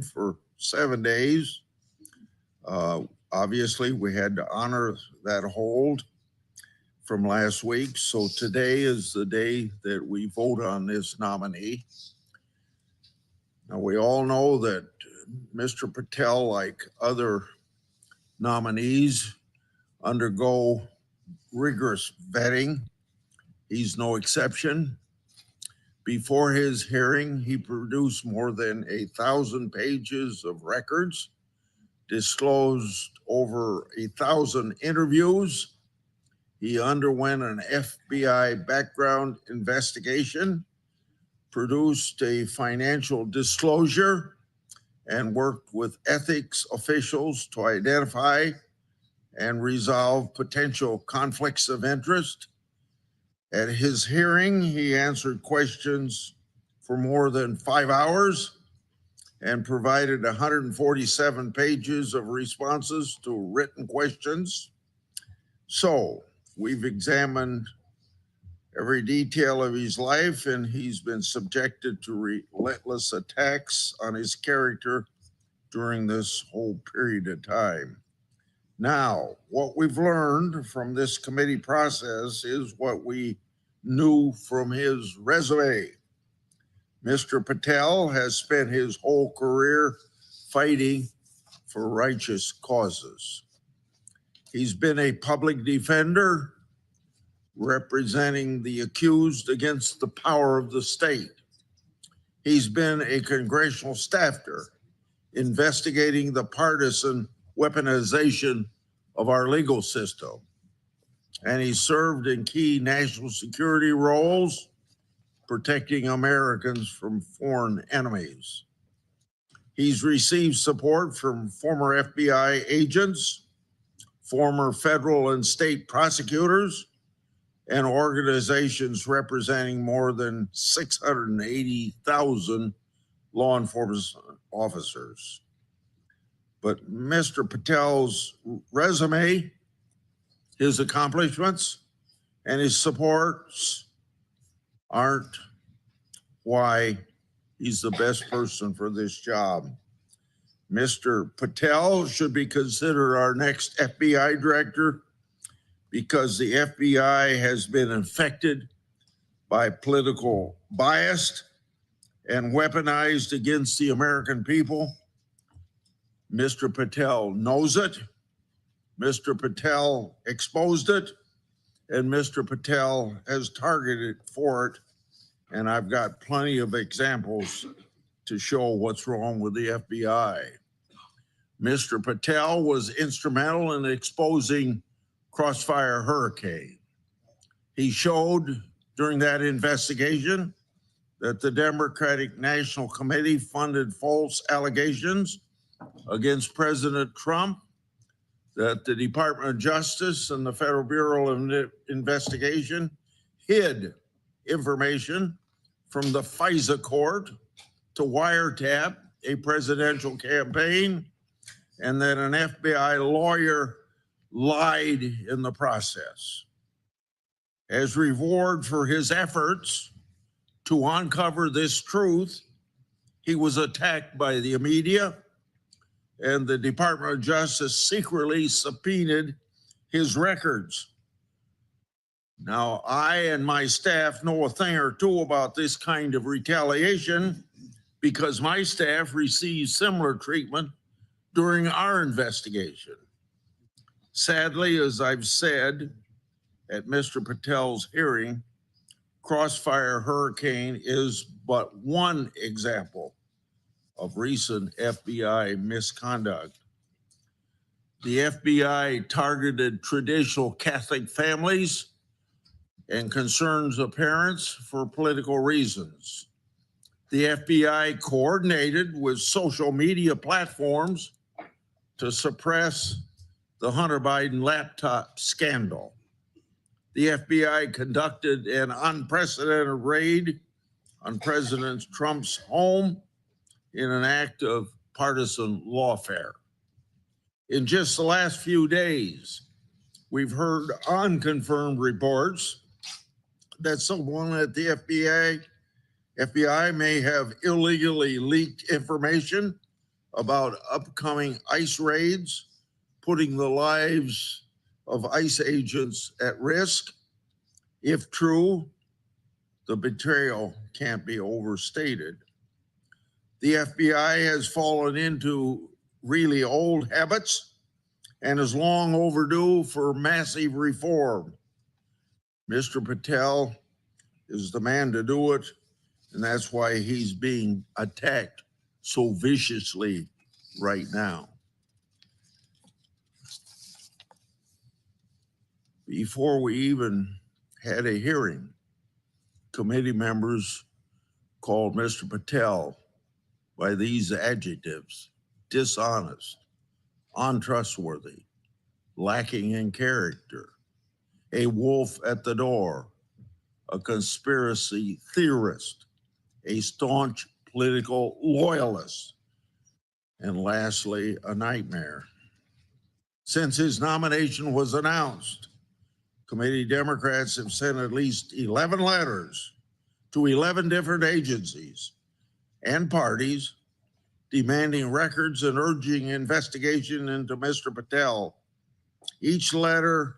for 7 days. Obviously, we had to honor that hold from last week. So today is the day that we vote on this nominee. Now, we all know that Mr. Patel, like other nominees, undergo rigorous vetting. He's no exception. Before his hearing, he produced more than 1,000 pages of records, disclosed over 1,000 interviews. He underwent an FBI background investigation, produced a financial disclosure, and worked with ethics officials to identify and resolve potential conflicts of interest. At his hearing, he answered questions for more than 5 hours and provided 147 pages of responses to written questions. So we've examined every detail of his life, and he's been subjected to relentless attacks on his character during this whole period of time. Now, what we've learned from this committee process is what we knew from his resume. Mr. Patel has spent his whole career fighting for righteous causes. He's been a public defender representing the accused against the power of the state. He's been a congressional staffer investigating the partisan weaponization of our legal system. And he served in key national security roles, protecting Americans from foreign enemies. He's received support from former FBI agents, former federal and state prosecutors, and organizations representing more than 680,000 law enforcement officers. But Mr. Patel's resume, his accomplishments, and his supports aren't why he's the best person for this job. Mr. Patel should be considered our next FBI director because the FBI has been infected by political bias and weaponized against the American people. Mr. Patel knows it. Mr. Patel exposed it, and Mr. Patel has targeted for it. And I've got plenty of examples to show what's wrong with the FBI. Mr. Patel was instrumental in exposing Crossfire Hurricane. He showed during that investigation that the Democratic National Committee funded false allegations against President Trump, that the Department of Justice and the Federal Bureau of Investigation hid information from the FISA court to wiretap a presidential campaign, and that an FBI lawyer lied in the process. As reward for his efforts to uncover this truth, he was attacked by the media, and the Department of Justice secretly subpoenaed his records. Now, I and my staff know a thing or two about this kind of retaliation because my staff received similar treatment during our investigation. Sadly, as I've said at Mr. Patel's hearing, Crossfire Hurricane is but one example of recent FBI misconduct. The FBI targeted traditional Catholic families and concerns of parents for political reasons. The FBI coordinated with social media platforms to suppress the Hunter Biden laptop scandal. The FBI conducted an unprecedented raid on President Trump's home in an act of partisan lawfare. In just the last few days, we've heard unconfirmed reports that someone at the FBI may have illegally leaked information about upcoming ICE raids, putting the lives of ICE agents at risk. If true, the betrayal can't be overstated. The FBI has fallen into really old habits and is long overdue for massive reform. Mr. Patel is the man to do it, and that's why he's being attacked so viciously right now. Before we even had a hearing, committee members called Mr. Patel by these adjectives: dishonest, untrustworthy, lacking in character, a wolf at the door, a conspiracy theorist, a staunch political loyalist, and lastly, a nightmare. Since his nomination was announced, committee Democrats have sent at least 11 letters to 11 different agencies and parties demanding records and urging investigation into Mr. Patel. Each letter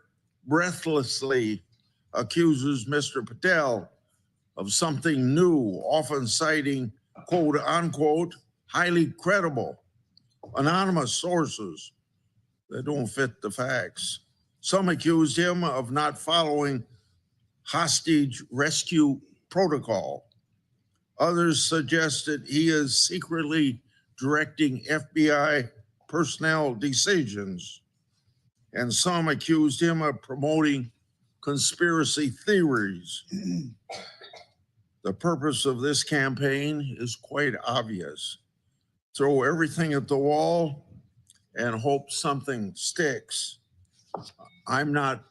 breathlessly accuses Mr. Patel of something new, often citing quote unquote highly credible anonymous sources that don't fit the facts. Some accused him of not following hostage rescue protocol. Others suggested he is secretly directing FBI personnel decisions. And some accused him of promoting conspiracy theories. The purpose of this campaign is quite obvious. Throw everything at the wall and hope something sticks. I'm not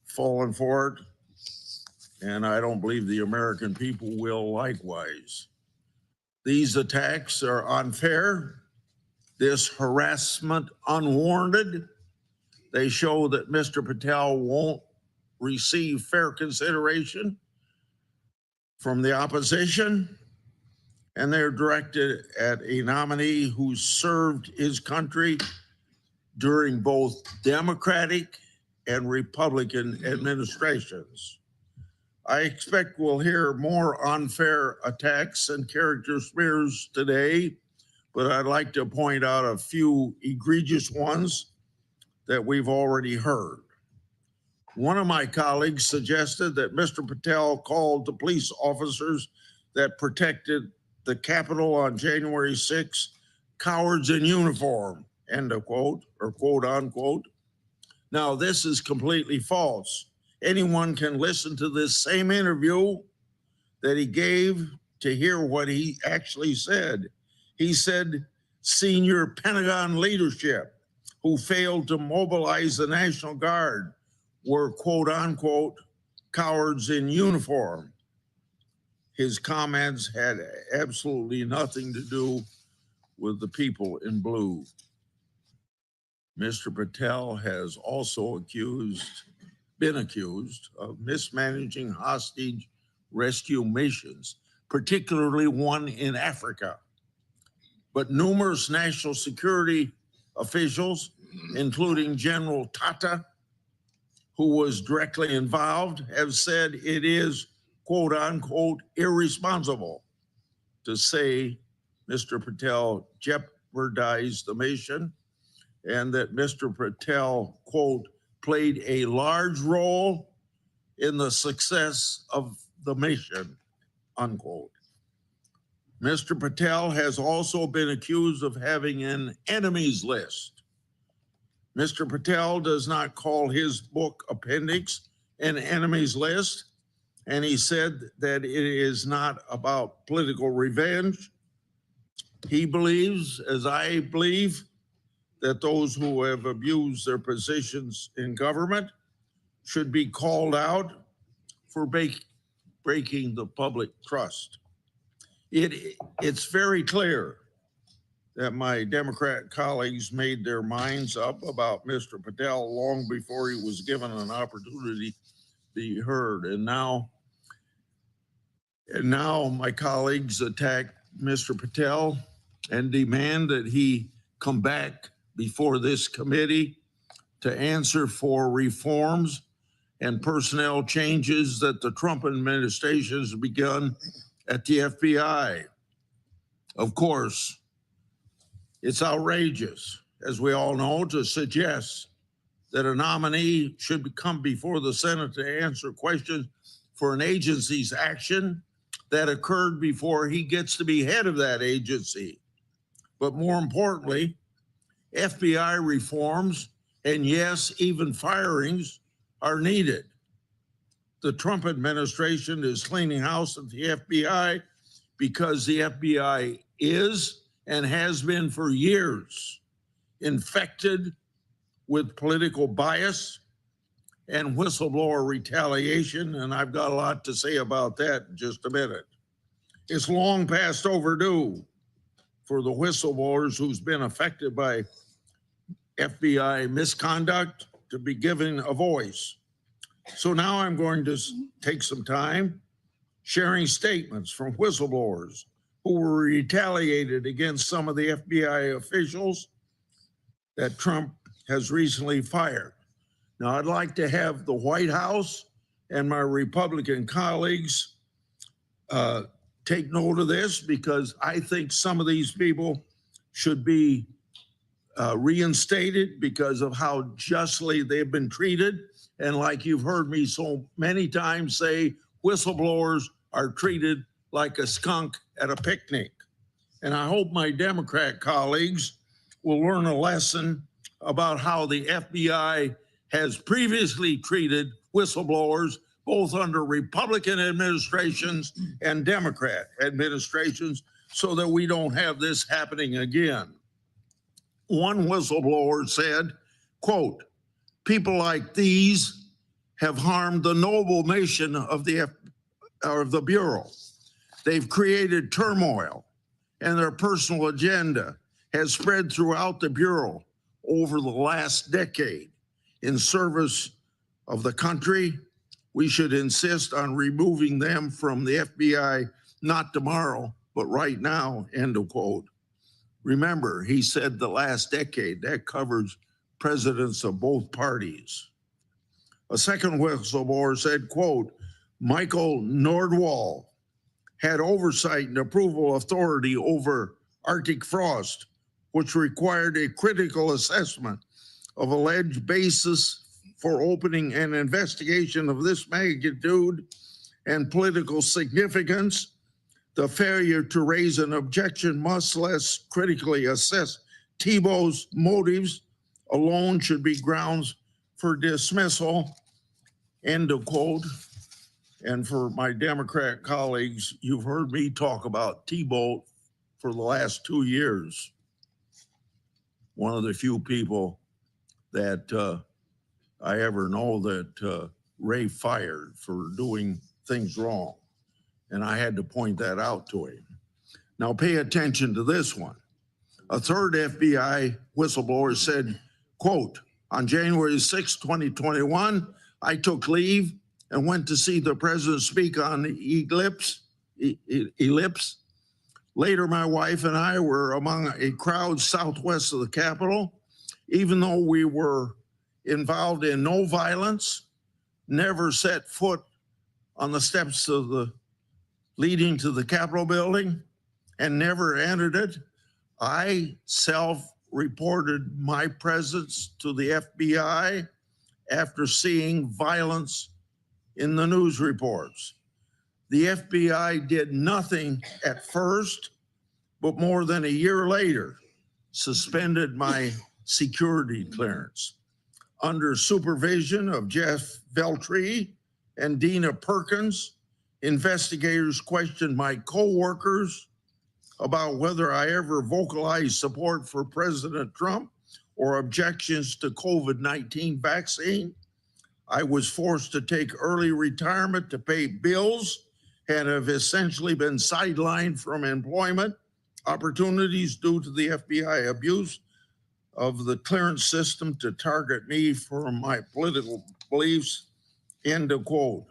falling for it, and I don't believe the American people will likewise. These attacks are unfair, this harassment unwarranted. They show that Mr. Patel won't receive fair consideration from the opposition, and they're directed at a nominee who served his country during both Democratic and Republican administrations. I expect we'll hear more unfair attacks and character smears today, but I'd like to point out a few egregious ones that we've already heard. One of my colleagues suggested that Mr. Patel called the police officers that protected the Capitol on January 6th cowards in uniform, end of quote, or quote unquote. Now, this is completely false. Anyone can listen to this same interview that he gave to hear what he actually said. He said, senior Pentagon leadership who failed to mobilize the National Guard were quote unquote cowards in uniform. His comments had absolutely nothing to do with the people in blue. Mr. Patel has also been accused of mismanaging hostage rescue missions, particularly one in Africa. But numerous national security officials, including General Tata, who was directly involved, have said it is quote unquote irresponsible to say Mr. Patel jeopardized the mission and that Mr. Patel, quote, played a large role in the success of the mission, unquote. Mr. Patel has also been accused of having an enemies list. Mr. Patel does not call his book appendix an enemies list, and he said that it is not about political revenge. He believes, as I believe, that those who have abused their positions in government should be called out for breaking the public trust. It's very clear that my Democrat colleagues made their minds up about Mr. Patel long before he was given an opportunity to be heard. And now my colleagues attack Mr. Patel and demand that he come back before this committee to answer for reforms and personnel changes that the Trump administration has begun at the FBI. Of course, it's outrageous, as we all know, to suggest that a nominee should come before the Senate to answer questions for an agency's action that occurred before he gets to be head of that agency. But more importantly, FBI reforms, and yes, even firings, are needed. The Trump administration is cleaning house at the FBI because the FBI is and has been for years infected with political bias and whistleblower retaliation, and I've got a lot to say about that in just a minute. It's long past overdue for the whistleblowers who's been affected by FBI misconduct to be given a voice. So now I'm going to take some time sharing statements from whistleblowers who were retaliated against some of the FBI officials that Trump has recently fired. Now, I'd like to have the White House and my Republican colleagues take note of this, because I think some of these people should be reinstated because of how justly they've been treated. And like you've heard me so many times say, whistleblowers are treated like a skunk at a picnic. And I hope my Democrat colleagues will learn a lesson about how the FBI has previously treated whistleblowers, both under Republican administrations and Democrat administrations, so that we don't have this happening again. One whistleblower said, quote, "People like these have harmed the noble mission of the Bureau. They've created turmoil, and their personal agenda has spread throughout the Bureau over the last decade. In service of the country, we should insist on removing them from the FBI, not tomorrow, but right now," end of quote. Remember, he said the last decade. That covers presidents of both parties. A second whistleblower said, quote, "Michael Nordwall had oversight and approval authority over Arctic frost, which required a critical assessment of alleged basis for opening an investigation of this magnitude and political significance. The failure to raise an objection, much less critically assess Thibault's motives, alone should be grounds for dismissal," end of quote. And for my Democrat colleagues, you've heard me talk about Thibault for the last 2 years. One of the few people that I ever know that Ray fired for doing things wrong. And I had to point that out to him. Now pay attention to this one. A third FBI whistleblower said, quote, "On January 6, 2021, I took leave and went to see the president speak on the ellipse. Later, my wife and I were among a crowd southwest of the Capitol. Even though we were involved in no violence, never set foot on the steps of the leading to the Capitol building, and never entered it, I self-reported my presence to the FBI after seeing violence in the news reports. The FBI did nothing at first, but more than a year later, suspended my security clearance. Under supervision of Jeff Veltri and Dina Perkins, investigators questioned my co-workers about whether I ever vocalized support for President Trump or objections to COVID-19 vaccine. I was forced to take early retirement to pay bills and have essentially been sidelined from employment opportunities due to the FBI abuse of the clearance system to target me for my political beliefs, end of quote.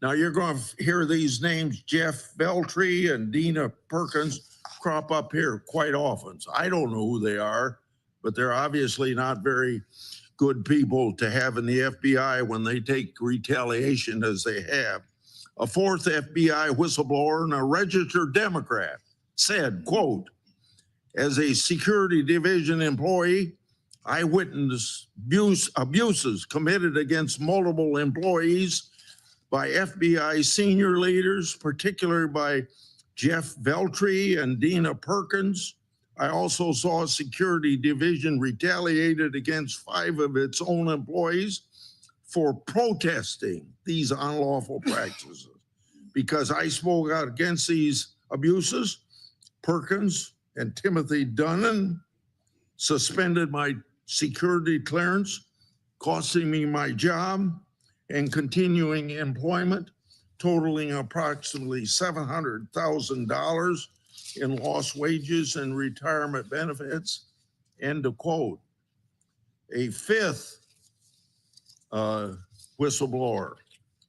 Now you're going to hear these names, Jeff Veltri and Dina Perkins, crop up here quite often. So I don't know who they are, but they're obviously not very good people to have in the FBI when they take retaliation as they have. A fourth FBI whistleblower and a registered Democrat said, quote, as a security division employee, I witnessed abuses committed against multiple employees by FBI senior leaders, particularly by Jeff Veltri and Dina Perkins. I also saw a security division retaliated against 5 of its own employees for protesting these unlawful practices. Because I spoke out against these abuses, Perkins and Timothy Dunnan suspended my security clearance, costing me my job and continuing employment, totaling approximately $700,000 in lost wages and retirement benefits, end of quote. A fifth whistleblower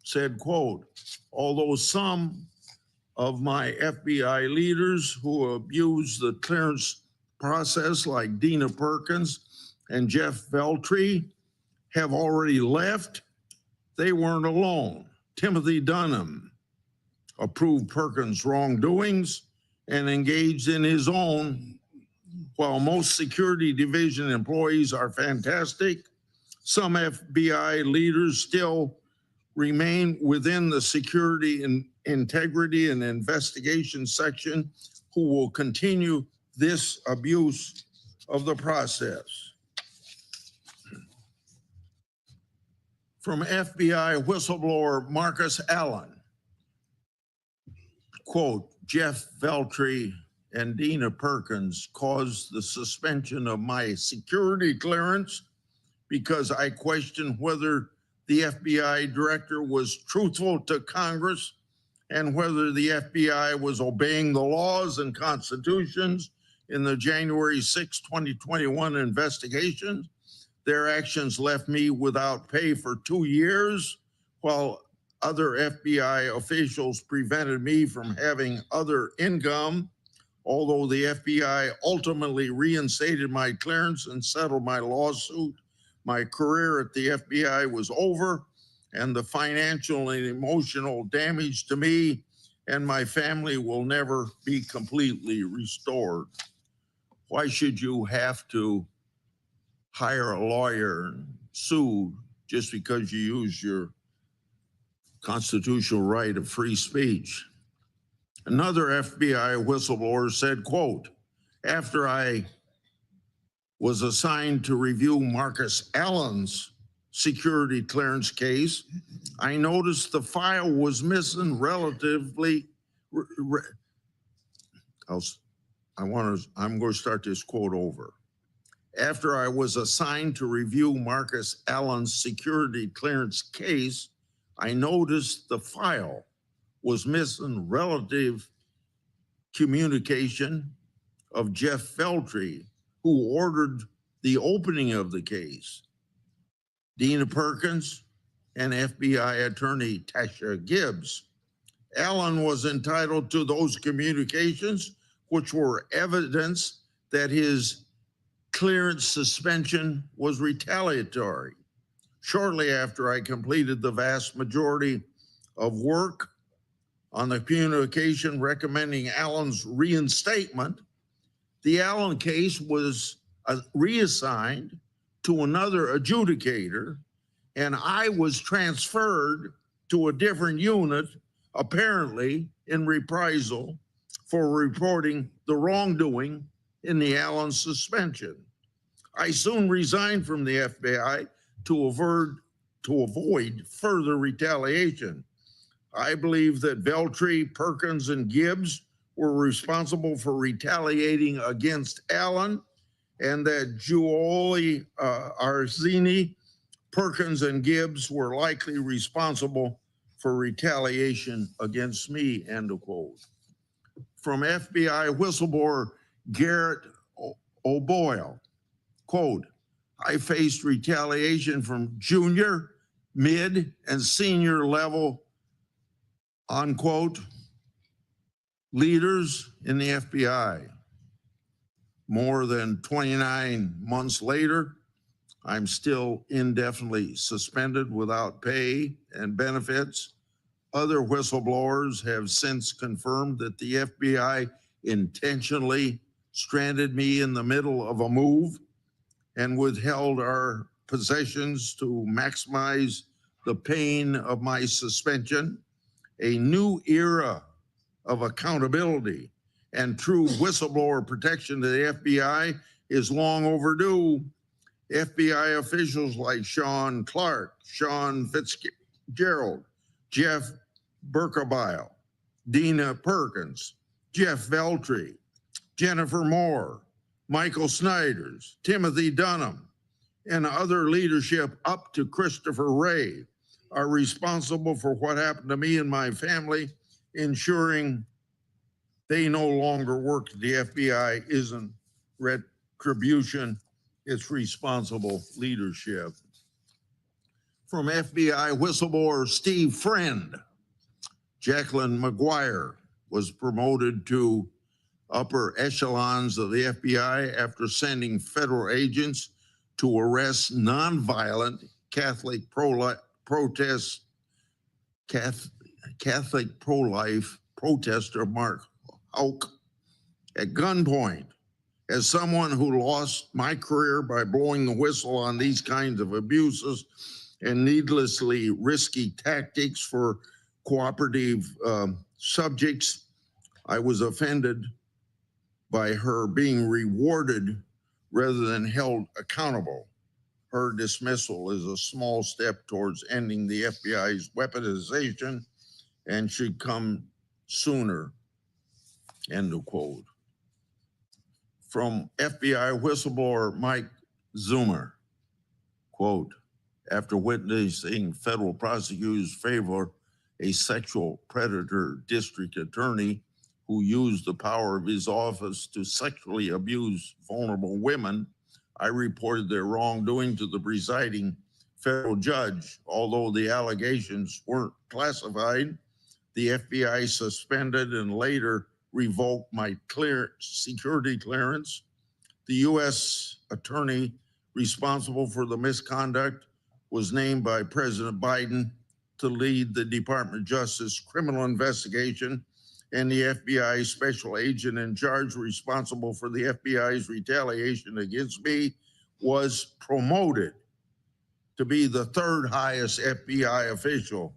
said, quote, although some of my FBI leaders who abused the clearance process, like Dina Perkins and Jeff Veltri, have already left, they weren't alone. Timothy Dunham approved Perkins' wrongdoings and engaged in his own. While most security division employees are fantastic, some FBI leaders still remain within the security and integrity and investigation section who will continue this abuse of the process. From FBI whistleblower Marcus Allen, quote, Jeff Veltri and Dina Perkins caused the suspension of my security clearance because I questioned whether the FBI director was truthful to Congress and whether the FBI was obeying the laws and constitutions in the January 6, 2021 investigation. Their actions left me without pay for 2 years, while other FBI officials prevented me from having other income. Although the FBI ultimately reinstated my clearance and settled my lawsuit, my career at the FBI was over, and the financial and emotional damage to me and my family will never be completely restored. Why should you have to hire a lawyer and sue just because you use your constitutional right of free speech? Another FBI whistleblower said, quote, after I was assigned to review Marcus Allen's security clearance case, I noticed the file was missing relatively. I'm going to start this quote over. After I was assigned to review Marcus Allen's security clearance case, I noticed the file was missing relative communication of Jeff Veltri, who ordered the opening of the case. Dina Perkins and FBI attorney Tasha Gibbs. Allen was entitled to those communications, which were evidence that his clearance suspension was retaliatory. Shortly after I completed the vast majority of work on the communication recommending Allen's reinstatement, the Allen case was reassigned to another adjudicator, and I was transferred to a different unit, apparently in reprisal for reporting the wrongdoing in the Allen suspension. I soon resigned from the FBI to avoid further retaliation. I believe that Veltri, Perkins, and Gibbs were responsible for retaliating against Allen, and that Giuliani, Arzini, Perkins, and Gibbs were likely responsible for retaliation against me, end of quote. From FBI whistleblower Garrett O'Boyle, quote, I faced retaliation from junior, mid, and senior level, unquote, leaders in the FBI. More than 29 months later, I'm still indefinitely suspended without pay and benefits. Other whistleblowers have since confirmed that the FBI intentionally stranded me in the middle of a move and withheld our possessions to maximize the pain of my suspension. A new era of accountability and true whistleblower protection to the FBI is long overdue. FBI officials like Sean Clark, Sean Fitzgerald, Jeff Berkebile, Dina Perkins, Jeff Veltri, Jennifer Moore, Michael Snyders, Timothy Dunham, and other leadership up to Christopher Wray are responsible for what happened to me and my family. Ensuring they no longer work at the FBI isn't retribution, it's responsible leadership. From FBI whistleblower Steve Friend, Jacqueline McGuire was promoted to upper echelons of the FBI after sending federal agents to arrest nonviolent Catholic pro-life protester Mark Houck at gunpoint. As someone who lost my career by blowing the whistle on these kinds of abuses and needlessly risky tactics for cooperative subjects, I was offended by her being rewarded rather than held accountable. Her dismissal is a small step towards ending the FBI's weaponization and should come sooner, end of quote. From FBI whistleblower Mike Zoomer, quote, after witnessing federal prosecutors favor a sexual predator district attorney who used the power of his office to sexually abuse vulnerable women, I reported their wrongdoing to the presiding federal judge. Although the allegations weren't classified, the FBI suspended and later revoked my security clearance. The U.S. attorney responsible for the misconduct was named by President Biden to lead the Department of Justice criminal investigation, and the FBI special agent in charge responsible for the FBI's retaliation against me was promoted to be the third highest FBI official.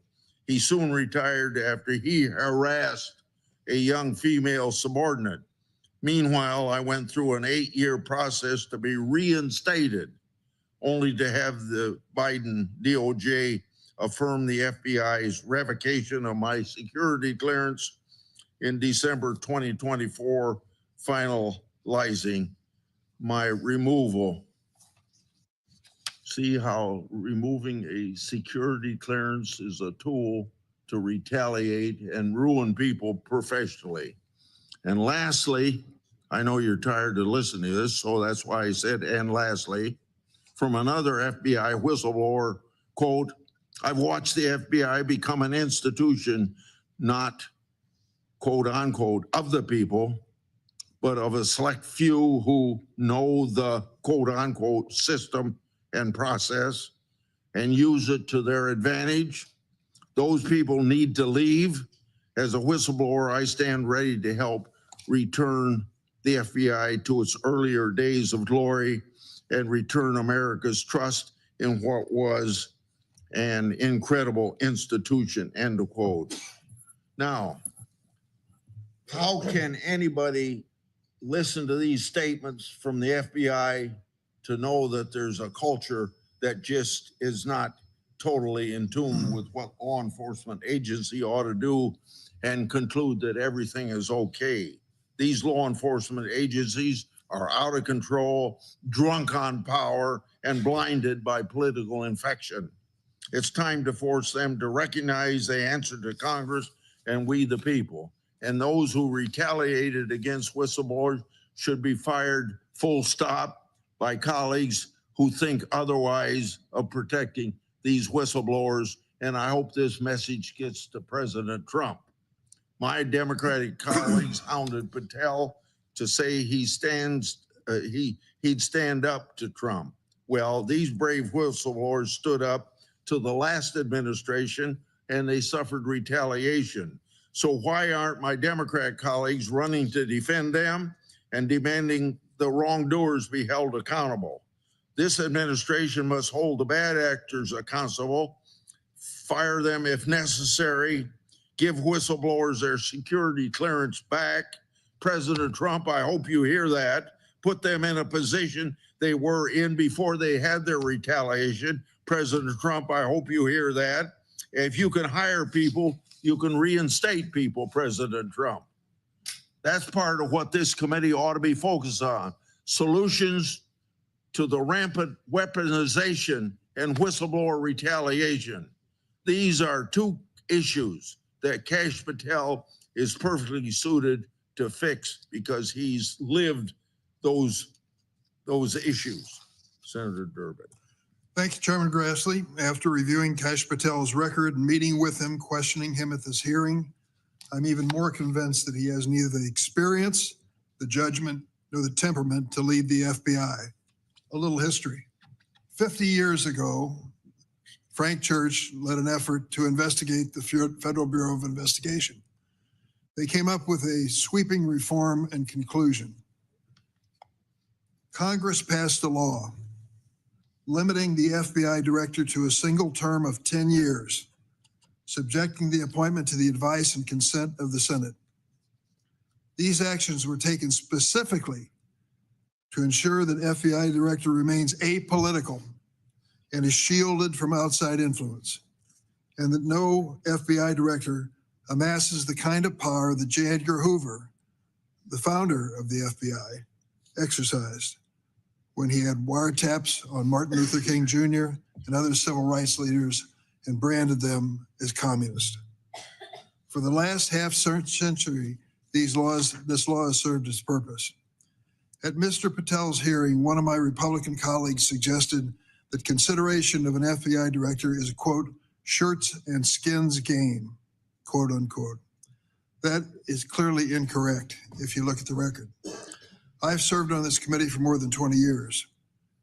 He soon retired after he harassed a young female subordinate. Meanwhile, I went through an 8-year process to be reinstated, only to have the Biden DOJ affirm the FBI's revocation of my security clearance in December 2024, finalizing my removal. See how removing a security clearance is a tool to retaliate and ruin people professionally. And lastly, I know you're tired of listening to this, so that's why I said, and lastly, from another FBI whistleblower, quote, I've watched the FBI become an institution, not quote unquote, of the people, but of a select few who know the quote unquote system and process and use it to their advantage. Those people need to leave. As a whistleblower, I stand ready to help return the FBI to its earlier days of glory and return America's trust in what was an incredible institution, end of quote. Now, how can anybody listen to these statements from the FBI to know that there's a culture that just is not totally in tune with what law enforcement agency ought to do and conclude that everything is okay? These law enforcement agencies are out of control, drunk on power, and blinded by political infection. It's time to force them to recognize they answer to Congress and we the people. And those who retaliated against whistleblowers should be fired full stop by colleagues who think otherwise of protecting these whistleblowers. And I hope this message gets to President Trump. My Democratic colleagues hounded Patel to say he'd stand up to Trump. Well, these brave whistleblowers stood up to the last administration and they suffered retaliation. So why aren't my Democrat colleagues running to defend them and demanding the wrongdoers be held accountable? This administration must hold the bad actors accountable, fire them if necessary, give whistleblowers their security clearance back. President Trump, I hope you hear that. Put them in a position they were in before they had their retaliation. President Trump, I hope you hear that. If you can hire people, you can reinstate people, President Trump. That's part of what this committee ought to be focused on. Solutions to the rampant weaponization and whistleblower retaliation. These are two issues that Kash Patel is perfectly suited to fix because he's lived those issues. Senator Durbin. Thank you, Chairman Grassley. After reviewing Kash Patel's record and meeting with him, questioning him at this hearing, I'm even more convinced that he has neither the experience, the judgment, nor the temperament to lead the FBI. A little history. 50 years ago, Frank Church led an effort to investigate the Federal Bureau of Investigation. They came up with a sweeping reform and conclusion. Congress passed a law limiting the FBI director to a single term of 10 years, subjecting the appointment to the advice and consent of the Senate. These actions were taken specifically to ensure that FBI director remains apolitical and is shielded from outside influence, and that no FBI director amasses the kind of power that J. Edgar Hoover, the founder of the FBI, exercised when he had wiretaps on Martin Luther King Jr. and other civil rights leaders and branded them as communists. For the last half century, this law has served its purpose. At Mr. Patel's hearing, one of my Republican colleagues suggested that consideration of an FBI director is a, quote, shirts and skins game, quote unquote. That is clearly incorrect if you look at the record. I've served on this committee for more than 20 years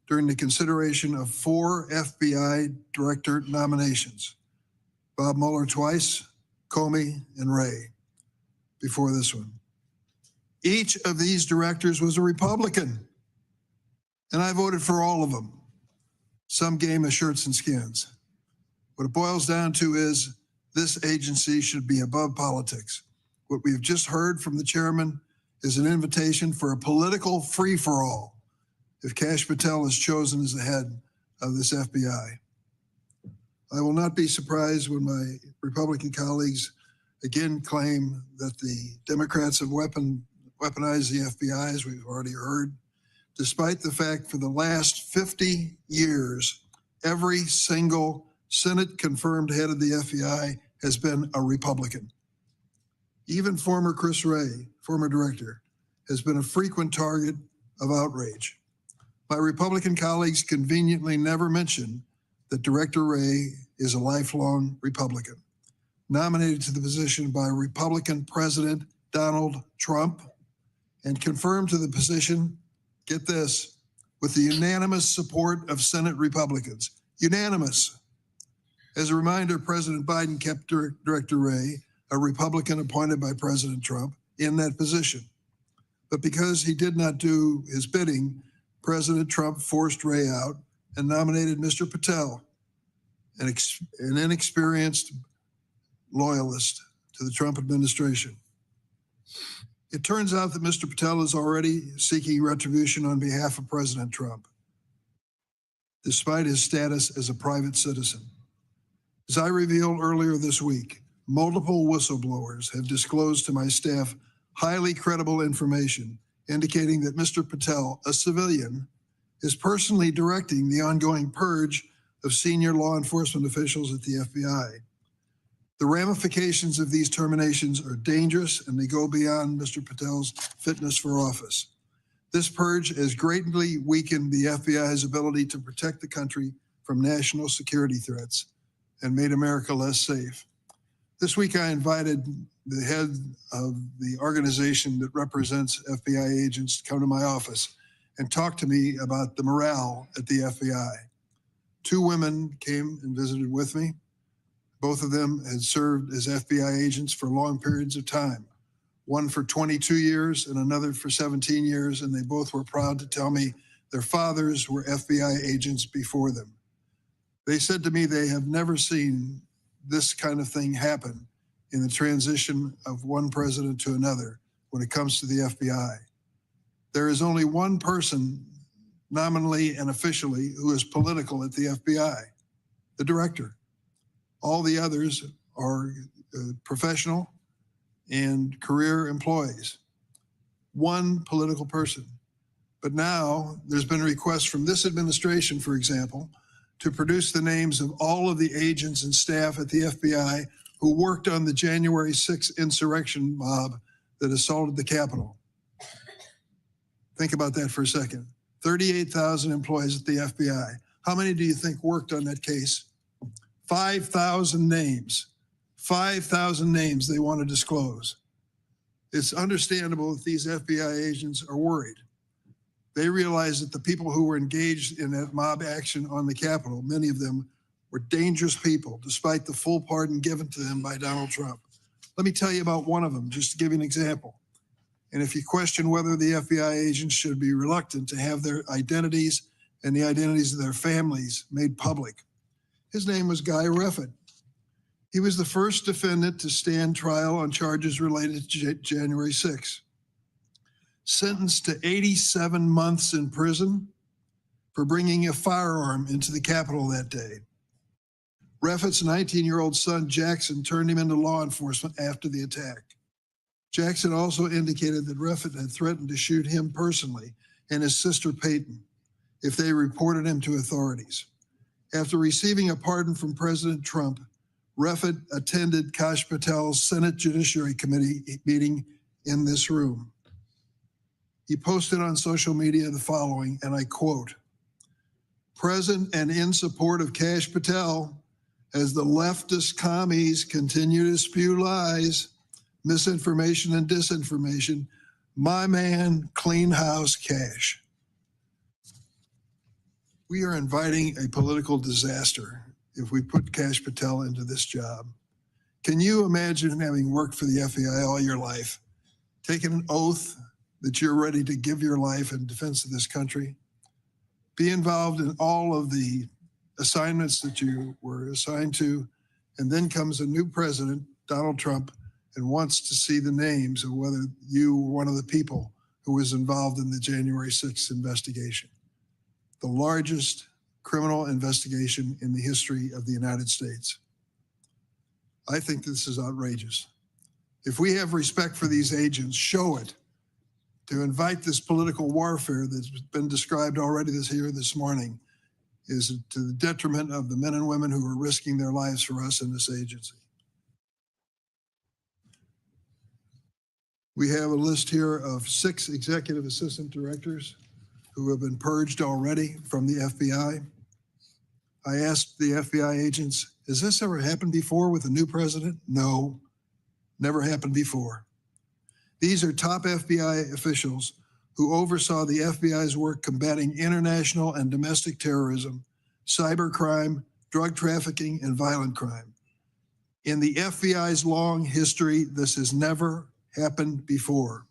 during the consideration of 4 FBI director nominations, Bob Mueller twice, Comey, and Wray before this one. Each of these directors was a Republican, and I voted for all of them. Some game of shirts and skins. What it boils down to is this agency should be above politics. What we've just heard from the chairman is an invitation for a political free-for-all if Kash Patel is chosen as the head of this FBI. I will not be surprised when my Republican colleagues again claim that the Democrats have weaponized the FBI, as we've already heard, despite the fact for the last 50 years, every single Senate-confirmed head of the FBI has been a Republican. Even former Chris Wray, former director, has been a frequent target of outrage. My Republican colleagues conveniently never mention that Director Wray is a lifelong Republican, nominated to the position by Republican President Donald Trump, and confirmed to the position, get this, with the unanimous support of Senate Republicans. Unanimous. As a reminder, President Biden kept Director Wray, a Republican appointed by President Trump, in that position. But because he did not do his bidding, President Trump forced Wray out and nominated Mr. Patel, an inexperienced loyalist to the Trump administration. It turns out that Mr. Patel is already seeking retribution on behalf of President Trump, despite his status as a private citizen. As I revealed earlier this week, multiple whistleblowers have disclosed to my staff highly credible information indicating that Mr. Patel, a civilian, is personally directing the ongoing purge of senior law enforcement officials at the FBI. The ramifications of these terminations are dangerous and they go beyond Mr. Patel's fitness for office. This purge has greatly weakened the FBI's ability to protect the country from national security threats and made America less safe. This week, I invited the head of the organization that represents FBI agents come to my office and talk to me about the morale at the FBI. Two women came and visited with me. Both of them had served as FBI agents for long periods of time, one for 22 years and another for 17 years, and they both were proud to tell me their fathers were FBI agents before them. They said to me they have never seen this kind of thing happen in the transition of one president to another when it comes to the FBI. There is only one person nominally and officially who is political at the FBI, the director. All the others are professional and career employees. One political person. But now there's been a request from this administration, for example, to produce the names of all of the agents and staff at the FBI who worked on the January 6th insurrection mob that assaulted the Capitol. Think about that for a second. 38,000 employees at the FBI. How many do you think worked on that case? 5,000 names. 5,000 names they want to disclose. It's understandable that these FBI agents are worried. They realize that the people who were engaged in that mob action on the Capitol, many of them were dangerous people, despite the full pardon given to them by Donald Trump. Let me tell you about one of them, just to give you an example. And if you question whether the FBI agents should be reluctant to have their identities and the identities of their families made public, his name was Guy Reffitt. He was the first defendant to stand trial on charges related to January 6th. Sentenced to 87 months in prison for bringing a firearm into the Capitol that day. Reffitt's 19-year-old son, Jackson, turned him into law enforcement after the attack. Jackson also indicated that Reffitt had threatened to shoot him personally and his sister Peyton if they reported him to authorities. After receiving a pardon from President Trump, Reffitt attended Kash Patel's Senate Judiciary Committee meeting in this room. He posted on social media the following, and I quote, "Present and in support of Kash Patel, as the leftist commies continue to spew lies, misinformation and disinformation, my man, clean house Kash." We are inviting a political disaster if we put Kash Patel into this job. Can you imagine having worked for the FBI all your life, taking an oath that you're ready to give your life in defense of this country, be involved in all of the assignments that you were assigned to, and then comes a new president, Donald Trump, and wants to see the names of whether you were one of the people who was involved in the January 6th investigation, the largest criminal investigation in the history of the United States. I think this is outrageous. If we have respect for these agents, show it. To invite this political warfare that's been described already this morning is to the detriment of the men and women who are risking their lives for us in this agency. We have a list here of 6 executive assistant directors who have been purged already from the FBI. I asked the FBI agents, has this ever happened before with a new president? No, never happened before. These are top FBI officials who oversaw the FBI's work combating international and domestic terrorism, cybercrime, drug trafficking, and violent crime. In the FBI's long history, this has never happened before.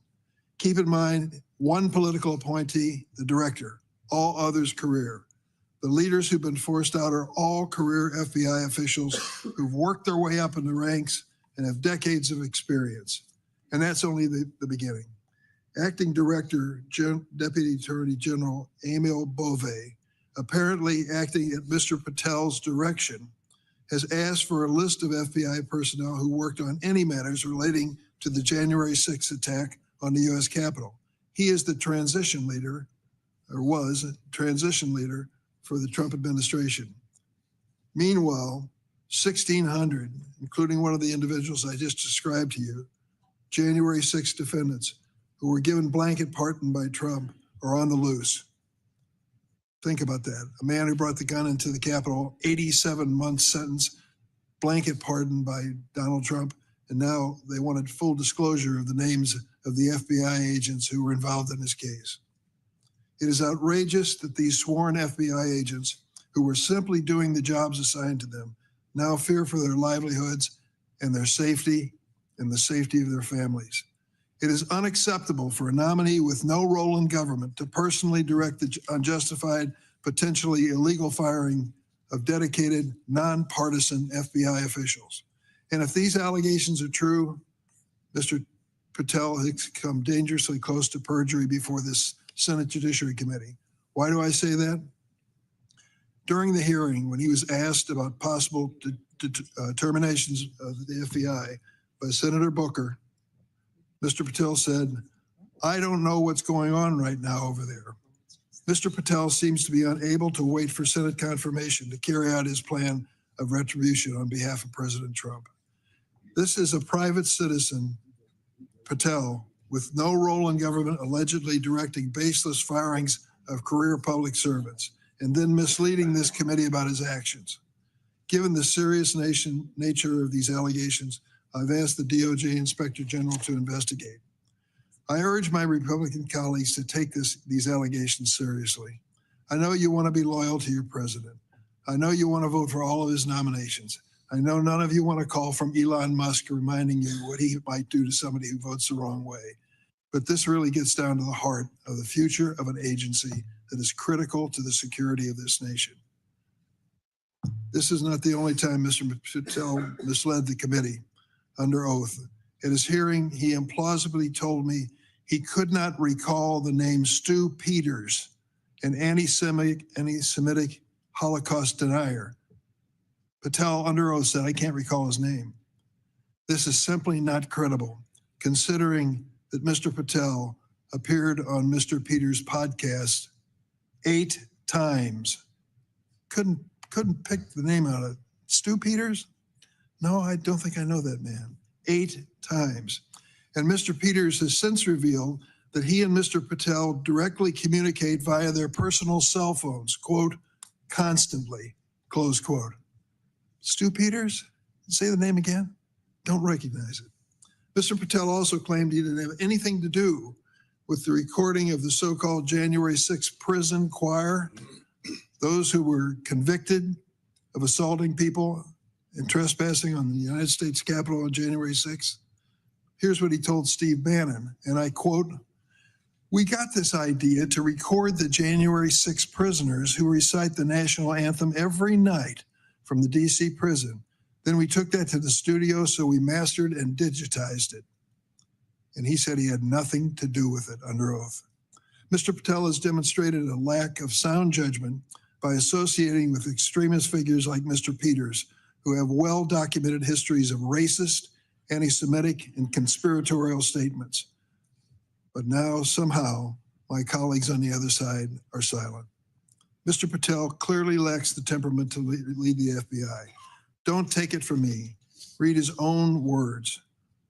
Keep in mind, one political appointee, the director, all others career. The leaders who've been forced out are all career FBI officials who've worked their way up in the ranks and have decades of experience. And that's only the beginning. Acting Director, Deputy Attorney General Emil Bove, apparently acting at Mr. Patel's direction, has asked for a list of FBI personnel who worked on any matters relating to the January 6th attack on the U.S. Capitol. He is the transition leader, or was a transition leader for the Trump administration. Meanwhile, 1,600, including one of the individuals I just described to you, January 6 defendants who were given blanket pardon by Trump are on the loose. Think about that. A man who brought the gun into the Capitol, 87-month sentence, blanket pardon by Donald Trump, And now they wanted full disclosure of the names of the FBI agents who were involved in this case. It is outrageous that these sworn FBI agents, who were simply doing the jobs assigned to them, now fear for their livelihoods and their safety and the safety of their families. It is unacceptable for a nominee with no role in government to personally direct the unjustified, potentially illegal firing of dedicated, nonpartisan FBI officials. And if these allegations are true, Mr. Patel has come dangerously close to perjury before this Senate Judiciary Committee. Why do I say that? During the hearing, when he was asked about possible terminations of the FBI by Senator Booker, Mr. Patel said, "I don't know what's going on right now over there." Mr. Patel seems to be unable to wait for Senate confirmation to carry out his plan of retribution on behalf of President Trump. This is a private citizen, Patel, with no role in government, allegedly directing baseless firings of career public servants, and then misleading this committee about his actions. Given the serious nature of these allegations, I've asked the DOJ Inspector General to investigate. I urge my Republican colleagues to take these allegations seriously. I know you want to be loyal to your president. I know you want to vote for all of his nominations. I know none of you want to call from Elon Musk reminding you what he might do to somebody who votes the wrong way. But this really gets down to the heart of the future of an agency that is critical to the security of this nation. This is not the only time Mr. Patel misled the committee under oath. At his hearing, he implausibly told me he could not recall the name Stu Peters, an anti-Semitic Holocaust denier. Patel under oath said, "I can't recall his name." This is simply not credible, considering that Mr. Patel appeared on Mr. Peters' podcast 8 times. Couldn't pick the name out of it. Stu Peters? No, I don't think I know that man. 8 times. And Mr. Peters has since revealed that he and Mr. Patel directly communicate via their personal cell phones, quote, constantly, close quote. Stu Peters? Say the name again. Don't recognize it. Mr. Patel also claimed he didn't have anything to do with the recording of the so-called January 6th prison choir, those who were convicted of assaulting people and trespassing on the United States Capitol on January 6th. Here's what he told Steve Bannon, and I quote, "We got this idea to record the January 6th prisoners who recite the national anthem every night from the DC prison. Then we took that to the studio, so we mastered and digitized it." And he said he had nothing to do with it under oath. Mr. Patel has demonstrated a lack of sound judgment by associating with extremist figures like Mr. Peters, who have well-documented histories of racist, anti-Semitic, and conspiratorial statements. But now, somehow, my colleagues on the other side are silent. Mr. Patel clearly lacks the temperament to lead the FBI. Don't take it from me. Read his own words.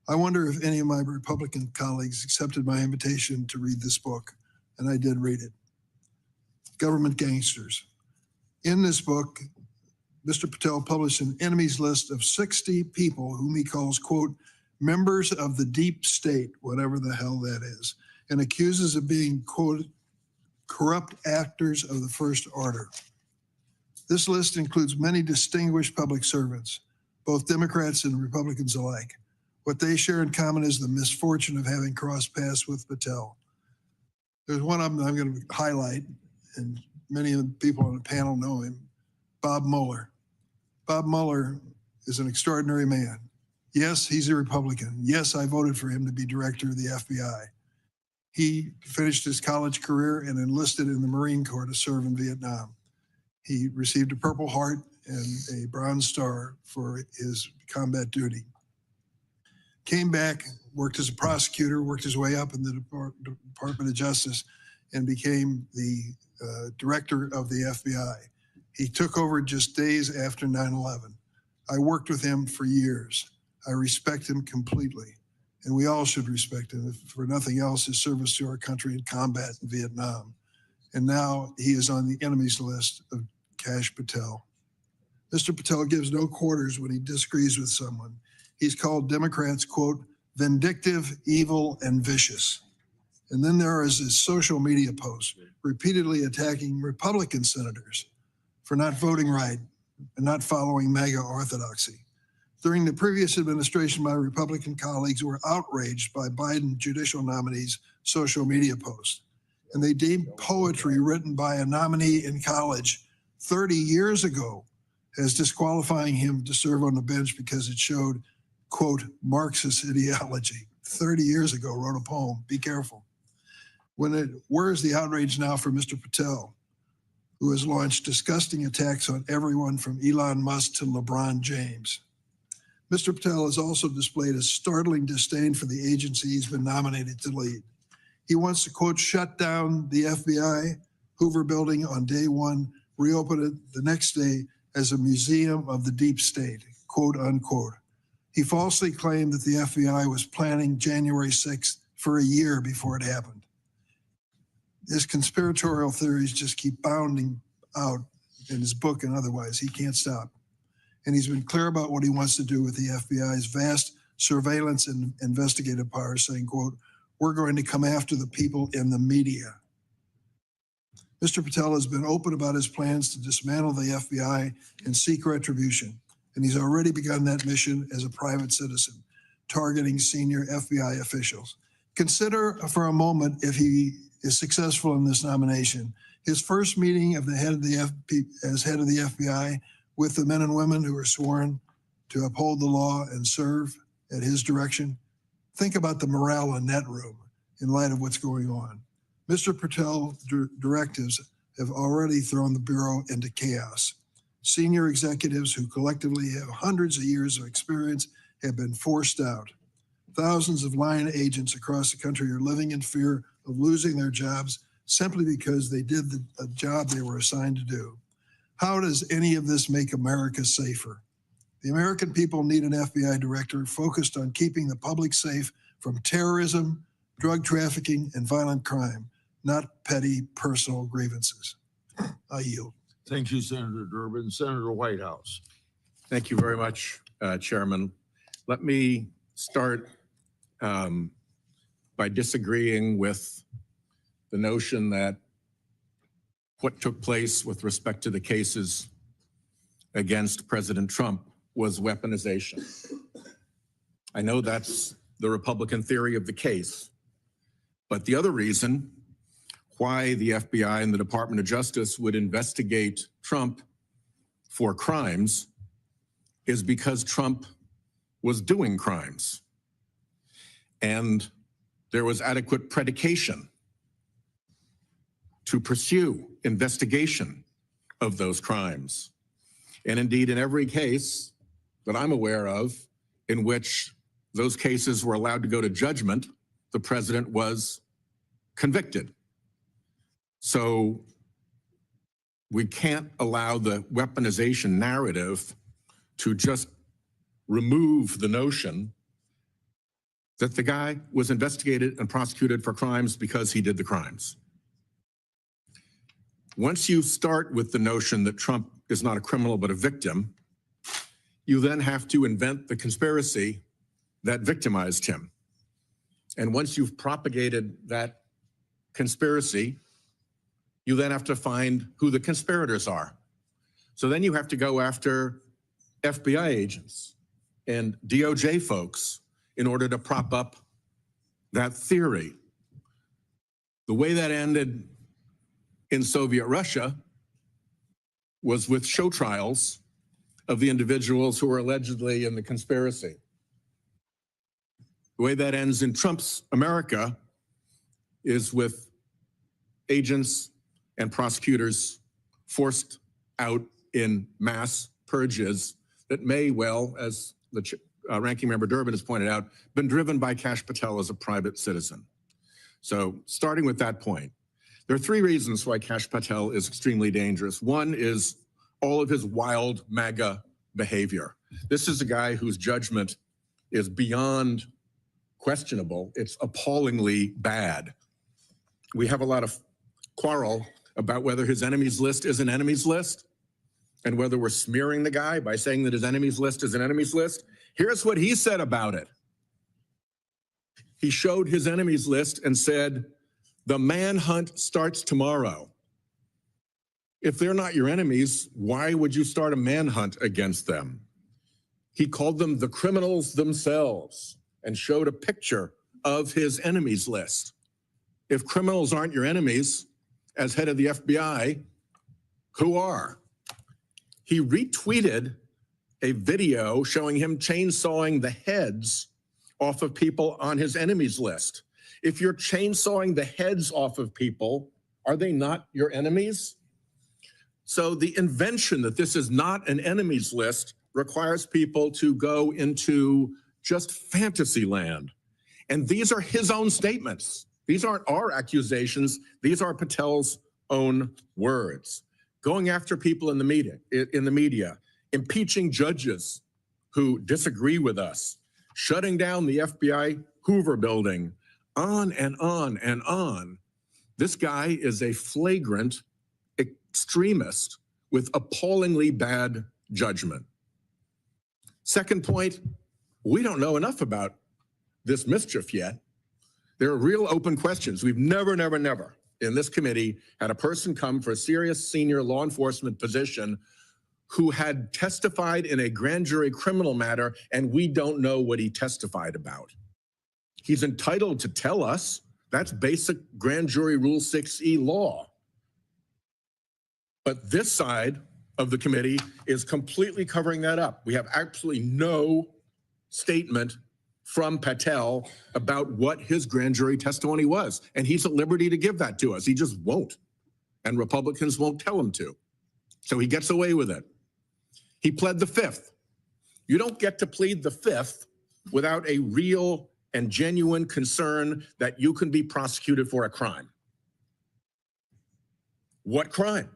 I wonder if any of my Republican colleagues accepted my invitation to read this book, and I did read it. Government Gangsters. In this book, Mr. Patel published an enemies list of 60 people whom he calls, quote, members of the deep state, whatever the hell that is, and accuses of being, quote, corrupt actors of the first order. This list includes many distinguished public servants, both Democrats and Republicans alike. What they share in common is the misfortune of having crossed paths with Patel. There's one of them I'm going to highlight, and many of the people on the panel know him, Bob Mueller. Bob Mueller is an extraordinary man. Yes, he's a Republican. Yes, I voted for him to be director of the FBI. He finished his college career and enlisted in the Marine Corps to serve in Vietnam. He received a Purple Heart and a Bronze Star for his combat duty. Came back, worked as a prosecutor, worked his way up in the Department of Justice, and became the director of the FBI. He took over just days after 9/11. I worked with him for years. I respect him completely, and we all should respect him, if for nothing else, his service to our country in combat in Vietnam. And now he is on the enemies list of Kash Patel. Mr. Patel gives no quarters when he disagrees with someone. He's called Democrats, quote, vindictive, evil, and vicious. And then there is his social media posts repeatedly attacking Republican senators for not voting right and not following MAGA orthodoxy. During the previous administration, my Republican colleagues were outraged by Biden judicial nominees' social media posts. And they deemed poetry written by a nominee in college 30 years ago as disqualifying him to serve on the bench because it showed, quote, Marxist ideology. 30 years ago, wrote a poem. Be careful. Where is the outrage now for Mr. Patel, who has launched disgusting attacks on everyone from Elon Musk to LeBron James? Mr. Patel has also displayed a startling disdain for the agency he's been nominated to lead. He wants to, quote, shut down the FBI Hoover building on day one, reopen it the next day as a museum of the deep state, quote, unquote. He falsely claimed that the FBI was planning January 6th for a year before it happened. His conspiratorial theories just keep bounding out in his book and otherwise. He can't stop. And he's been clear about what he wants to do with the FBI's vast surveillance and investigative powers, saying, quote, we're going to come after the people in the media. Mr. Patel has been open about his plans to dismantle the FBI and seek retribution. And he's already begun that mission as a private citizen, targeting senior FBI officials. Consider for a moment, if he is successful in this nomination, his first meeting of the head of the as head of the FBI with the men and women who are sworn to uphold the law and serve at his direction. Think about the morale in that room in light of what's going on. Mr. Patel's directives have already thrown the Bureau into chaos. Senior executives who collectively have hundreds of years of experience have been forced out. Thousands of line agents across the country are living in fear of losing their jobs simply because they did the job they were assigned to do. How does any of this make America safer? The American people need an FBI director focused on keeping the public safe from terrorism, drug trafficking, and violent crime, not petty personal grievances. I yield. Thank you, Senator Durbin. Senator Whitehouse. Thank you very much, Chairman. Let me start by disagreeing with the notion that what took place with respect to the cases against President Trump was weaponization. I know that's the Republican theory of the case, but the other reason why the FBI and the Department of Justice would investigate Trump for crimes is because Trump was doing crimes. And there was adequate predication to pursue investigation of those crimes. And indeed, in every case that I'm aware of in which those cases were allowed to go to judgment, the president was convicted. So we can't allow the weaponization narrative to just remove the notion that the guy was investigated and prosecuted for crimes because he did the crimes. Once you start with the notion that Trump is not a criminal but a victim, you then have to invent the conspiracy that victimized him. And once you've propagated that conspiracy, you then have to find who the conspirators are. So then you have to go after FBI agents and DOJ folks in order to prop up that theory. The way that ended in Soviet Russia was with show trials of the individuals who were allegedly in the conspiracy. The way that ends in Trump's America is with agents and prosecutors forced out in mass purges that may well, as the Ranking Member Durbin has pointed out, been driven by Kash Patel as a private citizen. So starting with that point, there are three reasons why Kash Patel is extremely dangerous. One is all of his wild MAGA behavior. This is a guy whose judgment is beyond questionable. It's appallingly bad. We have a lot of quarrel about whether his enemies list is an enemies list. and whether we're smearing the guy by saying that his enemies list is an enemies list, here's what he said about it. He showed his enemies list and said, the manhunt starts tomorrow. If they're not your enemies, why would you start a manhunt against them? He called them the criminals themselves and showed a picture of his enemies list. If criminals aren't your enemies, as head of the FBI, who are? He retweeted a video showing him chainsawing the heads off of people on his enemies list. If you're chainsawing the heads off of people, are they not your enemies? So the invention that this is not an enemies list requires people to go into just fantasy land. And these are his own statements. These aren't our accusations. These are Patel's own words. Going after people in the media, impeaching judges who disagree with us, shutting down the FBI Hoover building, on and on and on. This guy is a flagrant extremist with appallingly bad judgment. Second point, we don't know enough about this mischief yet. There are real open questions. We've never in this committee had a person come for a serious senior law enforcement position who had testified in a grand jury criminal matter, and we don't know what he testified about. He's entitled to tell us. That's basic grand jury rule 6E law. But this side of the committee is completely covering that up. We have absolutely no statement from Patel about what his grand jury testimony was. And he's at liberty to give that to us. He just won't. And Republicans won't tell him to. So he gets away with it. He pled the fifth. You don't get to plead the fifth without a real and genuine concern that you can be prosecuted for a crime. What crime?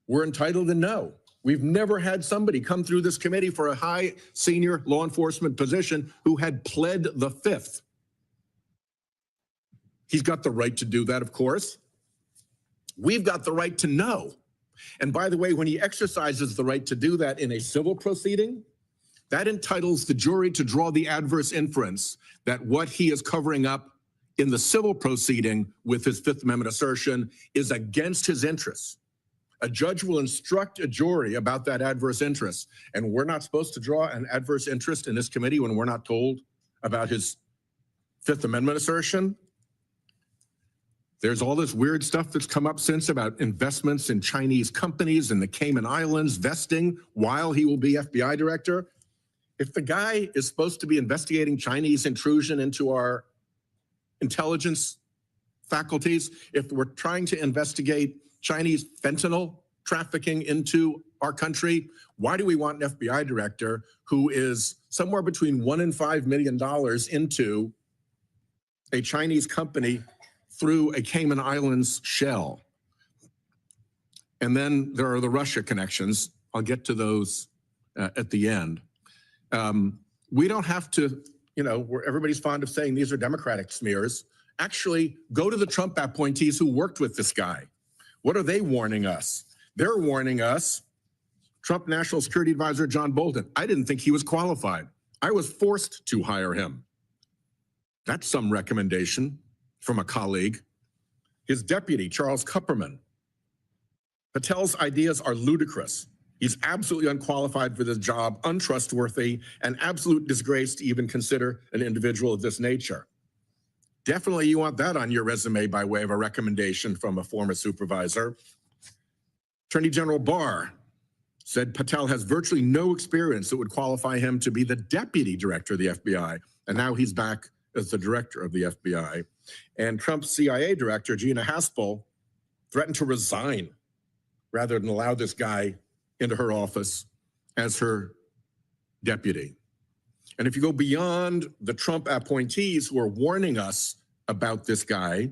We're entitled to know. We've never had somebody come through this committee for a high senior law enforcement position who had pled the fifth. He's got the right to do that, of course. We've got the right to know. And by the way, when he exercises the right to do that in a civil proceeding, that entitles the jury to draw the adverse inference that what he is covering up in the civil proceeding with his Fifth Amendment assertion is against his interests. A judge will instruct a jury about that adverse interest, and we're not supposed to draw an adverse interest in this committee when we're not told about his Fifth Amendment assertion. There's all this weird stuff that's come up since about investments in Chinese companies in the Cayman Islands vesting while he will be FBI director. If the guy is supposed to be investigating Chinese intrusion into our intelligence faculties, if we're trying to investigate Chinese fentanyl trafficking into our country, why do we want an FBI director who is somewhere between $1 and $5 million into a Chinese company through a Cayman Islands shell? And then there are the Russia connections. I'll get to those at the end. We don't have to, where everybody's fond of saying these are Democratic smears. Actually, go to the Trump appointees who worked with this guy. What are they warning us? They're warning us, Trump National Security Advisor John Bolton. I didn't think he was qualified. I was forced to hire him. That's some recommendation from a colleague. His deputy, Charles Kupperman. Patel's ideas are ludicrous. He's absolutely unqualified for this job, untrustworthy, an absolute disgrace to even consider an individual of this nature. Definitely you want that on your resume by way of a recommendation from a former supervisor. Attorney General Barr said Patel has virtually no experience that would qualify him to be the deputy director of the FBI. And now he's back as the director of the FBI. And Trump's CIA director, Gina Haspel, threatened to resign rather than allow this guy into her office as her deputy. And if you go beyond the Trump appointees who are warning us about this guy,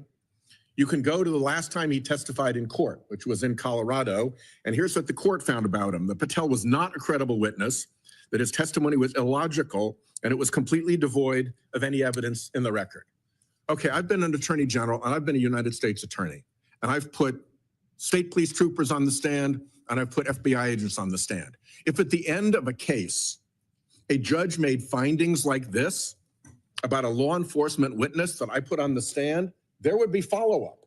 you can go to the last time he testified in court, which was in Colorado. And here's what the court found about him. That Patel was not a credible witness, that his testimony was illogical, and it was completely devoid of any evidence in the record. Okay, I've been an attorney general and I've been a United States attorney, and I've put state police troopers on the stand, and I've put FBI agents on the stand. If at the end of a case, a judge made findings like this about a law enforcement witness that I put on the stand, there would be follow-up.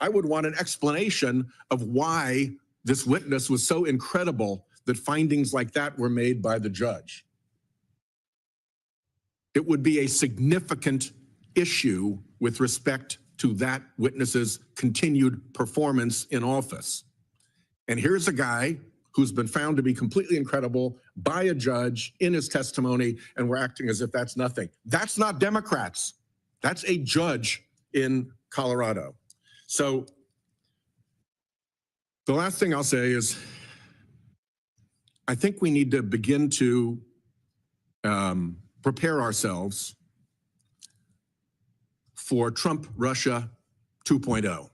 I would want an explanation of why this witness was so incredible that findings like that were made by the judge. It would be a significant issue with respect to that witness's continued performance in office. And here's a guy who's been found to be completely incredible by a judge in his testimony, and we're acting as if that's nothing. That's not Democrats. That's a judge in Colorado. So the last thing I'll say is, I think we need to begin to prepare ourselves for Trump-Russia 2.0.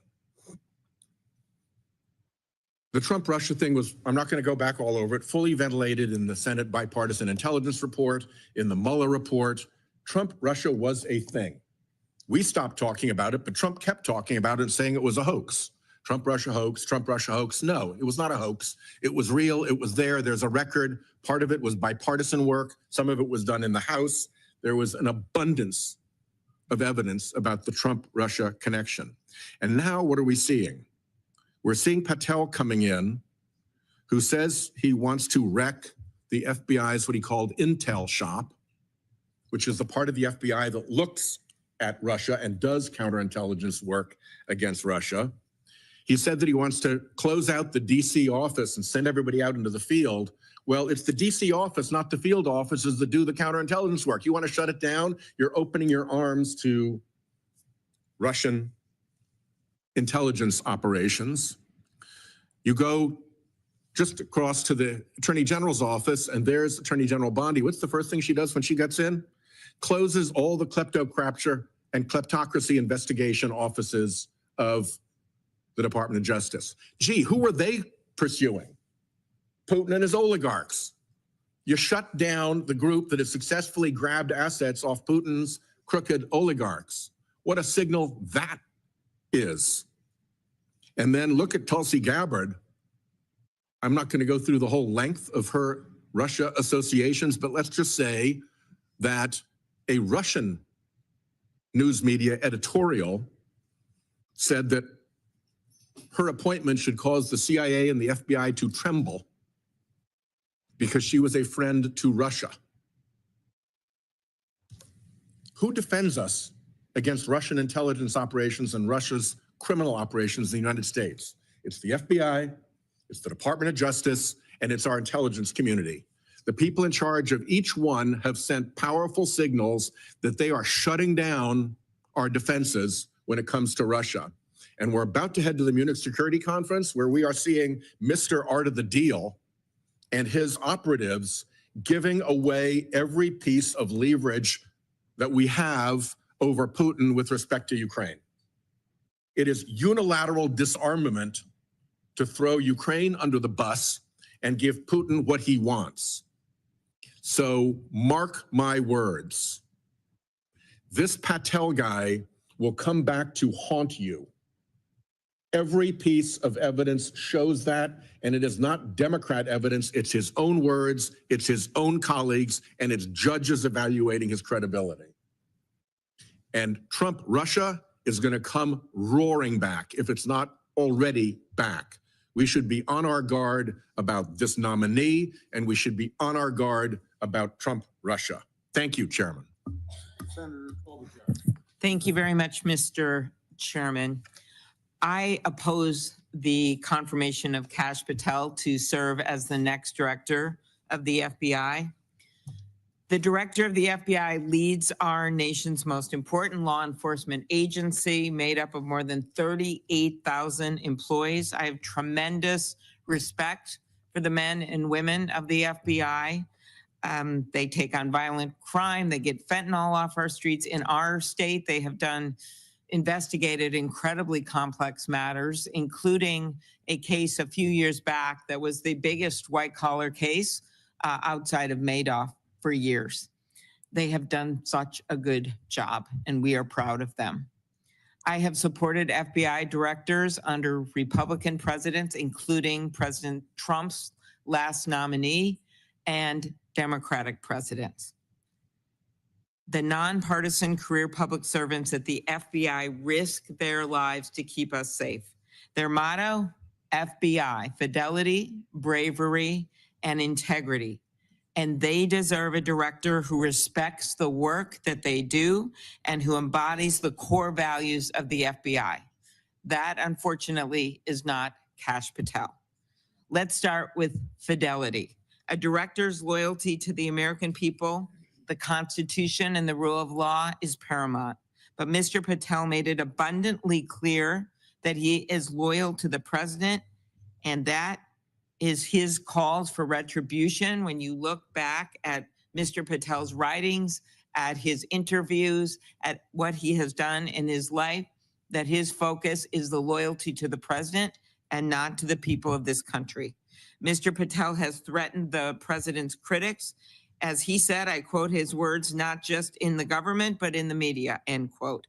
The Trump-Russia thing was, I'm not going to go back all over it, fully ventilated in the Senate Bipartisan Intelligence Report, in the Mueller report. Trump-Russia was a thing. We stopped talking about it, but Trump kept talking about it and saying it was a hoax. Trump-Russia hoax, Trump-Russia hoax. No, it was not a hoax. It was real. It was there. There's a record. Part of it was bipartisan work. Some of it was done in the House. There was an abundance of evidence about the Trump-Russia connection. And now what are we seeing? We're seeing Patel coming in, who says he wants to wreck the FBI's what he called intel shop, which is the part of the FBI that looks at Russia and does counterintelligence work against Russia. He said that he wants to close out the DC office and send everybody out into the field. Well, it's the DC office, not the field offices, that do the counterintelligence work. You want to shut it down? You're opening your arms to Russian intelligence operations. You go just across to the Attorney General's office, and there's Attorney General Bondi. What's the first thing she does when she gets in? Closes all the kleptocrature and kleptocracy investigation offices of the Department of Justice. Gee, who were they pursuing? Putin and his oligarchs. You shut down the group that has successfully grabbed assets off Putin's crooked oligarchs. What a signal that is. And then look at Tulsi Gabbard. I'm not going to go through the whole length of her Russia associations, but let's just say that a Russian news media editorial said that her appointment should cause the CIA and the FBI to tremble because she was a friend to Russia. Who defends us against Russian intelligence operations and Russia's criminal operations in the United States? It's the FBI, it's the Department of Justice, and it's our intelligence community. The people in charge of each one have sent powerful signals that they are shutting down our defenses when it comes to Russia. And we're about to head to the Munich Security Conference, where we are seeing Mr. Art of the Deal and his operatives giving away every piece of leverage that we have over Putin with respect to Ukraine. It is unilateral disarmament to throw Ukraine under the bus and give Putin what he wants. So mark my words. This Patel guy will come back to haunt you. Every piece of evidence shows that, and it is not Democrat evidence. It's his own words, it's his own colleagues, and it's judges evaluating his credibility. And Trump-Russia is going to come roaring back if it's not already back. We should be on our guard about this nominee, and we should be on our guard about Trump-Russia. Thank you, Chairman. Senator Klobuchar. Thank you very much, Mr. Chairman. I oppose the confirmation of Kash Patel to serve as the next director of the FBI. The director of the FBI leads our nation's most important law enforcement agency, made up of more than 38,000 employees. I have tremendous respect for the men and women of the FBI. They take on violent crime. They get fentanyl off our streets. In our state, they have investigated incredibly complex matters, including a case a few years back that was the biggest white-collar case outside of Madoff for years. They have done such a good job, and we are proud of them. I have supported FBI directors under Republican presidents, including President Trump's last nominee and Democratic presidents. The nonpartisan career public servants at the FBI risk their lives to keep us safe. Their motto, FBI, fidelity, bravery, and integrity. And they deserve a director who respects the work that they do and who embodies the core values of the FBI. That, unfortunately, is not Kash Patel. Let's start with fidelity. A director's loyalty to the American people, the Constitution, and the rule of law is paramount. But Mr. Patel made it abundantly clear that he is loyal to the president, and that is his calls for retribution. When you look back at Mr. Patel's writings, at his interviews, at what he has done in his life, that his focus is the loyalty to the president and not to the people of this country. Mr. Patel has threatened the president's critics. As he said, I quote his words, not just in the government, but in the media, end quote.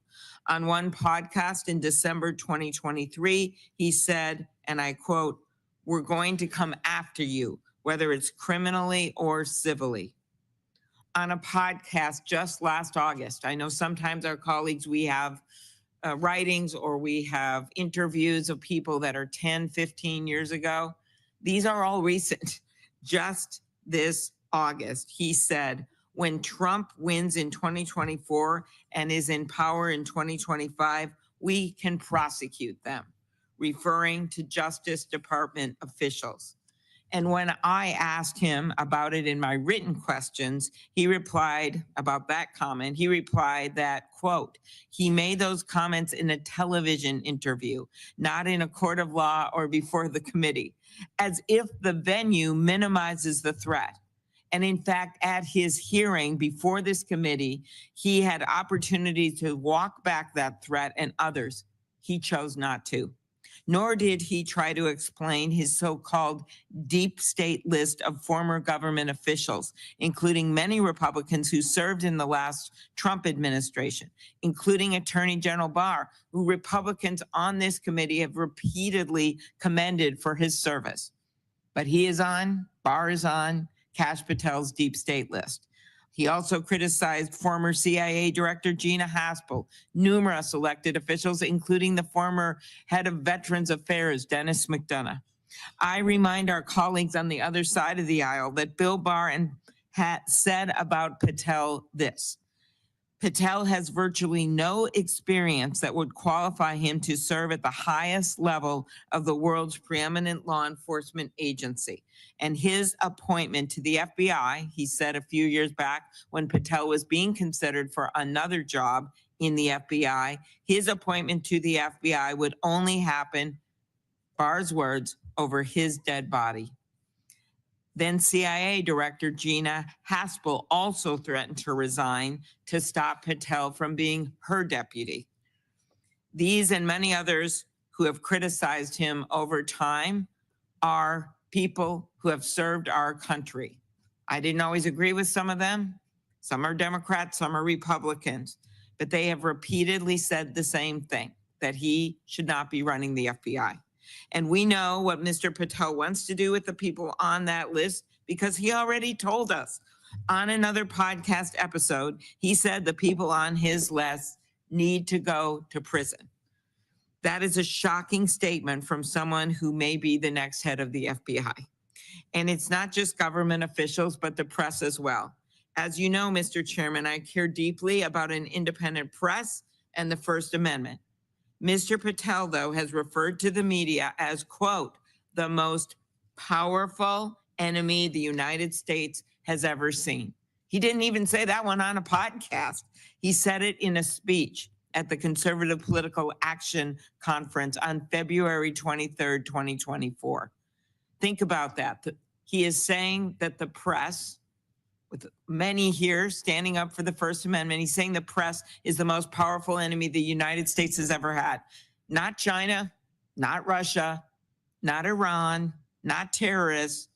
On one podcast in December 2023, he said, and I quote, "We're going to come after you, whether it's criminally or civilly." On a podcast just last August, I know sometimes our colleagues, we have writings or we have interviews of people that are 10, 15 years ago. These are all recent. Just this August, he said, when Trump wins in 2024 and is in power in 2025, we can prosecute them, referring to Justice Department officials. And when I asked him about it in my written questions, he replied about that comment. He replied that, quote, he made those comments in a television interview, not in a court of law or before the committee, as if the venue minimizes the threat. And in fact, at his hearing before this committee, he had opportunity to walk back that threat and others. He chose not to. Nor did he try to explain his so-called deep state list of former government officials, including many Republicans who served in the last Trump administration, including Attorney General Barr, who Republicans on this committee have repeatedly commended for his service. But he is on, Barr is on, Kash Patel's deep state list. He also criticized former CIA Director Gina Haspel, numerous elected officials, including the former head of Veterans Affairs, Dennis McDonough. I remind our colleagues on the other side of the aisle that Bill Barr said about Patel this: Patel has virtually no experience that would qualify him to serve at the highest level of the world's preeminent law enforcement agency. And his appointment to the FBI, he said a few years back when Patel was being considered for another job in the FBI, his appointment to the FBI would only happen, Barr's words, over his dead body. Then CIA Director Gina Haspel also threatened to resign to stop Patel from being her deputy. These and many others who have criticized him over time are people who have served our country. I didn't always agree with some of them. Some are Democrats, some are Republicans, but they have repeatedly said the same thing, that he should not be running the FBI. And we know what Mr. Patel wants to do with the people on that list because he already told us on another podcast episode. He said the people on his list need to go to prison. That is a shocking statement from someone who may be the next head of the FBI. And it's not just government officials, but the press as well. As you know, Mr. Chairman, I care deeply about an independent press and the First Amendment. Mr. Patel, though, has referred to the media as, quote, the most powerful enemy the United States has ever seen. He didn't even say that one on a podcast. He said it in a speech at the Conservative Political Action Conference on February 23rd, 2024. Think about that. He is saying that the press, with many here standing up for the First Amendment, he's saying the press is the most powerful enemy the United States has ever had. Not China, not Russia, not Iran, not terrorists,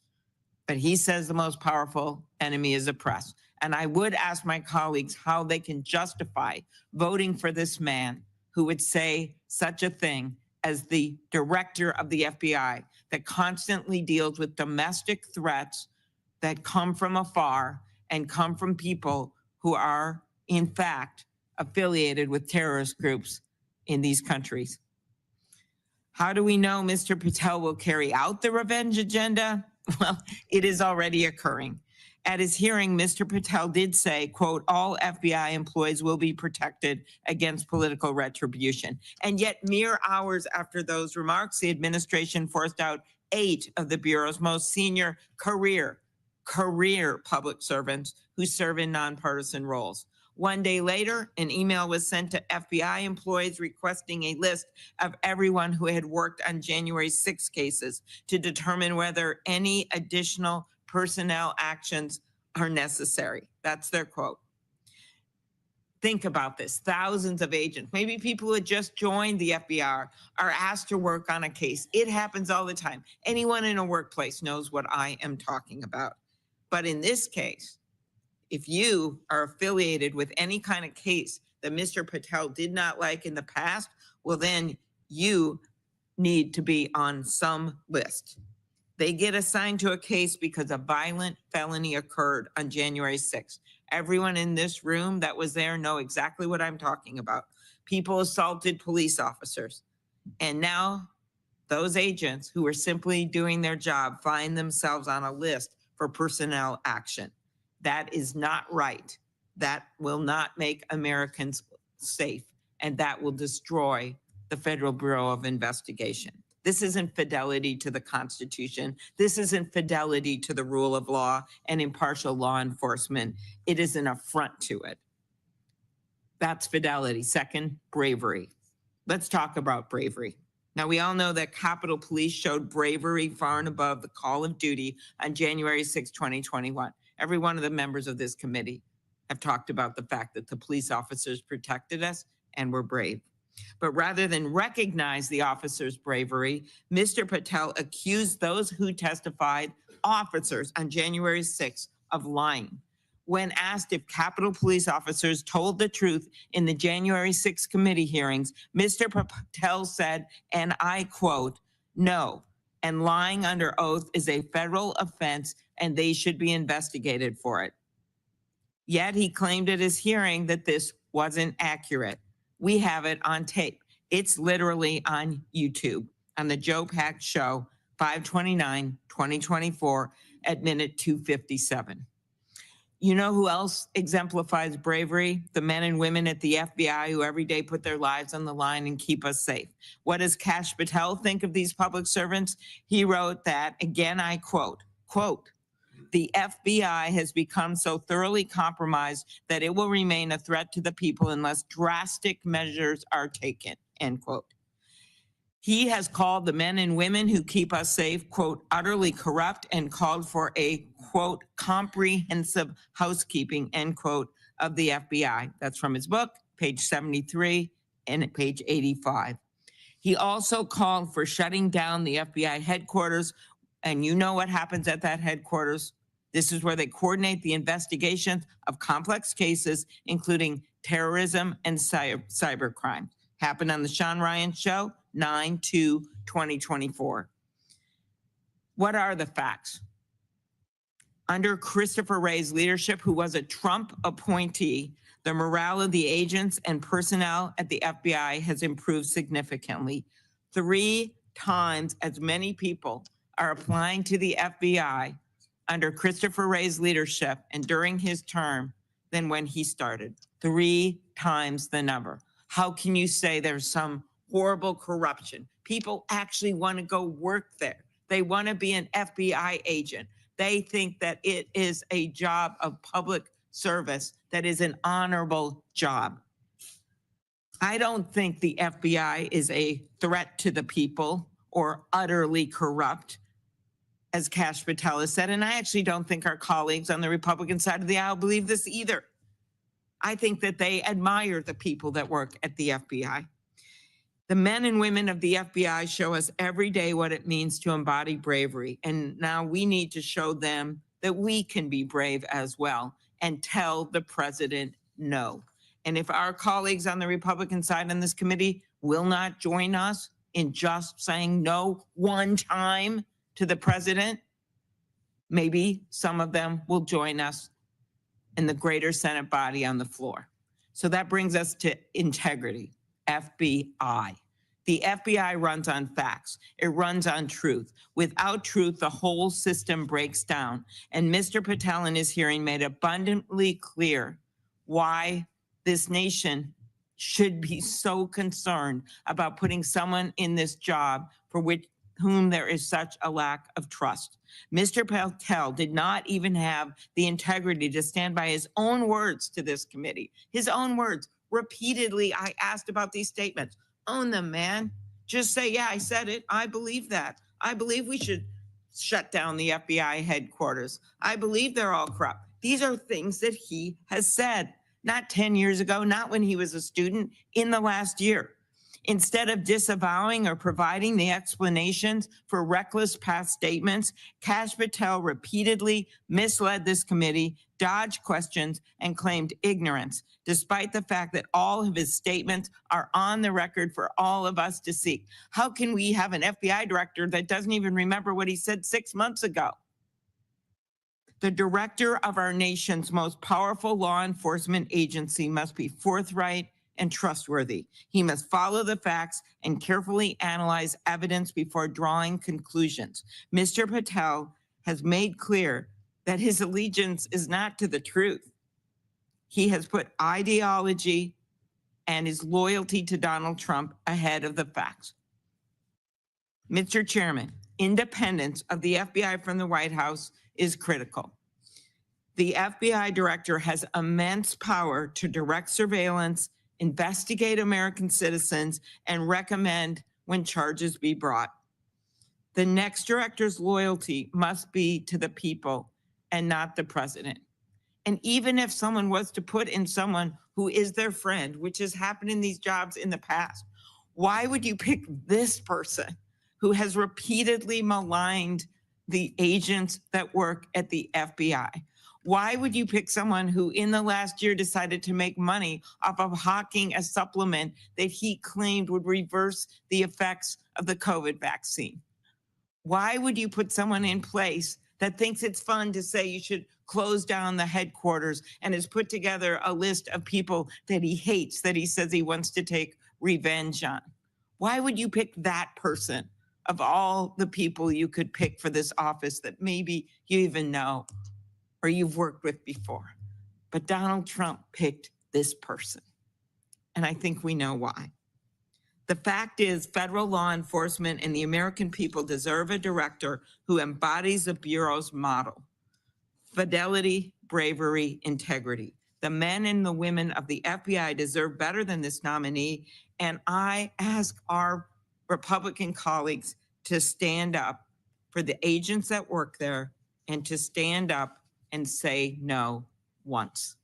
but he says the most powerful enemy is the press. And I would ask my colleagues how they can justify voting for this man who would say such a thing as the director of the FBI that constantly deals with domestic threats that come from afar and come from people who are, in fact, affiliated with terrorist groups in these countries. How do we know Mr. Patel will carry out the revenge agenda? Well, it is already occurring. At his hearing, Mr. Patel did say, quote, all FBI employees will be protected against political retribution. And yet mere hours after those remarks, the administration forced out 8 of the Bureau's most senior career public servants who serve in nonpartisan roles. One day later, an email was sent to FBI employees requesting a list of everyone who had worked on January 6 cases to determine whether any additional personnel actions are necessary. That's their quote. Think about this. Thousands of agents, maybe people who had just joined the FBI, are asked to work on a case. It happens all the time. Anyone in a workplace knows what I am talking about. But in this case, if you are affiliated with any kind of case that Mr. Patel did not like in the past, well, then you need to be on some list. They get assigned to a case because a violent felony occurred on January 6th. Everyone in this room that was there know exactly what I'm talking about. People assaulted police officers. And now those agents who were simply doing their job find themselves on a list for personnel action. That is not right. That will not make Americans safe, and that will destroy the Federal Bureau of Investigation. This isn't fidelity to the Constitution. This isn't fidelity to the rule of law and impartial law enforcement. It is an affront to it. That's fidelity. Second, bravery. Let's talk about bravery. Now, we all know that Capitol Police showed bravery far and above the call of duty on January 6, 2021. Every one of the members of this committee have talked about the fact that the police officers protected us and were brave. But rather than recognize the officers' bravery, Mr. Patel accused those who testified, officers, on January 6th of lying. When asked if Capitol Police officers told the truth in the January 6th committee hearings, Mr. Patel said, and I quote, no, and lying under oath is a federal offense and they should be investigated for it. Yet he claimed at his hearing that this wasn't accurate. We have it on tape. It's literally on YouTube on the Joe Pack Show, 5/29/2024 at minute 257. You know who else exemplifies bravery? The men and women at the FBI who every day put their lives on the line and keep us safe. What does Kash Patel think of these public servants? He wrote that, again, I quote, the FBI has become so thoroughly compromised that it will remain a threat to the people unless drastic measures are taken, end quote. He has called the men and women who keep us safe, quote, utterly corrupt, and called for a, quote, comprehensive housekeeping, end quote, of the FBI. That's from his book, page 73 and page 85. He also called for shutting down the FBI headquarters. And you know what happens at that headquarters. This is where they coordinate the investigations of complex cases, including terrorism and cybercrime. Happened on the Sean Ryan Show, 9/2/2024. What are the facts? Under Christopher Wray's leadership, who was a Trump appointee, the morale of the agents and personnel at the FBI has improved significantly. 3 times as many people are applying to the FBI under Christopher Wray's leadership and during his term than when he started. 3 times the number. How can you say there's some horrible corruption? People actually want to go work there. They want to be an FBI agent. They think that it is a job of public service, that is an honorable job. I don't think the FBI is a threat to the people or utterly corrupt, as Kash Patel has said, and I actually don't think our colleagues on the Republican side of the aisle believe this either. I think that they admire the people that work at the FBI. The men and women of the FBI show us every day what it means to embody bravery, and now we need to show them that we can be brave as well and tell the president no. And if our colleagues on the Republican side on this committee will not join us in just saying no one time to the president, maybe some of them will join us in the greater Senate body on the floor. So that brings us to integrity, FBI. The FBI runs on facts. It runs on truth. Without truth, the whole system breaks down. And Mr. Patel in his hearing made abundantly clear why this nation should be so concerned about putting someone in this job for whom there is such a lack of trust. Mr. Patel did not even have the integrity to stand by his own words to this committee. His own words. Repeatedly, I asked about these statements. Own them, man. Just say, yeah, I said it. I believe that. I believe we should shut down the FBI headquarters. I believe they're all corrupt. These are things that he has said, not 10 years ago, not when he was a student, in the last year. Instead of disavowing or providing the explanations for reckless past statements, Kash Patel repeatedly misled this committee, dodged questions, and claimed ignorance, despite the fact that all of his statements are on the record for all of us to see. How can we have an FBI director that doesn't even remember what he said 6 months ago? The director of our nation's most powerful law enforcement agency must be forthright and trustworthy. He must follow the facts and carefully analyze evidence before drawing conclusions. Mr. Patel has made clear that his allegiance is not to the truth. He has put ideology and his loyalty to Donald Trump ahead of the facts. Mr. Chairman, independence of the FBI from the White House is critical. The FBI director has immense power to direct surveillance, investigate American citizens, and recommend when charges be brought. The next director's loyalty must be to the people and not the president. And even if someone was to put in someone who is their friend, which has happened in these jobs in the past, why would you pick this person who has repeatedly maligned the agents that work at the FBI? Why would you pick someone who in the last year decided to make money off of hawking a supplement that he claimed would reverse the effects of the COVID vaccine? Why would you put someone in place that thinks it's fun to say you should close down the headquarters and has put together a list of people that he hates, that he says he wants to take revenge on? Why would you pick that person of all the people you could pick for this office that maybe you even know or you've worked with before? But Donald Trump picked this person. And I think we know why. The fact is, federal law enforcement and the American people deserve a director who embodies the Bureau's model: fidelity, bravery, integrity. The men and the women of the FBI deserve better than this nominee. And I ask our Republican colleagues to stand up for the agents that work there and to stand up and say no once.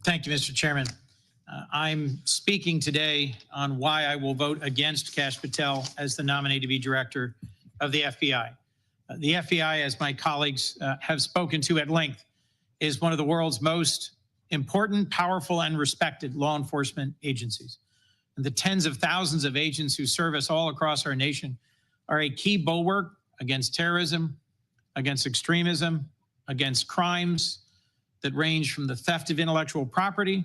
Thank you, Mr. Chairman. I'm speaking today on why I will vote against Kash Patel as the nominee to be director of the FBI. The FBI, as my colleagues have spoken to at length, is one of the world's most important, powerful, and respected law enforcement agencies. And the tens of thousands of agents who serve us all across our nation are a key bulwark against terrorism, against extremism, against crimes that range from the theft of intellectual property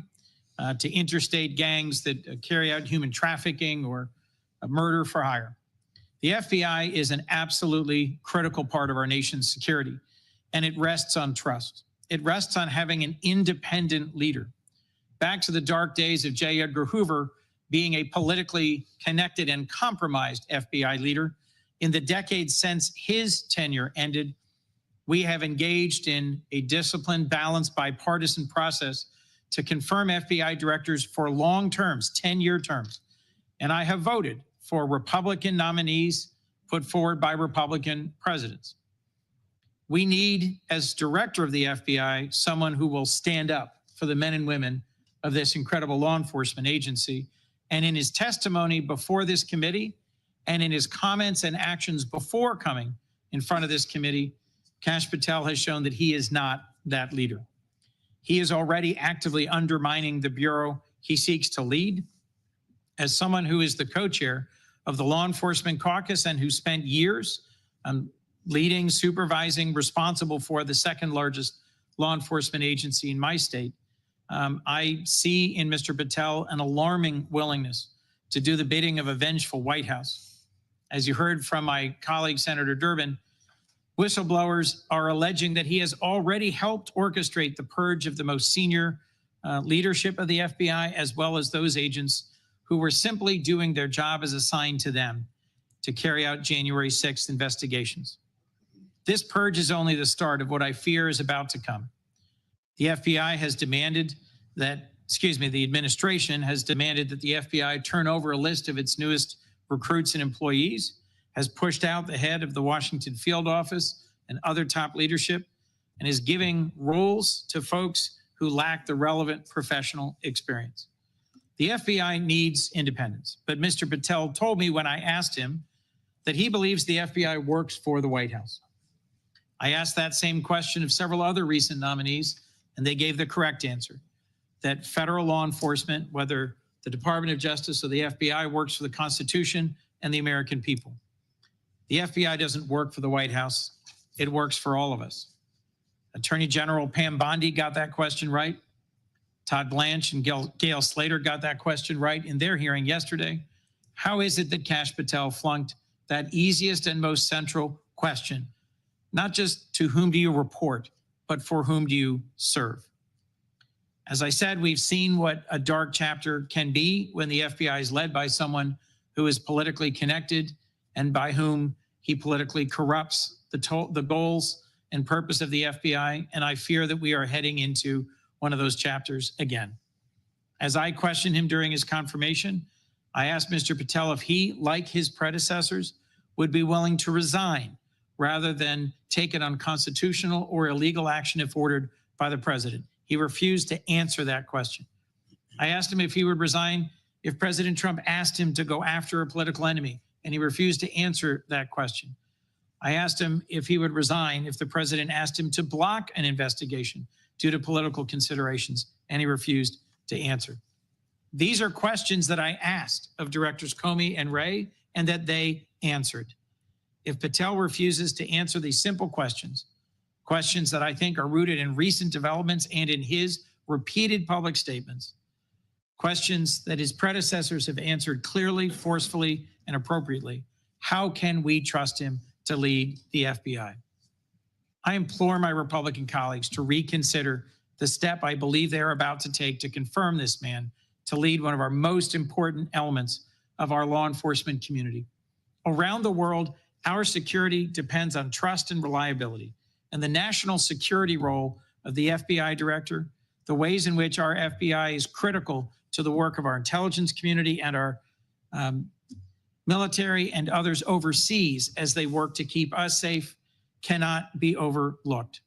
to interstate gangs that carry out human trafficking or murder for hire. The FBI is an absolutely critical part of our nation's security, and it rests on trust. It rests on having an independent leader. Back to the dark days of J. Edgar Hoover being a politically connected and compromised FBI leader, in the decades since his tenure ended, we have engaged in a disciplined, balanced, bipartisan process to confirm FBI directors for long terms, 10-year terms. And I have voted for Republican nominees put forward by Republican presidents. We need, as director of the FBI, someone who will stand up for the men and women of this incredible law enforcement agency. And in his testimony before this committee, And in his comments and actions before coming in front of this committee, Kash Patel has shown that he is not that leader. He is already actively undermining the bureau he seeks to lead. As someone who is the co-chair of the Law Enforcement Caucus and who spent years leading, supervising, responsible for the second largest law enforcement agency in my state, I see in Mr. Patel an alarming willingness to do the bidding of a vengeful White House. As you heard from my colleague, Senator Durbin, whistleblowers are alleging that he has already helped orchestrate the purge of the most senior leadership of the FBI, as well as those agents who were simply doing their job as assigned to them to carry out January 6th investigations. This purge is only the start of what I fear is about to come. The FBI has demanded that, the administration has demanded that the FBI turn over a list of its newest recruits and employees, has pushed out the head of the Washington field office and other top leadership, and is giving roles to folks who lack the relevant professional experience. The FBI needs independence, but Mr. Patel told me when I asked him that he believes the FBI works for the White House. I asked that same question of several other recent nominees, and they gave the correct answer, that federal law enforcement, whether the Department of Justice or the FBI, works for the Constitution and the American people. The FBI doesn't work for the White House. It works for all of us. Attorney General Pam Bondi got that question right. Todd Blanche and Gail Slater got that question right in their hearing yesterday. How is it that Kash Patel flunked that easiest and most central question? Not just to whom do you report, but for whom do you serve? As I said, we've seen what a dark chapter can be when the FBI is led by someone who is politically connected and by whom he politically corrupts the goals and purpose of the FBI. And I fear that we are heading into one of those chapters again. As I questioned him during his confirmation, I asked Mr. Patel if he, like his predecessors, would be willing to resign rather than take an unconstitutional or illegal action if ordered by the president. He refused to answer that question. I asked him if he would resign if President Trump asked him to go after a political enemy, and he refused to answer that question. I asked him if he would resign if the president asked him to block an investigation due to political considerations, and he refused to answer. These are questions that I asked of Directors Comey and Wray, and that they answered. If Patel refuses to answer these simple questions, questions that I think are rooted in recent developments and in his repeated public statements, questions that his predecessors have answered clearly, forcefully, and appropriately, how can we trust him to lead the FBI? I implore my Republican colleagues to reconsider the step I believe they are about to take to confirm this man to lead one of our most important elements of our law enforcement community. Around the world, our security depends on trust and reliability, and the national security role of the FBI director, the ways in which our FBI is critical to the work of our intelligence community and our military and others overseas as they work to keep us safe, cannot be overlooked.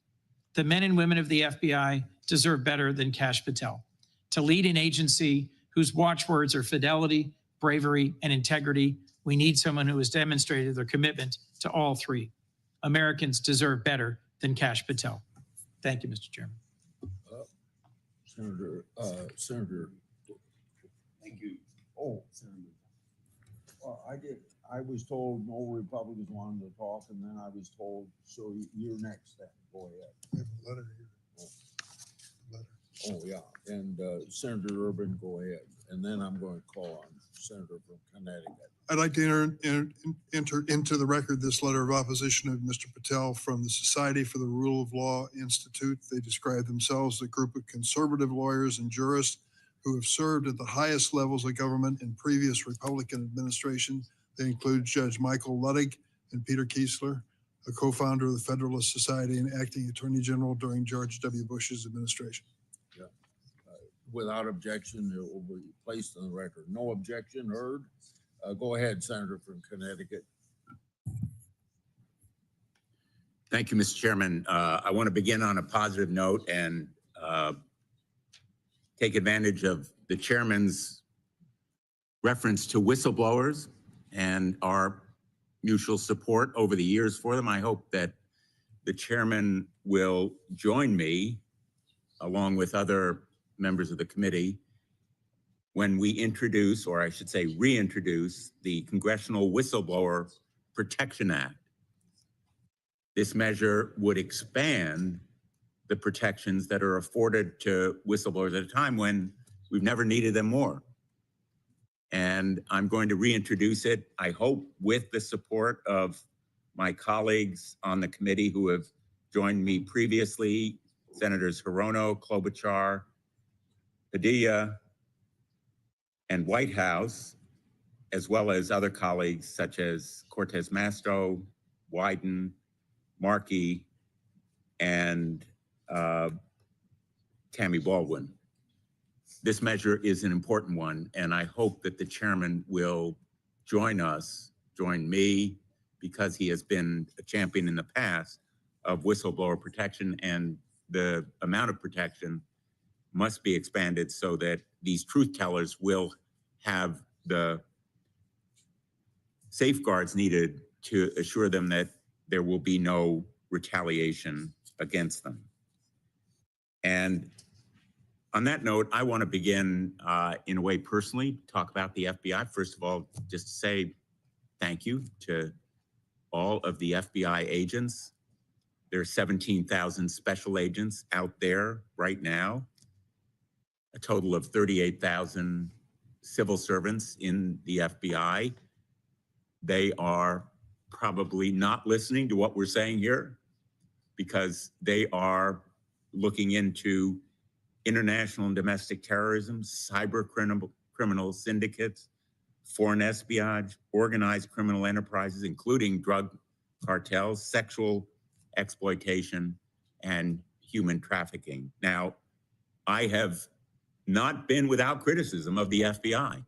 The men and women of the FBI deserve better than Kash Patel. To lead an agency whose watchwords are fidelity, bravery, and integrity, we need someone who has demonstrated their commitment to all three. Americans deserve better than Kash Patel. Thank you, Mr. Chairman. Senator. Thank you. Oh, Senator. Well, I was told no Republicans wanted to talk, and then I was told, so you're next then. Go ahead. We have a letter here. Oh, yeah. And Senator Urban, go ahead. And then I'm going to call on Senator from Connecticut. I'd like to enter into the record this letter of opposition of Mr. Patel from the Society for the Rule of Law Institute. They describe themselves as a group of conservative lawyers and jurists who have served at the highest levels of government in previous Republican administrations. They include Judge Michael Luttig and Peter Kiesler, a co-founder of the Federalist Society and acting Attorney General during George W. Bush's administration. Yeah. Without objection, it will be placed on the record. No objection heard. Go ahead, Senator from Connecticut. Thank you, Mr. Chairman. I want to begin on a positive note and take advantage of the chairman's reference to whistleblowers and our mutual support over the years for them. I hope that the chairman will join me, along with other members of the committee, when we introduce, or I should say reintroduce, the Congressional Whistleblower Protection Act. This measure would expand the protections that are afforded to whistleblowers at a time when we've never needed them more. And I'm going to reintroduce it, I hope, with the support of my colleagues on the committee who have joined me previously, Senators Hirono, Klobuchar, Padilla, and Whitehouse, as well as other colleagues such as Cortez Masto, Wyden, Markey, and Tammy Baldwin. This measure is an important one, and I hope that the chairman will join me, because he has been a champion in the past of whistleblower protection, and the amount of protection must be expanded so that these truth tellers will have the safeguards needed to assure them that there will be no retaliation against them. And on that note, I want to begin in a way personally, talk about the FBI. First of all, just to say thank you to all of the FBI agents. There are 17,000 special agents out there right now, a total of 38,000 civil servants in the FBI. They are probably not listening to what we're saying here, because they are looking into international and domestic terrorism, cyber criminal syndicates, foreign espionage, organized criminal enterprises, including drug cartels, sexual exploitation, and human trafficking. Now, I have not been without criticism of the FBI.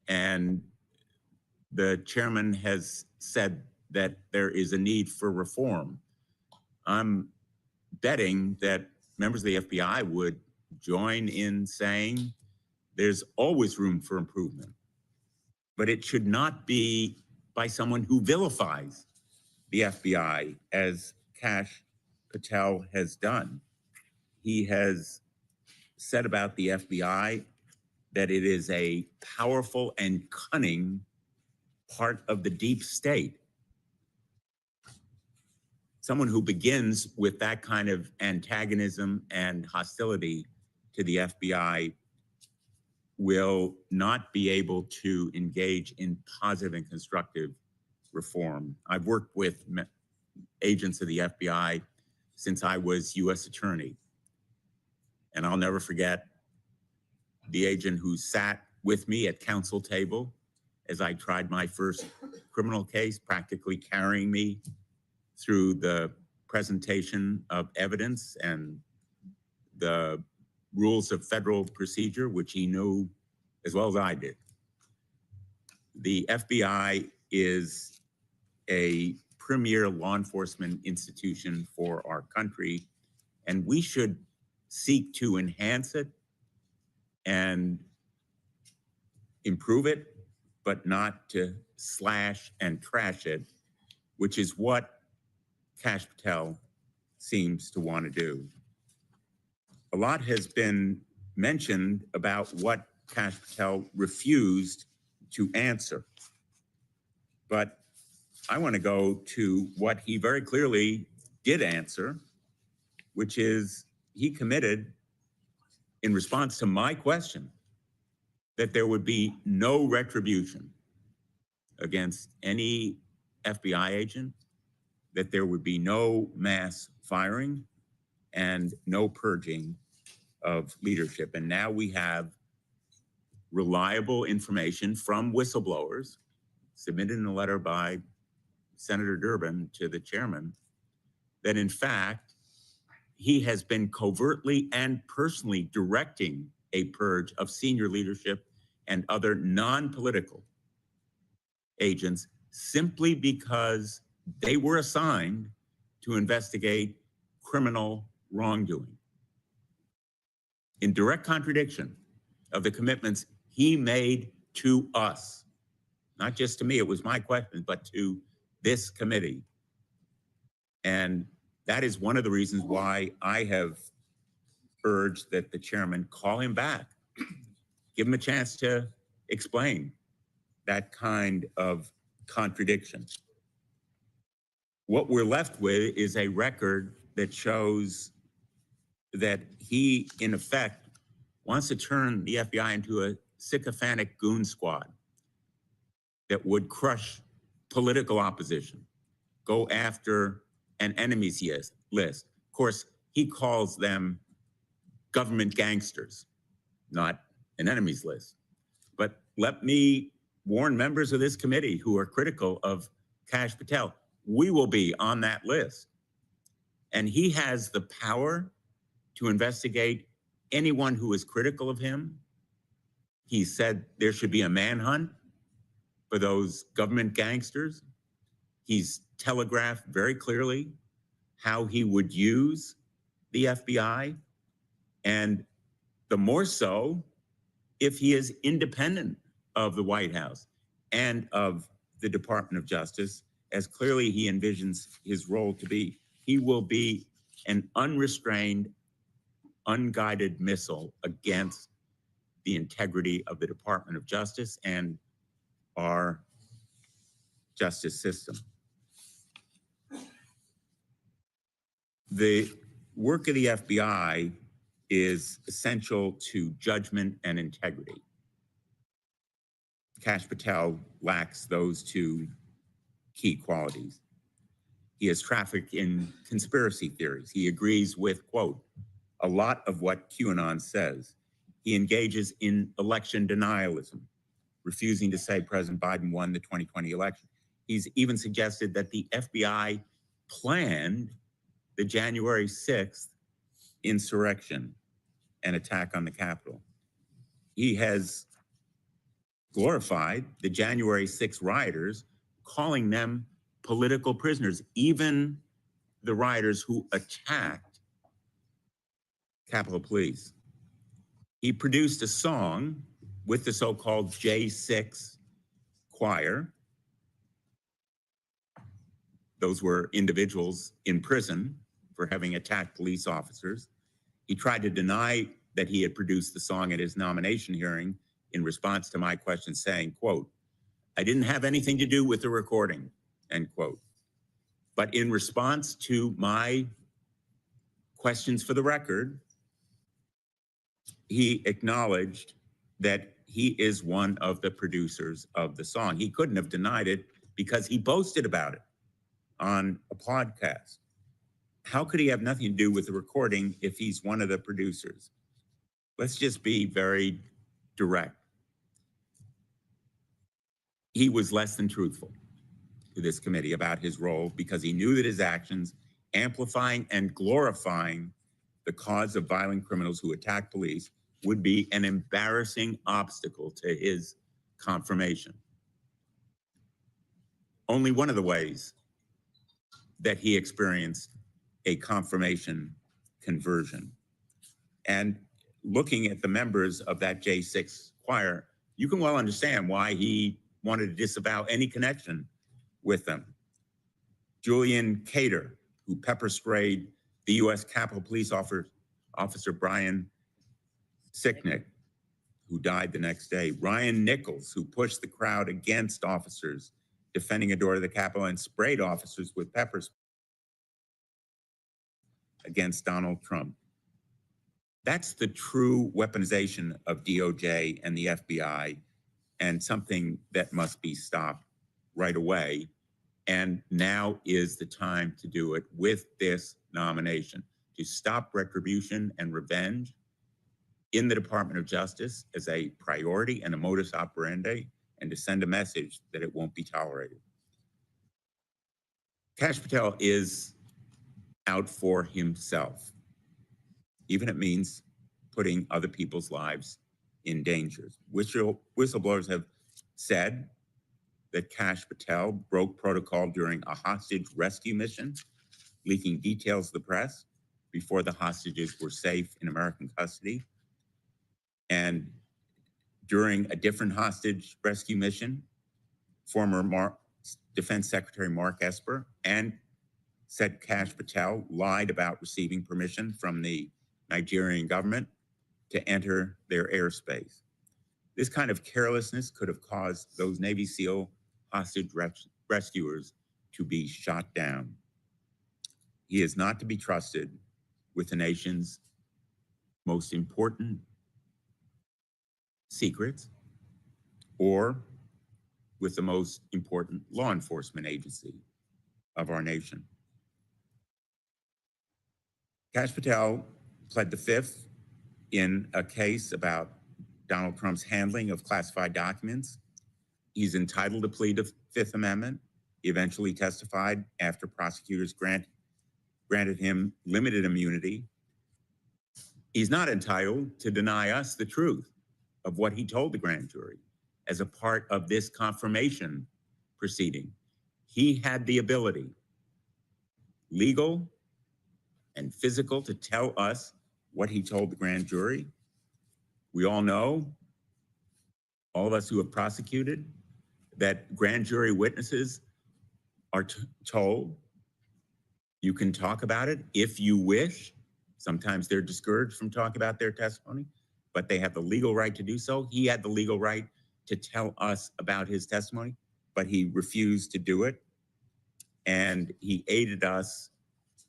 And the chairman has said that there is a need for reform. I'm betting that members of the FBI would join in saying there's always room for improvement, but it should not be by someone who vilifies the FBI, as Kash Patel has done. He has said about the FBI that it is a powerful and cunning part of the deep state. Someone who begins with that kind of antagonism and hostility to the FBI will not be able to engage in positive and constructive reform. I've worked with agents of the FBI since I was U.S. Attorney. And I'll never forget the agent who sat with me at counsel table as I tried my first criminal case, practically carrying me through the presentation of evidence and the rules of federal procedure, which he knew as well as I did. The FBI is a premier law enforcement institution for our country, and we should seek to enhance it and improve it, but not to slash and trash it, which is what Kash Patel seems to want to do. A lot has been mentioned about what Kash Patel refused to answer, but I want to go to what he very clearly did answer, which is he committed, in response to my question, that there would be no retribution against any FBI agent, that there would be no mass firing, and no purging of leadership. And now we have reliable information from whistleblowers submitted in a letter by Senator Durbin to the chairman that, in fact, he has been covertly and personally directing a purge of senior leadership and other non-political agents simply because they were assigned to investigate criminal wrongdoing, in direct contradiction of the commitments he made to us not just to me, it was my question, but to this committee. And that is one of the reasons why I have urged that the chairman call him back, give him a chance to explain that kind of contradiction. What we're left with is a record that shows that he, in effect, wants to turn the FBI into a sycophantic goon squad that would crush political opposition, go after an enemies list. Of course, he calls them government gangsters, not an enemies list. But let me warn members of this committee who are critical of Kash Patel, we will be on that list. And he has the power to investigate anyone who is critical of him. He said there should be a manhunt for those government gangsters. He's telegraphed very clearly how he would use the FBI, and the more so if he is independent of the White House and of the Department of Justice, as clearly he envisions his role to be. He will be an unrestrained, unguided missile against the integrity of the Department of Justice and our justice system. The work of the FBI is essential to judgment and integrity. Kash Patel lacks those two key qualities. He has trafficked in conspiracy theories. He agrees with, quote, a lot of what QAnon says. He engages in election denialism, refusing to say President Biden won the 2020 election. He's even suggested that the FBI planned the January 6th insurrection and attack on the Capitol. He has glorified the January 6th rioters, calling them political prisoners, even the rioters who attacked Capitol Police. He produced a song with the so-called J6 choir. Those were individuals in prison for having attacked police officers. He tried to deny that he had produced the song at his nomination hearing in response to my question, saying, quote, I didn't have anything to do with the recording, end quote. But in response to my questions for the record, he acknowledged that he is one of the producers of the song. He couldn't have denied it because he boasted about it on a podcast. How could he have nothing to do with the recording if he's one of the producers? Let's just be very direct. He was less than truthful to this committee about his role because he knew that his actions amplifying and glorifying the cause of violent criminals who attack police would be an embarrassing obstacle to his confirmation. Only one of the ways that he experienced a confirmation conversion. And looking at the members of that J6 choir, you can well understand why he wanted to disavow any connection with them. Julian Cater, who pepper sprayed the U.S. Capitol Police Officer Brian Sicknick, who died the next day. Ryan Nichols, who pushed the crowd against officers defending a door to the Capitol and sprayed officers with pepper spray against Donald Trump. That's the true weaponization of DOJ and the FBI, and something that must be stopped right away. And now is the time to do it with this nomination, to stop retribution and revenge in the Department of Justice as a priority and a modus operandi, and to send a message that it won't be tolerated. Kash Patel is out for himself, even if it means putting other people's lives in danger. Whistleblowers have said that Kash Patel broke protocol during a hostage rescue mission, leaking details to the press before the hostages were safe in American custody. And during a different hostage rescue mission, former Defense Secretary Mark Esper and said Kash Patel lied about receiving permission from the Nigerian government to enter their airspace. This kind of carelessness could have caused those Navy SEAL hostage rescuers to be shot down. He is not to be trusted with the nation's most important secrets or with the most important law enforcement agency of our nation. Kash Patel pled the Fifth in a case about Donald Trump's handling of classified documents. He's entitled to plead the Fifth Amendment. He eventually testified after prosecutors granted him limited immunity. He's not entitled to deny us the truth of what he told the grand jury as a part of this confirmation proceeding. He had the ability, legal and physical, to tell us what he told the grand jury. We all know, all of us who have prosecuted, that grand jury witnesses are told, you can talk about it if you wish. Sometimes they're discouraged from talking about their testimony, but they have the legal right to do so. He had the legal right to tell us about his testimony, but he refused to do it. And he aided us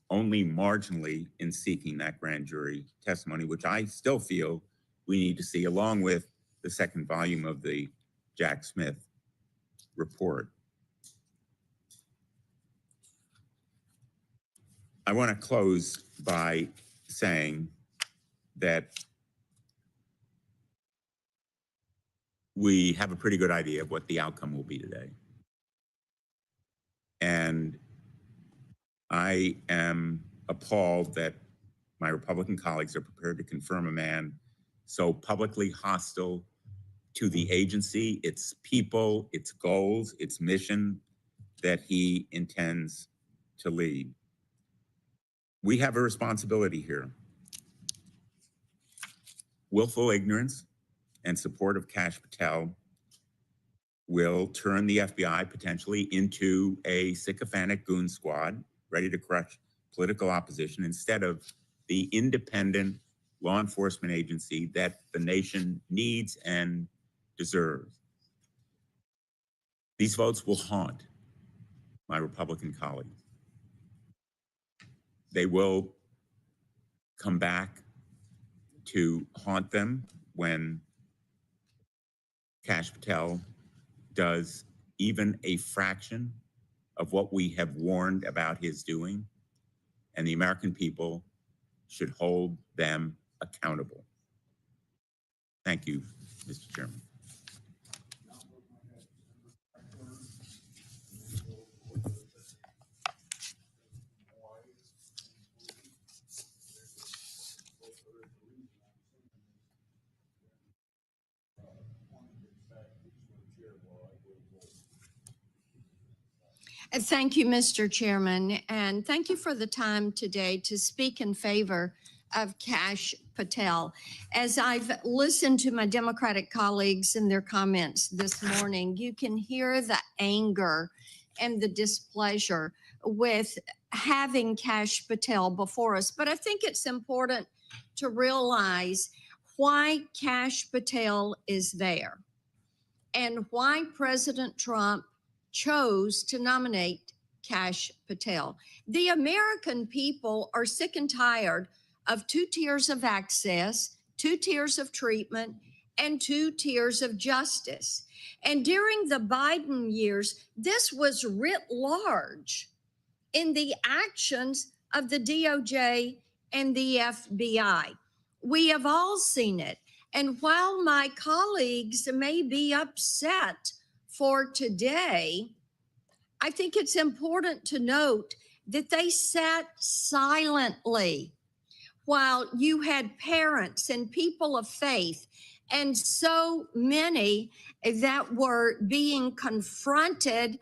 only marginally in seeking that grand jury testimony, which I still feel we need to see, along with the second volume of the Jack Smith report. I want to close by saying that we have a pretty good idea of what the outcome will be today. And I am appalled that my Republican colleagues are prepared to confirm a man so publicly hostile to the agency, its people, its goals, its mission that he intends to lead. We have a responsibility here. Willful ignorance and support of Kash Patel will turn the FBI potentially into a sycophantic goon squad ready to crush political opposition instead of the independent law enforcement agency that the nation needs and deserves. These votes will haunt my Republican colleagues. They will come back to haunt them when Kash Patel does even a fraction of what we have warned about his doing, and the American people should hold them accountable. Thank you, Mr. Chairman. Thank you, Mr. Chairman, and thank you for the time today to speak in favor of Kash Patel. As I've listened to my Democratic colleagues and their comments this morning, you can hear the anger and the displeasure with having Kash Patel before us. But I think it's important to realize why Kash Patel is there and why President Trump chose to nominate Kash Patel. The American people are sick and tired of 2 tiers of access, 2 tiers of treatment, and 2 tiers of justice. And during the Biden years, this was writ large in the actions of the DOJ and the FBI. We have all seen it. And while my colleagues may be upset for today, I think it's important to note that they sat silently while you had parents and people of faith and so many that were being confronted.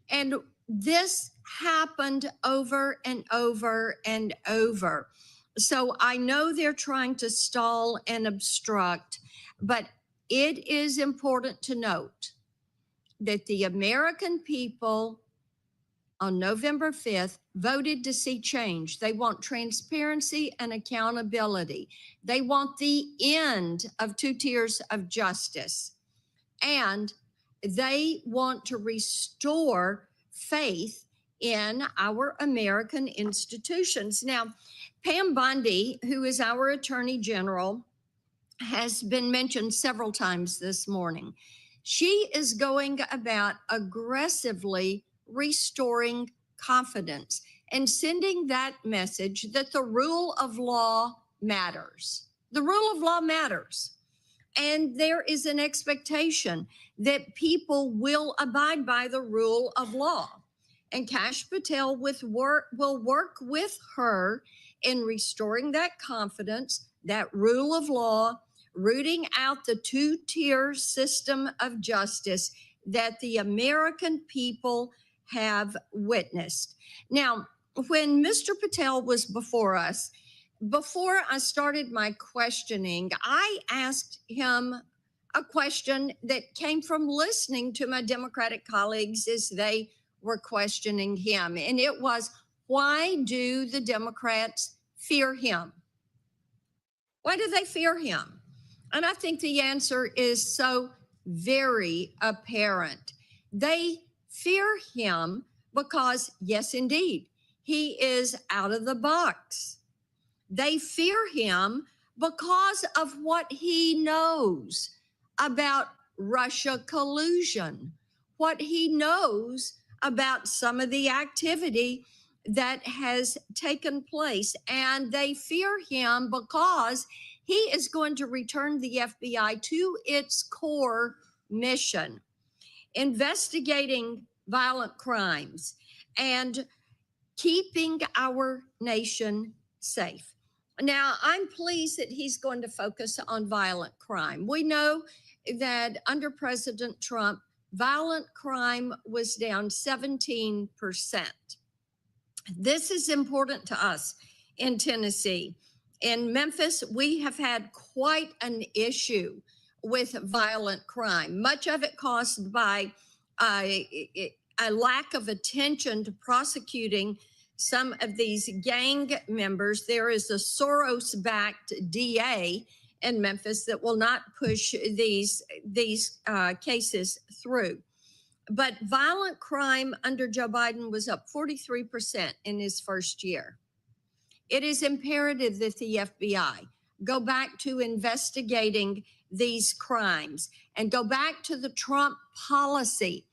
And this happened over and over and over. So I know they're trying to stall and obstruct, but it is important to note that the American people on November 5th voted to see change. They want transparency and accountability. They want the end of two tiers of justice. And they want to restore faith in our American institutions. Now, Pam Bondi, who is our Attorney General, has been mentioned several times this morning. She is going about aggressively restoring confidence and sending that message that the rule of law matters. The rule of law matters. And there is an expectation that people will abide by the rule of law. And Kash Patel will work with her in restoring that confidence, that rule of law, rooting out the two-tier system of justice that the American people have witnessed. Now, when Mr. Patel was before us, before I started my questioning, I asked him a question that came from listening to my Democratic colleagues as they were questioning him. And it was, why do the Democrats fear him? Why do they fear him? And I think the answer is so very apparent. They fear him because, yes, indeed, he is out of the box. They fear him because of what he knows about Russia collusion, what he knows about some of the activity that has taken place. And they fear him because he is going to return the FBI to its core mission, investigating violent crimes and keeping our nation safe. Now, I'm pleased that he's going to focus on violent crime. We know that under President Trump, violent crime was down 17%. This is important to us in Tennessee. In Memphis, we have had quite an issue with violent crime, much of it caused by a lack of attention to prosecuting some of these gang members. There is a Soros-backed DA in Memphis that will not push these cases through. But violent crime under Joe Biden was up 43% in his first year. It is imperative that the FBI go back to investigating these crimes and go back to the Trump policy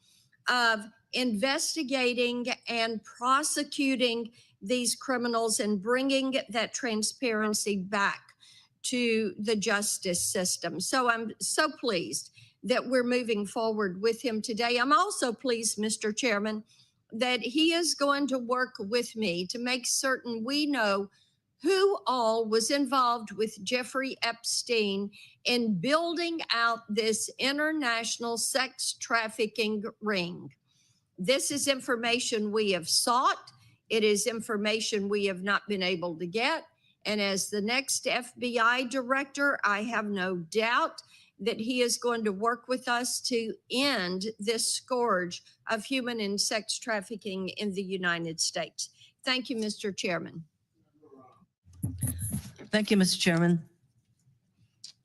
of investigating and prosecuting these criminals and bringing that transparency back to the justice system. So I'm so pleased that we're moving forward with him today. I'm also pleased, Mr. Chairman, that he is going to work with me to make certain we know who all was involved with Jeffrey Epstein in building out this international sex trafficking ring. This is information we have sought. It is information we have not been able to get. And as the next FBI director, I have no doubt that he is going to work with us to end this scourge of human and sex trafficking in the United States. Thank you, Mr. Chairman. Thank you, Mr. Chairman.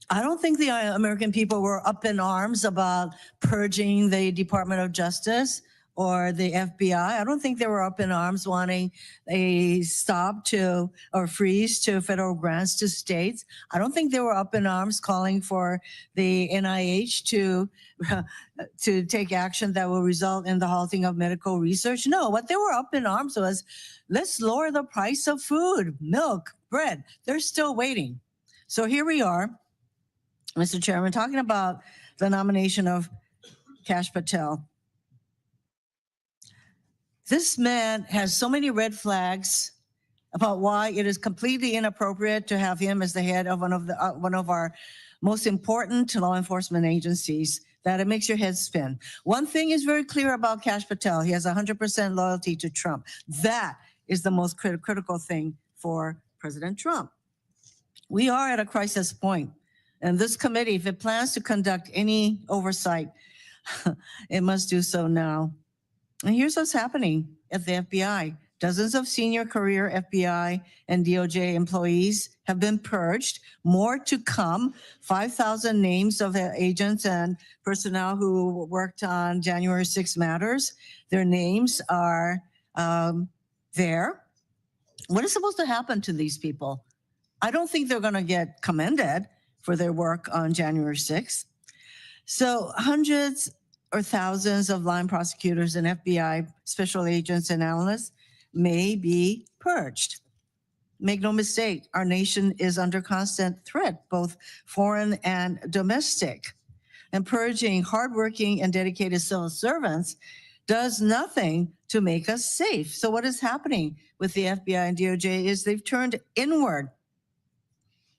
I don't think the American people were up in arms about purging the Department of Justice or the FBI. I don't think they were up in arms wanting a stop to or freeze to federal grants to states. I don't think they were up in arms calling for the NIH to take action that will result in the halting of medical research. No, what they were up in arms was, let's lower the price of food, milk, bread. They're still waiting. So here we are, Mr. Chairman, talking about the nomination of Kash Patel. This man has so many red flags about why it is completely inappropriate to have him as the head of one of our most important law enforcement agencies that it makes your head spin. One thing is very clear about Kash Patel. He has 100% loyalty to Trump. That is the most critical thing for President Trump. We are at a crisis point, and this committee, if it plans to conduct any oversight it must do so now. And here's what's happening at the FBI. Dozens of senior career FBI and DOJ employees have been purged. More to come. 5,000 names of agents and personnel who worked on January 6 matters. Their names are there. What is supposed to happen to these people? I don't think they're going to get commended for their work on January 6th. So hundreds or thousands of line prosecutors and FBI special agents and analysts may be purged. Make no mistake, our nation is under constant threat, both foreign and domestic. And purging hardworking and dedicated civil servants does nothing to make us safe. So what is happening with the FBI and DOJ is they've turned inward.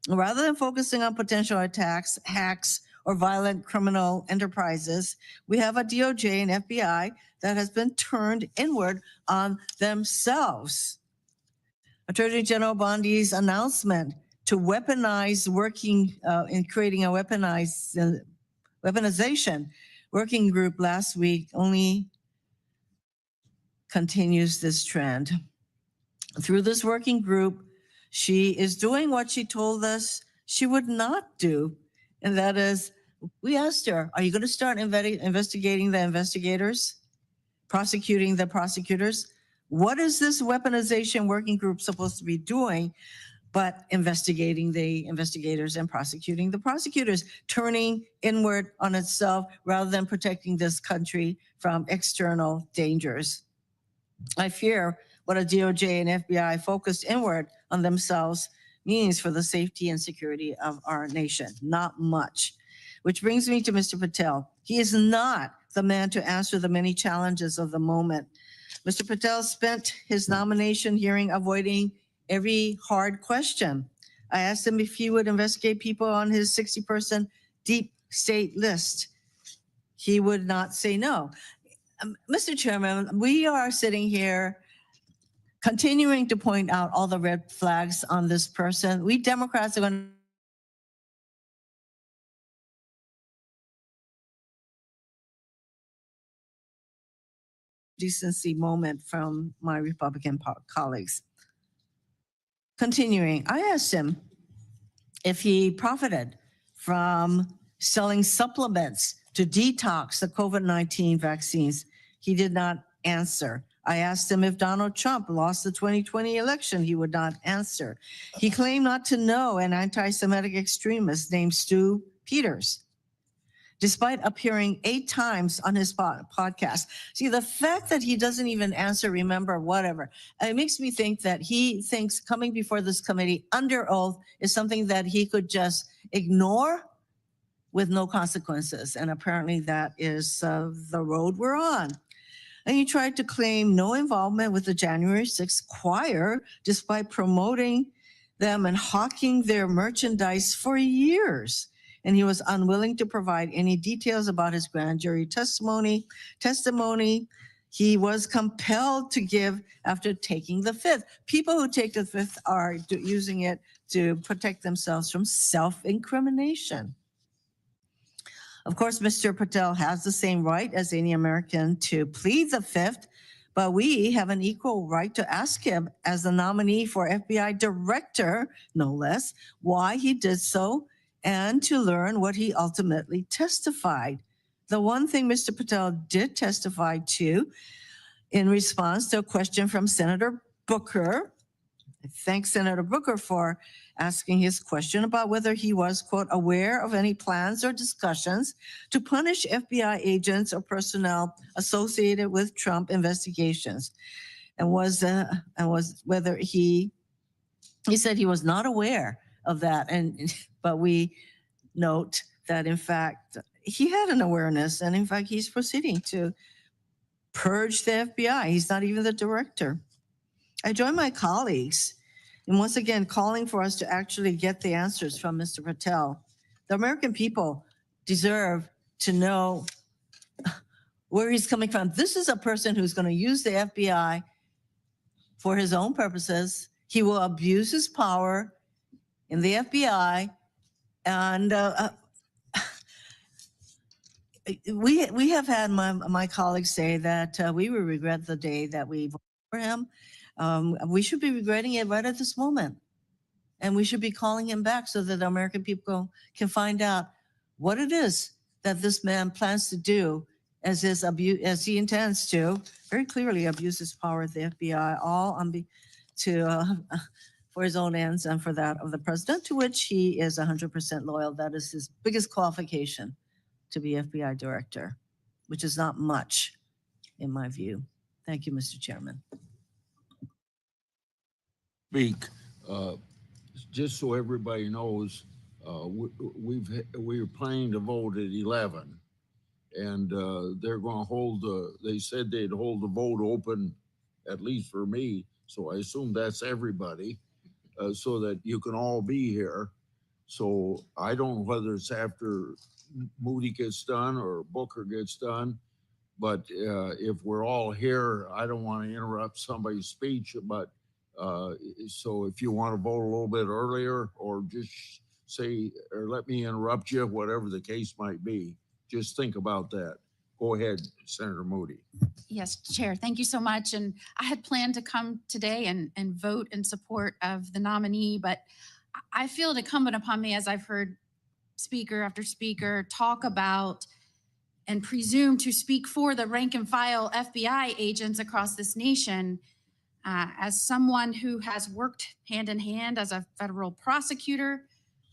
Rather than focusing on potential attacks, hacks, or violent criminal enterprises, we have a DOJ and FBI that has been turned inward on themselves. Attorney General Bondi's announcement to weaponize in creating a weaponization working group last week only continues this trend. Through this working group, she is doing what she told us she would not do. And that is, we asked her, are you going to start investigating the investigators, prosecuting the prosecutors? What is this weaponization working group supposed to be doing but investigating the investigators and prosecuting the prosecutors, turning inward on itself rather than protecting this country from external dangers? I fear what a DOJ and FBI focused inward on themselves means for the safety and security of our nation. Not much. Which brings me to Mr. Patel. He is not the man to answer the many challenges of the moment. Mr. Patel spent his nomination hearing avoiding every hard question. I asked him if he would investigate people on his 60-person deep state list. He would not say no. Mr. Chairman, we are sitting here continuing to point out all the red flags on this person. We Democrats are going to decency moment from my Republican colleagues. Continuing, I asked him if he profited from selling supplements to detox the COVID-19 vaccines. He did not answer. I asked him if Donald Trump lost the 2020 election. He would not answer. He claimed not to know an anti-Semitic extremist named Stu Peters, despite appearing 8 times on his podcast. See, the fact that he doesn't even answer, remember, whatever, it makes me think that he thinks coming before this committee under oath is something that he could just ignore with no consequences. And apparently that is the road we're on. And he tried to claim no involvement with the January 6th choir, despite promoting them and hawking their merchandise for years. And he was unwilling to provide any details about his grand jury testimony he was compelled to give after taking the fifth. People who take the fifth are using it to protect themselves from self-incrimination. Of course, Mr. Patel has the same right as any American to plead the fifth, but we have an equal right to ask him, as the nominee for FBI director, no less, why he did so, and to learn what he ultimately testified. The one thing Mr. Patel did testify to in response to a question from Senator Booker, I thank Senator Booker for asking his question about whether he was, quote, aware of any plans or discussions to punish FBI agents or personnel associated with Trump investigations, and was whether he said he was not aware of that. But we note that, in fact, he had an awareness, and in fact, he's proceeding to purge the FBI. He's not even the director. I join my colleagues in once again calling for us to actually get the answers from Mr. Patel. The American people deserve to know where he's coming from. This is a person who's going to use the FBI for his own purposes. He will abuse his power in the FBI, and we have had my colleagues say that we will regret the day that we voted for him. We should be regretting it right at this moment. And we should be calling him back so that the American people can find out what it is that this man plans to do as he intends to very clearly abuse his power at the FBI, all for his own ends and for that of the president, to which he is 100% loyal. That is his biggest qualification to be FBI director, which is not much in my view. Thank you, Mr. Chairman. Speak. Just so everybody knows, we're planning to vote at 11, and they're going to hold they said they'd hold the vote open, at least for me. So I assume that's everybody, so that you can all be here. So I don't know whether it's after Moody gets done or Booker gets done, but if we're all here, I don't want to interrupt somebody's speech, but so if you want to vote a little bit earlier, or just say, or let me interrupt you, whatever the case might be, just think about that. Go ahead, Senator Moody. Yes, Chair, thank you so much. And I had planned to come today and vote in support of the nominee, but I feel it incumbent upon me, as I've heard speaker after speaker talk about and presume to speak for the rank and file FBI agents across this nation. As someone who has worked hand in hand as a federal prosecutor,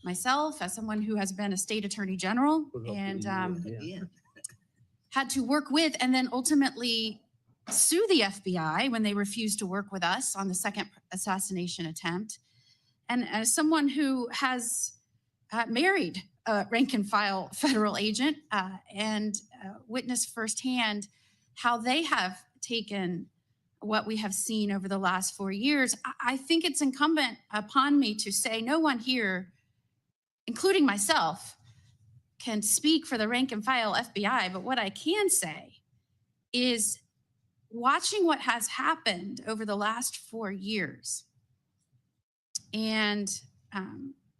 myself, as someone who has been a state attorney general and had to work with and then ultimately sue the FBI when they refused to work with us on the second assassination attempt. And as someone who has married a rank and file federal agent and witnessed firsthand how they have taken what we have seen over the last 4 years, I think it's incumbent upon me to say no one here, including myself, can speak for the rank and file FBI. But what I can say is watching what has happened over the last 4 years and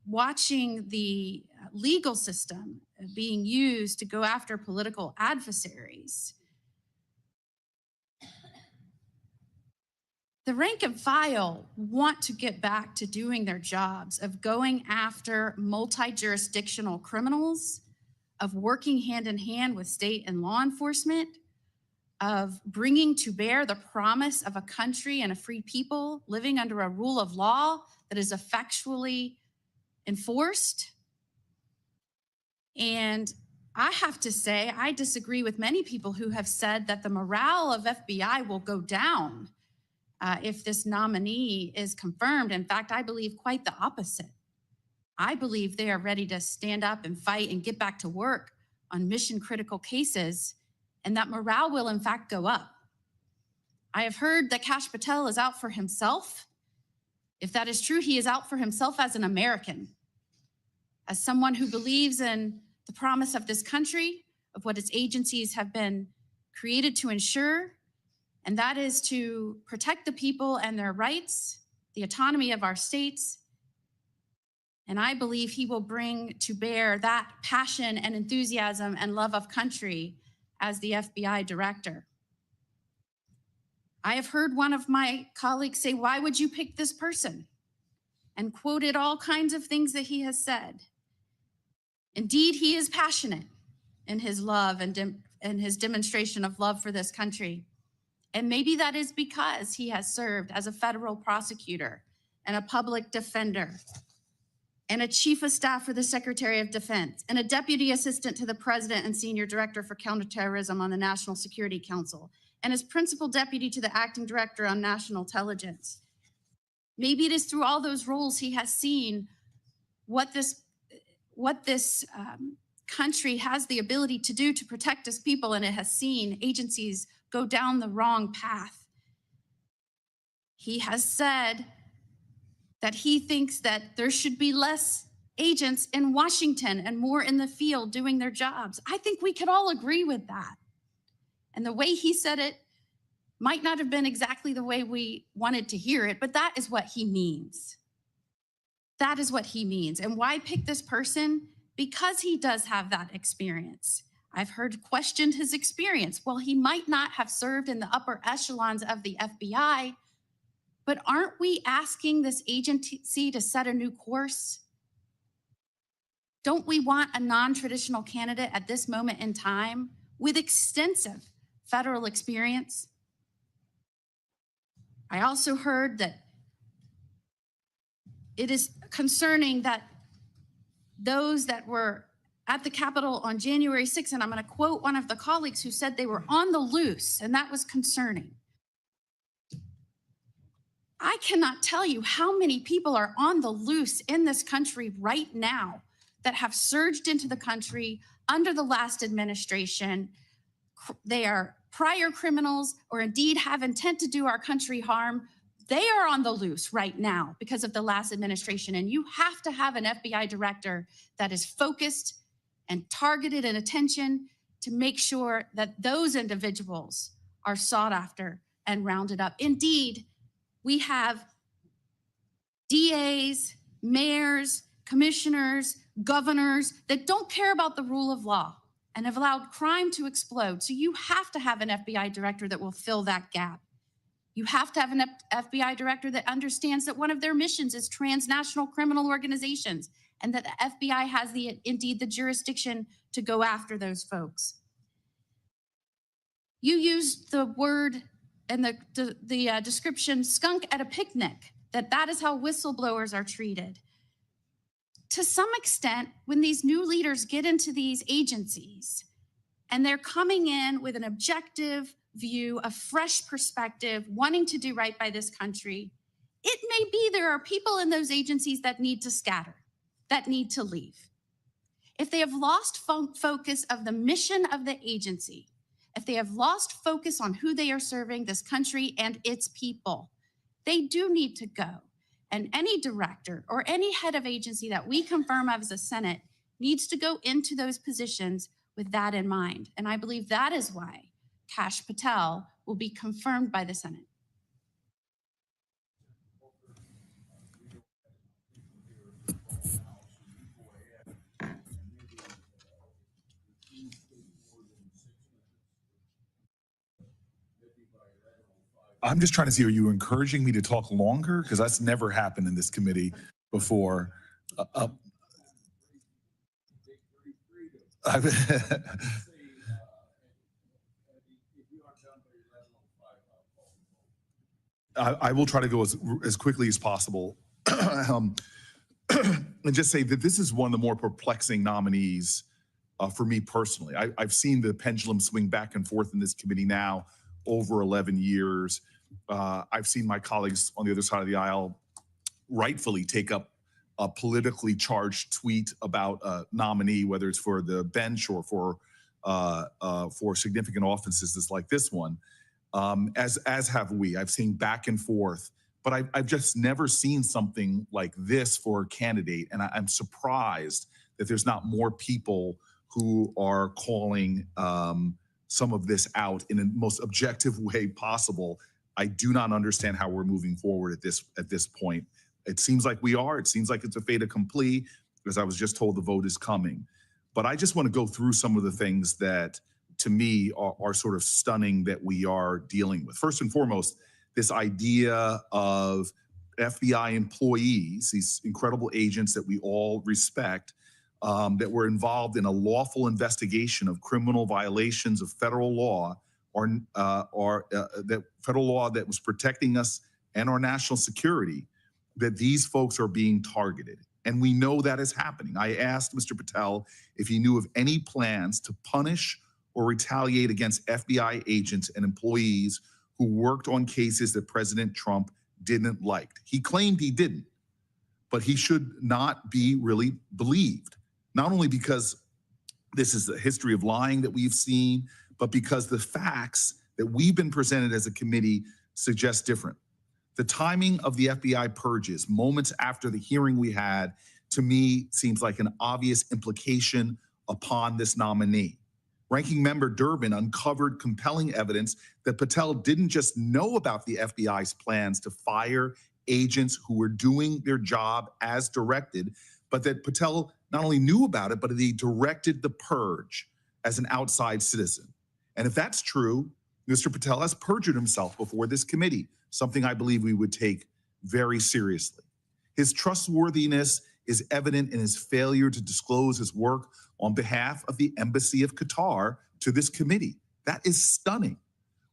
watching the legal system being used to go after political adversaries, the rank and file want to get back to doing their jobs of going after multi-jurisdictional criminals, of working hand in hand with state and law enforcement, of bringing to bear the promise of a country and a free people living under a rule of law that is effectually enforced. And I have to say, I disagree with many people who have said that the morale of FBI will go down if this nominee is confirmed. In fact, I believe quite the opposite. I believe they are ready to stand up and fight and get back to work on mission critical cases, and that morale will in fact go up. I have heard that Kash Patel is out for himself. If that is true, he is out for himself as an American, as someone who believes in the promise of this country, of what its agencies have been created to ensure, and that is to protect the people and their rights, the autonomy of our states. And I believe he will bring to bear that passion and enthusiasm and love of country as the FBI director. I have heard one of my colleagues say, "Why would you pick this person?" and quoted all kinds of things that he has said. Indeed, he is passionate in his love and his demonstration of love for this country. And maybe that is because he has served as a federal prosecutor and a public defender and a chief of staff for the Secretary of Defense and a deputy assistant to the president and senior director for counterterrorism on the National Security Council and as principal deputy to the acting director on national intelligence. Maybe it is through all those roles he has seen what this country has the ability to do to protect its people, and it has seen agencies go down the wrong path. He has said that he thinks that there should be less agents in Washington and more in the field doing their jobs. I think we could all agree with that. And the way he said it might not have been exactly the way we wanted to hear it, but that is what he means. That is what he means. And why pick this person? Because he does have that experience. I've heard questioned his experience. Well, he might not have served in the upper echelons of the FBI, but aren't we asking this agency to set a new course? Don't we want a non-traditional candidate at this moment in time with extensive federal experience? I also heard that it is concerning that those that were at the Capitol on January 6th, and I'm going to quote one of the colleagues who said they were on the loose, and that was concerning. I cannot tell you how many people are on the loose in this country right now that have surged into the country under the last administration. They are prior criminals or indeed have intent to do our country harm. They are on the loose right now because of the last administration. And you have to have an FBI director that is focused and targeted in attention to make sure that those individuals are sought after and rounded up. Indeed, we have DAs, mayors, commissioners, governors that don't care about the rule of law and have allowed crime to explode. So you have to have an FBI director that will fill that gap. You have to have an FBI director that understands that one of their missions is transnational criminal organizations and that the FBI has indeed the jurisdiction to go after those folks. You used the word and the description skunk at a picnic, that is how whistleblowers are treated. To some extent, when these new leaders get into these agencies and they're coming in with an objective view, a fresh perspective, wanting to do right by this country, it may be there are people in those agencies that need to scatter, that need to leave. If they have lost focus of the mission of the agency, if they have lost focus on who they are serving, this country and its people, they do need to go. And any director or any head of agency that we confirm as a Senate needs to go into those positions with that in mind. And I believe that is why Kash Patel will be confirmed by the Senate. I'm just trying to see, are you encouraging me to talk longer? Because that's never happened in this committee before. I will try to go as quickly as possible. And just say that this is one of the more perplexing nominees for me personally. I've seen the pendulum swing back and forth in this committee now over 11 years. I've seen my colleagues on the other side of the aisle rightfully take up a politically charged tweet about a nominee, whether it's for the bench or for significant offices like this one, as have we. I've seen back and forth, but I've just never seen something like this for a candidate. And I'm surprised that there's not more people who are calling some of this out in the most objective way possible. I do not understand how we're moving forward at this point. It seems like we are. It seems like it's a fait accompli, because I was just told the vote is coming. But I just want to go through some of the things that, to me, are sort of stunning that we are dealing with. First and foremost, this idea of FBI employees, these incredible agents that we all respect, that were involved in a lawful investigation of criminal violations of federal law, or that federal law that was protecting us and our national security, that these folks are being targeted. And we know that is happening. I asked Mr. Patel if he knew of any plans to punish or retaliate against FBI agents and employees who worked on cases that President Trump didn't like. He claimed he didn't, but he should not be really believed. Not only because this is a history of lying that we've seen, but because the facts that we've been presented as a committee suggest different. The timing of the FBI purges, moments after the hearing we had, to me seems like an obvious implication upon this nominee. Ranking Member Durbin uncovered compelling evidence that Patel didn't just know about the FBI's plans to fire agents who were doing their job as directed, but that Patel not only knew about it, but he directed the purge. as an outside citizen. And if that's true, Mr. Patel has perjured himself before this committee, something I believe we would take very seriously. His trustworthiness is evident in his failure to disclose his work on behalf of the Embassy of Qatar to this committee. That is stunning.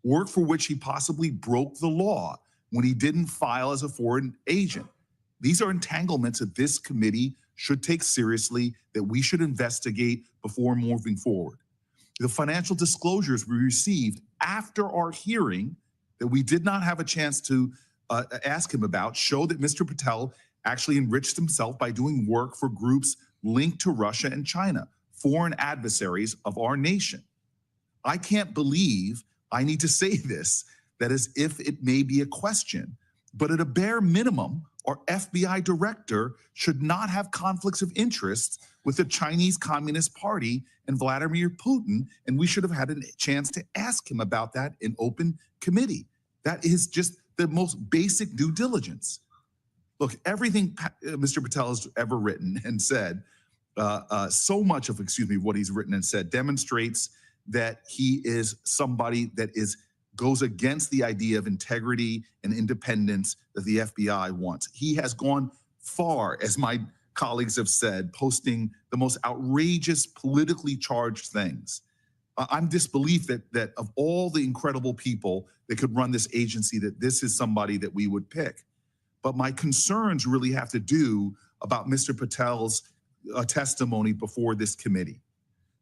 Work for which he possibly broke the law when he didn't file as a foreign agent. These are entanglements that this committee should take seriously, that we should investigate before moving forward. The financial disclosures we received after our hearing that we did not have a chance to ask him about show that Mr. Patel actually enriched himself by doing work for groups linked to Russia and China, foreign adversaries of our nation. I can't believe I need to say this, that as if it may be a question, but at a bare minimum, our FBI director should not have conflicts of interest with the Chinese Communist Party and Vladimir Putin, and we should have had a chance to ask him about that in open committee. That is just the most basic due diligence. Look, everything Mr. Patel has ever written and said, so much of, what he's written and said demonstrates that he is somebody that goes against the idea of integrity and independence that the FBI wants. He has gone far, as my colleagues have said, posting the most outrageous politically charged things. I'm disbelief that of all the incredible people that could run this agency, that this is somebody that we would pick. But my concerns really have to do about Mr. Patel's testimony before this committee.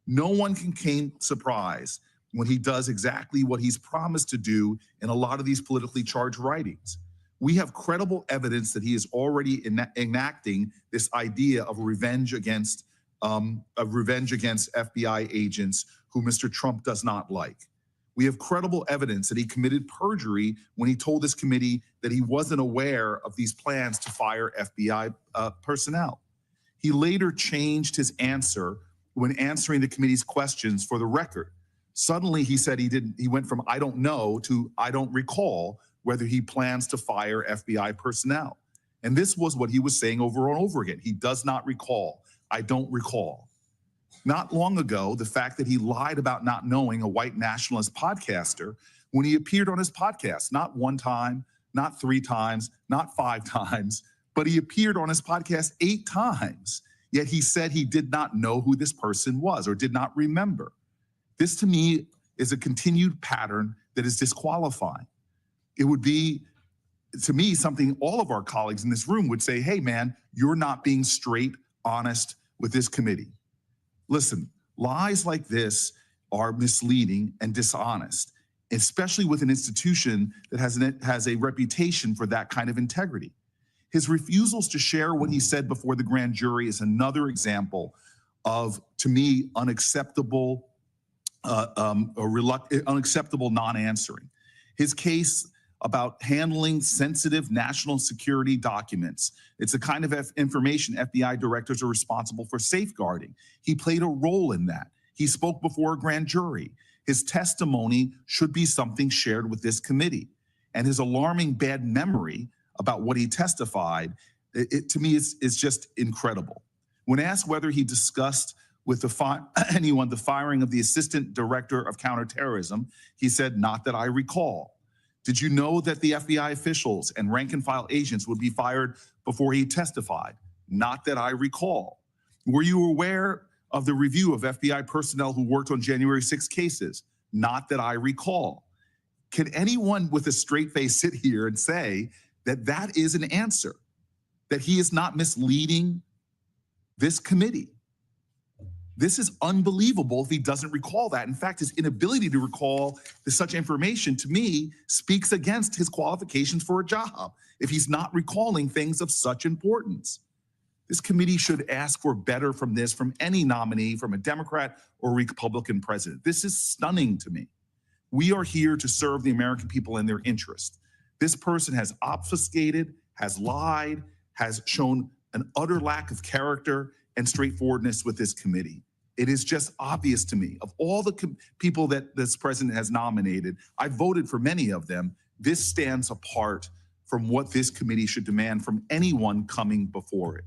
No one can claim surprise when he does exactly what he's promised to do in a lot of these politically charged writings. We have credible evidence that he is already enacting this idea of revenge against FBI agents who Mr. Trump does not like. We have credible evidence that he committed perjury when he told this committee that he wasn't aware of these plans to fire FBI personnel. He later changed his answer when answering the committee's questions for the record. Suddenly he said he went from I don't know to I don't recall whether he plans to fire FBI personnel. And this was what he was saying over and over again. He does not recall. I don't recall. Not long ago, the fact that he lied about not knowing a white nationalist podcaster when he appeared on his podcast, not one time, not 3 times, not 5 times, but he appeared on his podcast 8 times. Yet he said he did not know who this person was or did not remember. This to me is a continued pattern that is disqualifying. It would be, to me, something all of our colleagues in this room would say, hey man, you're not being straight, honest with this committee. Listen, lies like this are misleading and dishonest, especially with an institution that has a reputation for that kind of integrity. His refusals to share what he said before the grand jury is another example of, to me, unacceptable non-answering. His case about handling sensitive national security documents. It's the kind of information FBI directors are responsible for safeguarding. He played a role in that. He spoke before a grand jury. His testimony should be something shared with this committee. And his alarming bad memory about what he testified, to me, is just incredible. When asked whether he discussed with anyone the firing of the Assistant Director of Counterterrorism, he said, not that I recall. Did you know that the FBI officials and rank and file agents would be fired before he testified? Not that I recall. Were you aware of the review of FBI personnel who worked on January 6 cases? Not that I recall. Can anyone with a straight face sit here and say that that is an answer, that he is not misleading this committee? This is unbelievable if he doesn't recall that. In fact, his inability to recall such information, to me, speaks against his qualifications for a job if he's not recalling things of such importance. This committee should ask for better from this, from any nominee, from a Democrat or Republican president. This is stunning to me. We are here to serve the American people and their interest. This person has obfuscated, has lied, has shown an utter lack of character and straightforwardness with this committee. It is just obvious to me, of all the people that this president has nominated, I voted for many of them. This stands apart from what this committee should demand from anyone coming before it.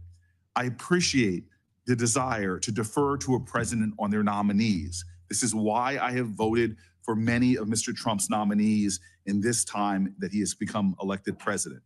I appreciate the desire to defer to a president on their nominees, This is why I have voted for many of Mr. Trump's nominees in this time that he has become elected president.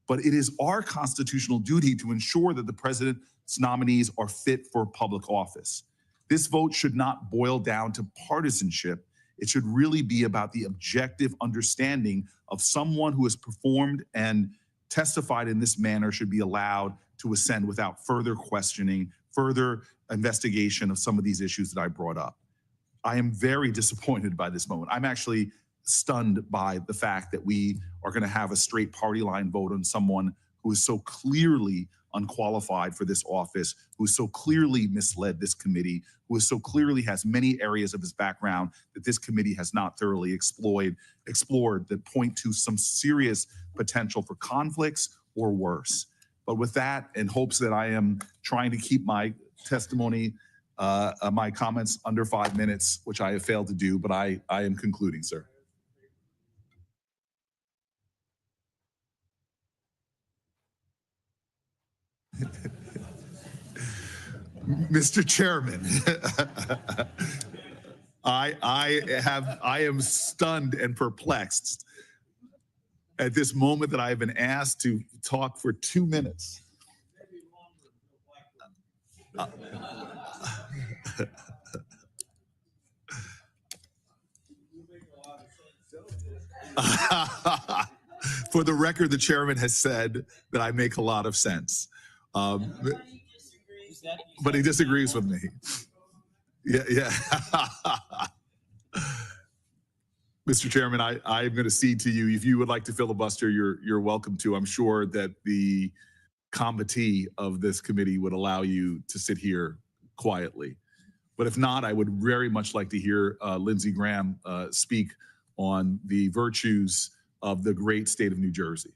But it is our constitutional duty to ensure that the president's nominees are fit for public office. This vote should not boil down to partisanship. It should really be about the objective understanding of someone who has performed and testified in this manner should be allowed to ascend without further questioning, further investigation of some of these issues that I brought up. I am very disappointed by this moment. I'm actually stunned by the fact that we are going to have a straight party line vote on someone who is so clearly unqualified for this office, who so clearly misled this committee, who so clearly has many areas of his background that this committee has not thoroughly explored that point to some serious potential for conflicts or worse. But with that, in hopes that I am trying to keep my testimony, my comments under 5 minutes, which I have failed to do, but I am concluding, sir. Mr. Chairman, I am stunned and perplexed at this moment that I have been asked to talk for 2 minutes. For the record, the chairman has said that I make a lot of sense. But he disagrees with me. Yeah. Mr. Chairman, I'm going to cede to you. If you would like to filibuster, you're welcome to. I'm sure that the committee of this committee would allow you to sit here quietly. But if not, I would very much like to hear Lindsey Graham speak on the virtues of the great state of New Jersey.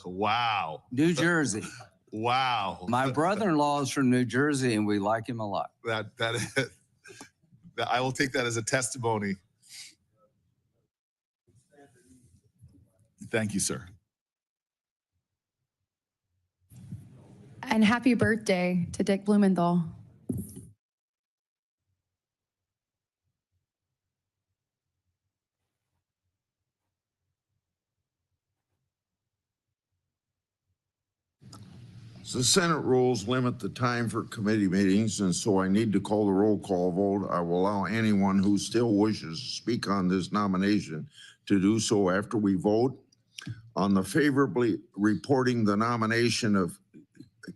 Wow. New Jersey. Wow. My brother-in-law is from New Jersey, and we like him a lot. That I will take that as a testimony. Thank you, sir. And happy birthday to Dick Blumenthal. So the Senate rules limit the time for committee meetings, and so I need to call the roll call vote. I will allow anyone who still wishes to speak on this nomination to do so after we vote. On the favorably reporting the nomination of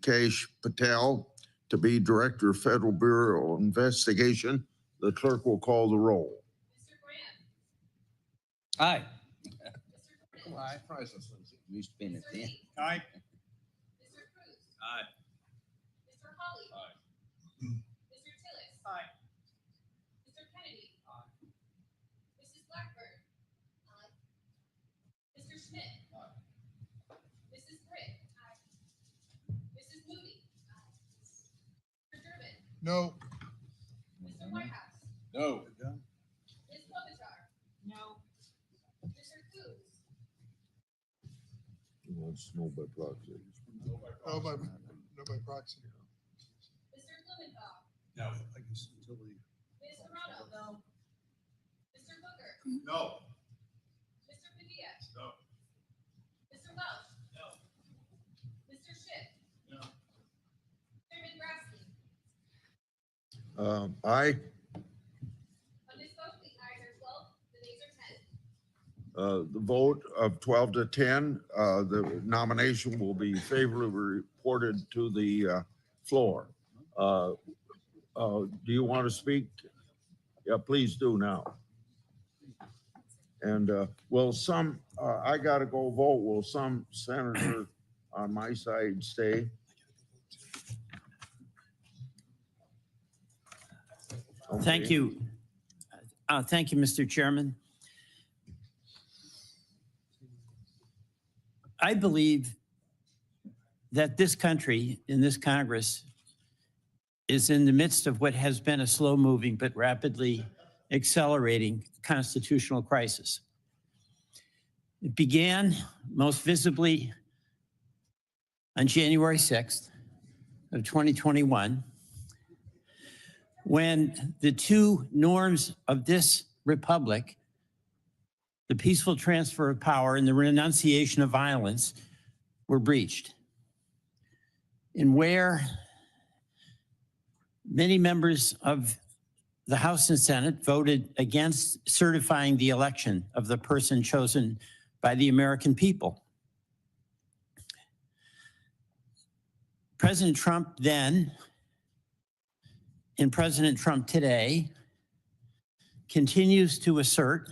Kash Patel to be Director of Federal Bureau of Investigation, the clerk will call the roll. Mr. Graham. Aye. Aye. Used to be in a 10. Aye. Mr. Cruz. Aye. Mr. Hawley. Aye. Mr. Tillis. Aye. Mr. Kennedy. Mrs. Blackburn. Mr. Schmidt. Mrs. Britt. Mrs. Moody. Mr. Durbin. No. Mr. Whitehouse. No. Ms. Klobuchar. No. Mr. Coons. No by proxy. No by proxy. Mr. Blumenthal. No. Ms. Serrano. No. Mr. Booker. No. Mr. Padilla. No. Mr. Welch. No. Mr. Schiff. No. Chairman Grassley. Aye. On this vote, the ayes are 12, the nays are 10. The vote of 12 to 10, the nomination will be favorably reported to the floor. Do you want to speak? Yeah, please do now. And will some, I got to go vote, will some senator on my side stay? Thank Okay. you. Thank you, Mr. Chairman. I believe that this country, in this Congress, is in the midst of what has been a slow-moving but rapidly accelerating constitutional crisis. It began most visibly on January 6th, of 2021, when the two norms of this republic, the peaceful transfer of power and the renunciation of violence, were breached. And where many members of the House and Senate voted against certifying the election of the person chosen by the American people. President Trump then, and President Trump today, continues to assert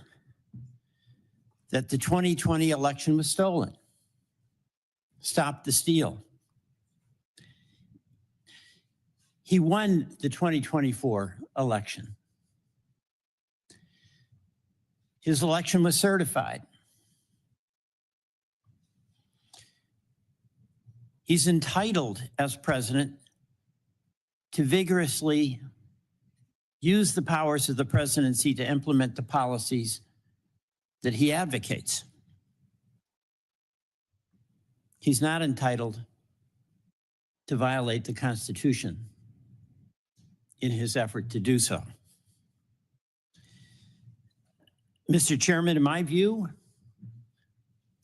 that the 2020 election was stolen. Stop the steal. He won the 2024 election. His election was certified. He's entitled, as president, to vigorously use the powers of the presidency to implement the policies that he advocates. He's not entitled to violate the Constitution in his effort to do so. Mr. Chairman, in my view,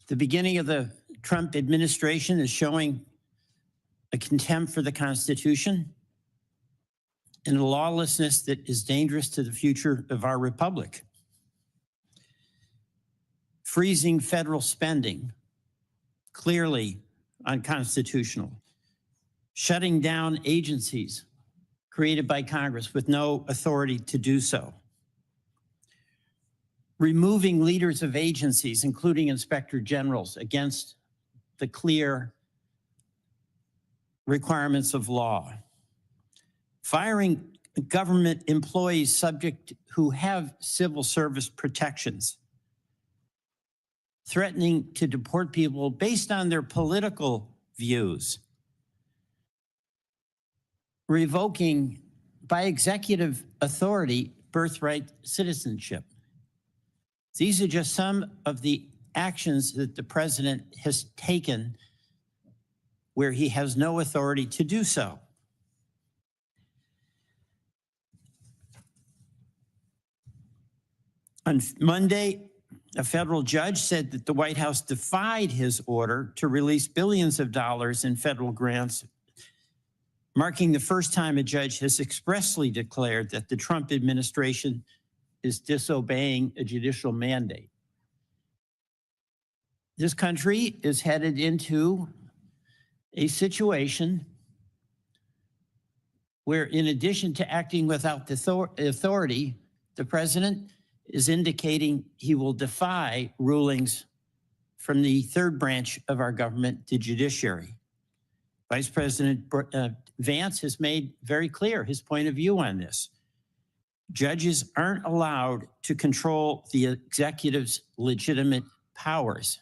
the beginning of the Trump administration is showing a contempt for the Constitution and a lawlessness that is dangerous to the future of our republic. Freezing federal spending, clearly unconstitutional. Shutting down agencies created by Congress with no authority to do so. Removing leaders of agencies, including inspector generals, against the clear requirements of law. Firing government employees who have civil service protections. Threatening to deport people based on their political views. Revoking by executive authority birthright citizenship. These are just some of the actions that the president has taken where he has no authority to do so. On Monday, a federal judge said that the White House defied his order to release billions of dollars in federal grants, marking the first time a judge has expressly declared that the Trump administration is disobeying a judicial mandate. This country is headed into a situation where, in addition to acting without authority, the president is indicating he will defy rulings from the third branch of our government, the judiciary. Vice President Vance has made very clear his point of view on this. Judges aren't allowed to control the executive's legitimate powers.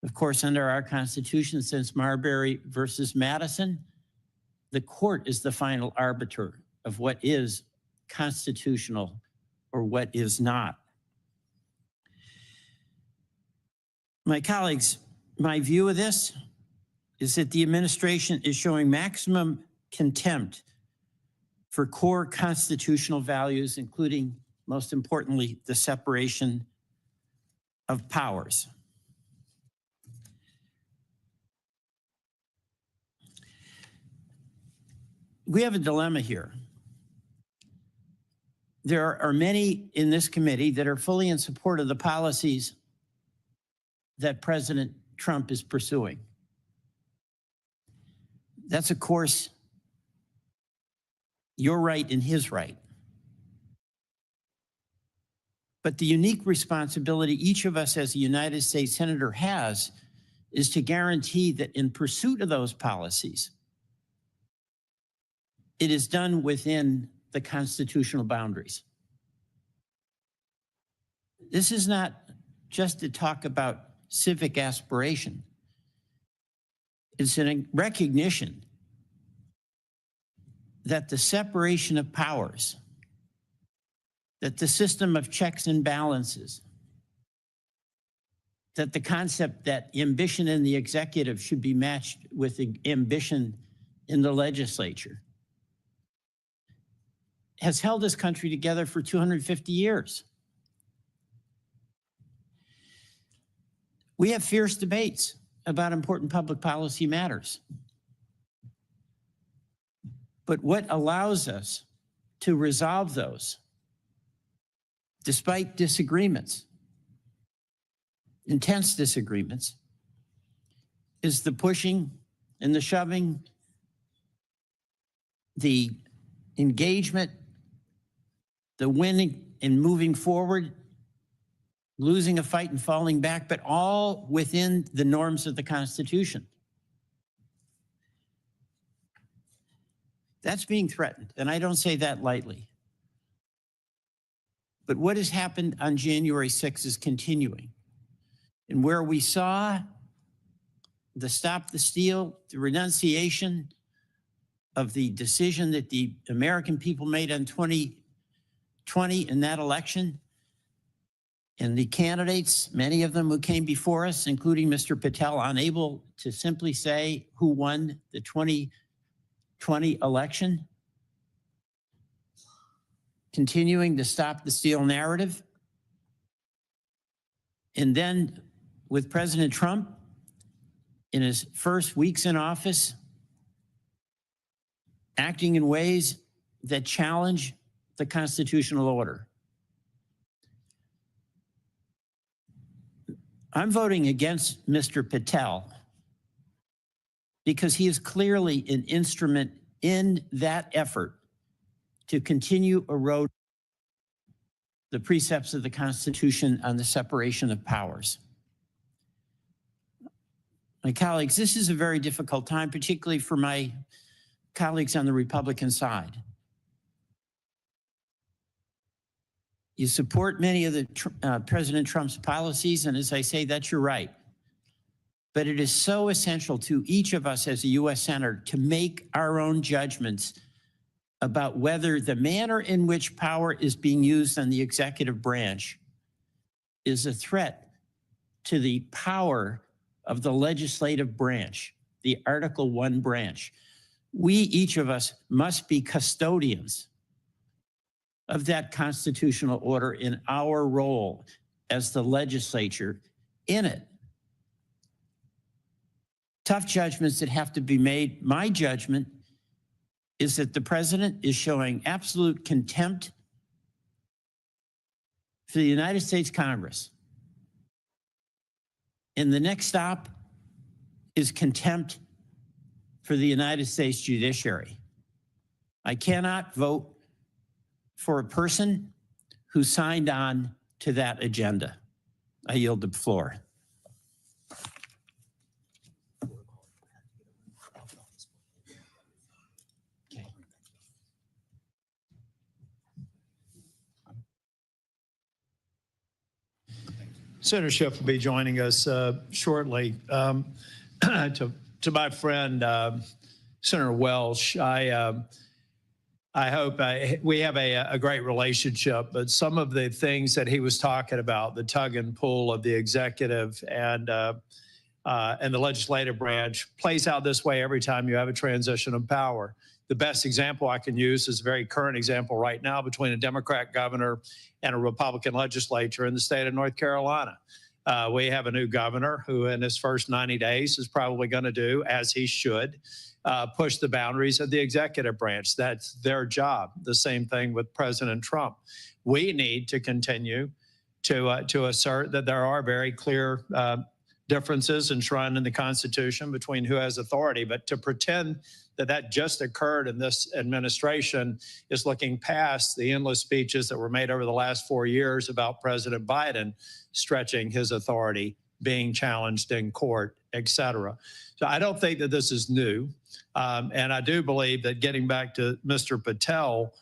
Of course, under our Constitution, since Marbury versus Madison, the court is the final arbiter of what is constitutional or what is not. My colleagues, my view of this is that the administration is showing maximum contempt for core constitutional values, including, most importantly, the separation of powers. We have a dilemma here. There are many in this committee that are fully in support of the policies that President Trump is pursuing. That's, of course, your right and his right. But the unique responsibility each of us as a United States Senator has is to guarantee that in pursuit of those policies, it is done within the constitutional boundaries. This is not just to talk about civic aspiration. It's a recognition that the separation of powers, that the system of checks and balances, that the concept that ambition in the executive should be matched with ambition in the legislature has held this country together for 250 years. We have fierce debates about important public policy matters. But what allows us to resolve those, despite disagreements, intense disagreements, is the pushing and the shoving, the engagement, the winning and moving forward, losing a fight and falling back, but all within the norms of the Constitution. That's being threatened, and I don't say that lightly. But what has happened on January 6th is continuing. And where we saw the Stop the Steal, the renunciation of the decision that the American people made on 2020 in that election, and the candidates, many of them who came before us, including Mr. Patel, unable to simply say who won the 2020 election, continuing the Stop the Steal narrative. And then with President Trump in his first weeks in office, acting in ways that challenge the constitutional order. I'm voting against Mr. Patel because he is clearly an instrument in that effort to continue erode the precepts of the Constitution on the separation of powers. My colleagues, this is a very difficult time, particularly for my colleagues on the Republican side. You support many of the President Trump's policies, and as I say, that's your right. But it is so essential to each of us as a U.S. Senator to make our own judgments about whether the manner in which power is being used on the executive branch is a threat to the power of the legislative branch, the Article I branch. We, each of us, must be custodians of that constitutional order in our role as the legislature in it. Tough judgments that have to be made. My judgment is that the president is showing absolute contempt for the United States Congress. And the next stop is contempt for the United States judiciary. I cannot vote for a person who signed on to that agenda. I yield the floor. Senator Schiff will be joining us shortly. To my friend, Senator Welch, I hope we have a great relationship, but some of the things that he was talking about, the tug and pull of the executive and the legislative branch, plays out this way every time you have a transition of power. The best example I can use is a very current example right now between a Democrat governor and a Republican legislature in the state of North Carolina. We have a new governor who in his first 90 days is probably going to do, as he should, push the boundaries of the executive branch. That's their job. The same thing with President Trump. We need to continue to assert that there are very clear differences enshrined in the Constitution between who has authority, but to pretend that that just occurred in this administration is looking past the endless speeches that were made over the last 4 years about President Biden stretching his authority, being challenged in court, et cetera. So I don't think that this is new. And I do believe that getting back to Mr. Patel,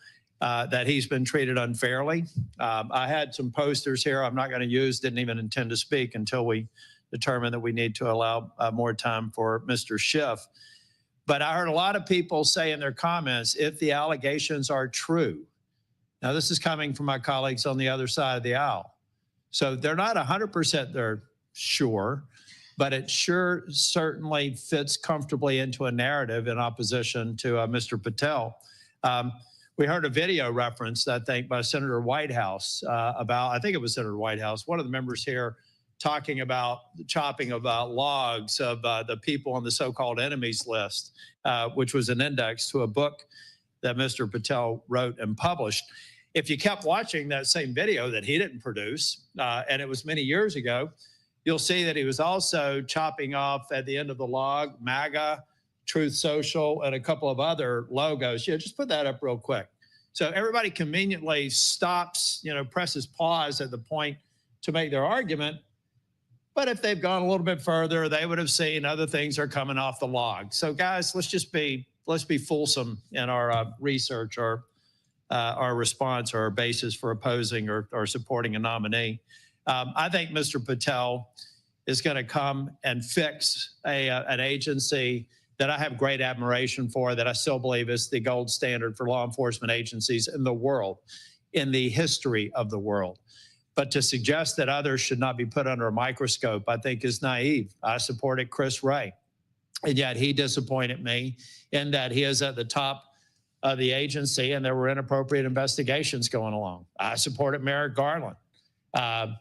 that he's been treated unfairly. I had some posters here I'm not going to use, didn't even intend to speak until we determined that we need to allow more time for Mr. Schiff. But I heard a lot of people say in their comments, if the allegations are true. Now, this is coming from my colleagues on the other side of the aisle. So they're not 100% they're sure, but it sure certainly fits comfortably into a narrative in opposition to Mr. Patel. We heard a video reference, I think, by Senator Whitehouse about, I think it was Senator Whitehouse, one of the members here, talking about the chopping of logs of the people on the so-called enemies list, which was an index to a book that Mr. Patel wrote and published. If you kept watching that same video that he didn't produce, and it was many years ago, you'll see that he was also chopping off at the end of the log, MAGA, Truth Social, and a couple of other logos. Yeah, just put that up real quick. So everybody conveniently stops, presses pause at the point to make their argument. But if they've gone a little bit further, they would have seen other things are coming off the log. So guys, let's be fulsome in our research or our response or our basis for opposing or supporting a nominee. I think Mr. Patel is going to come and fix an agency that I have great admiration for, that I still believe is the gold standard for law enforcement agencies in the world, in the history of the world. But to suggest that others should not be put under a microscope, I think is naive. I supported Chris Wray, and yet he disappointed me in that he is at the top of the agency and there were inappropriate investigations going along. I supported Merrick Garland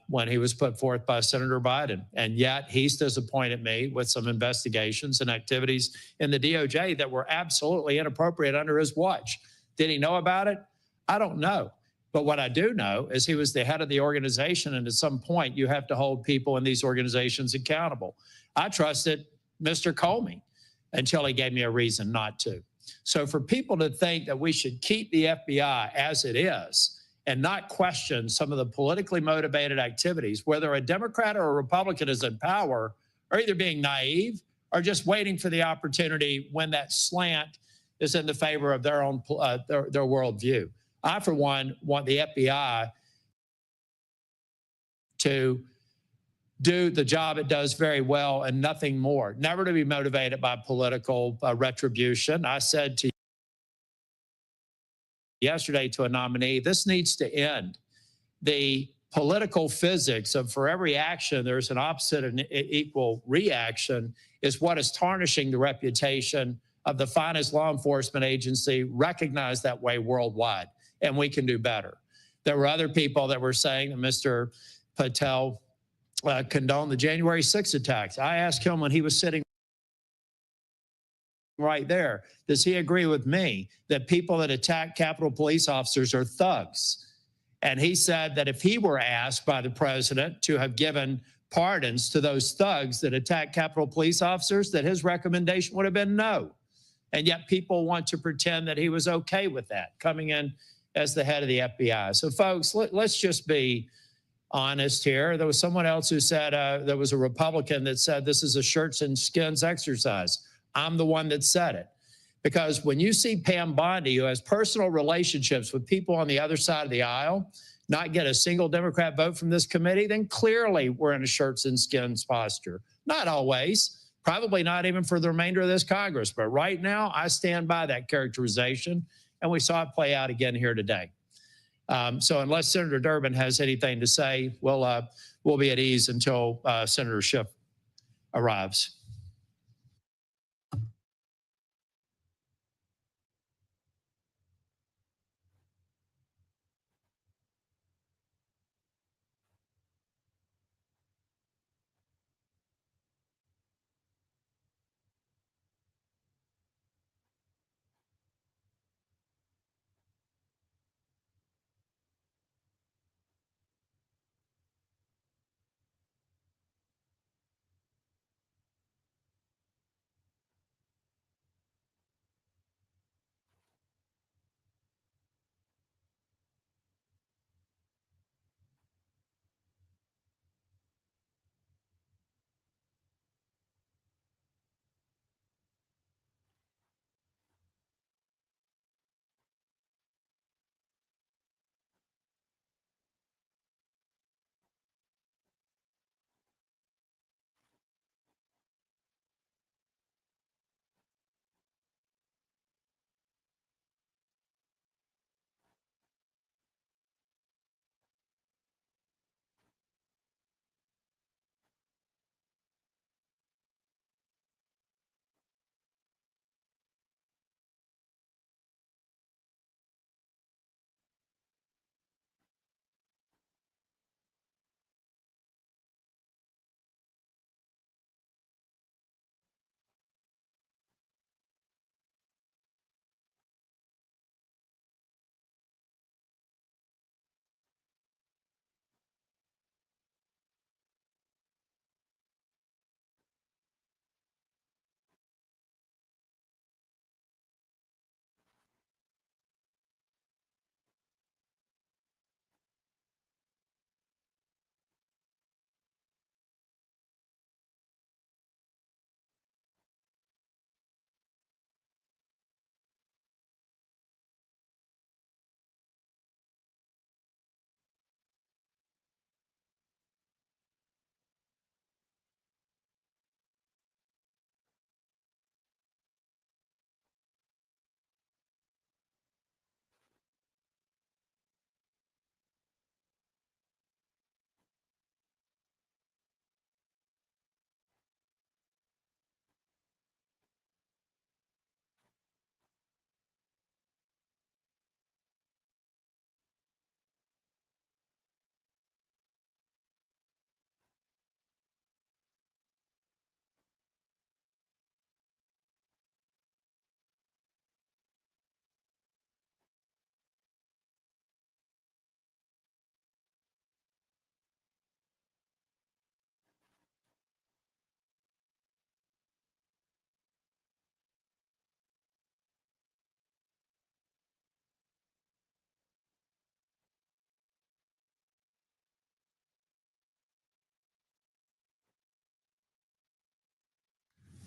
when he was put forth by Senator Biden, and yet he's disappointed me with some investigations and activities in the DOJ that were absolutely inappropriate under his watch. Did he know about it? I don't know. But what I do know is he was the head of the organization, and at some point you have to hold people in these organizations accountable. I trusted Mr. Comey until he gave me a reason not to. So for people to think that we should keep the FBI as it is and not question some of the politically motivated activities, whether a Democrat or a Republican is in power, are either being naive or just waiting for the opportunity when that slant is in the favor of their own their worldview. I, for one, want the FBI to do the job it does very well and nothing more, never to be motivated by political retribution. I said to yesterday to a nominee, this needs to end. The political physics of for every action, there's an opposite and equal reaction is what is tarnishing the reputation of the finest law enforcement agency recognized that way worldwide. And we can do better. There were other people that were saying that Mr. Patel condoned the January 6th attacks. I asked him when he was sitting right there, does he agree with me that people that attack Capitol Police officers are thugs? And he said that if he were asked by the president to have given pardons to those thugs that attack Capitol Police officers, that his recommendation would have been no. And yet people want to pretend that he was okay with that, coming in as the head of the FBI. So folks, let's just be honest here. There was someone else who said, there was a Republican that said this is a shirts and skins exercise. I'm the one that said it. Because when you see Pam Bondi, who has personal relationships with people on the other side of the aisle, not get a single Democrat vote from this committee, then clearly we're in a shirts and skins posture. Not always, probably not even for the remainder of this Congress. But right now, I stand by that characterization. And we saw it play out again here today. So unless Senator Durbin has anything to say, we'll be at ease until Senator Schiff arrives.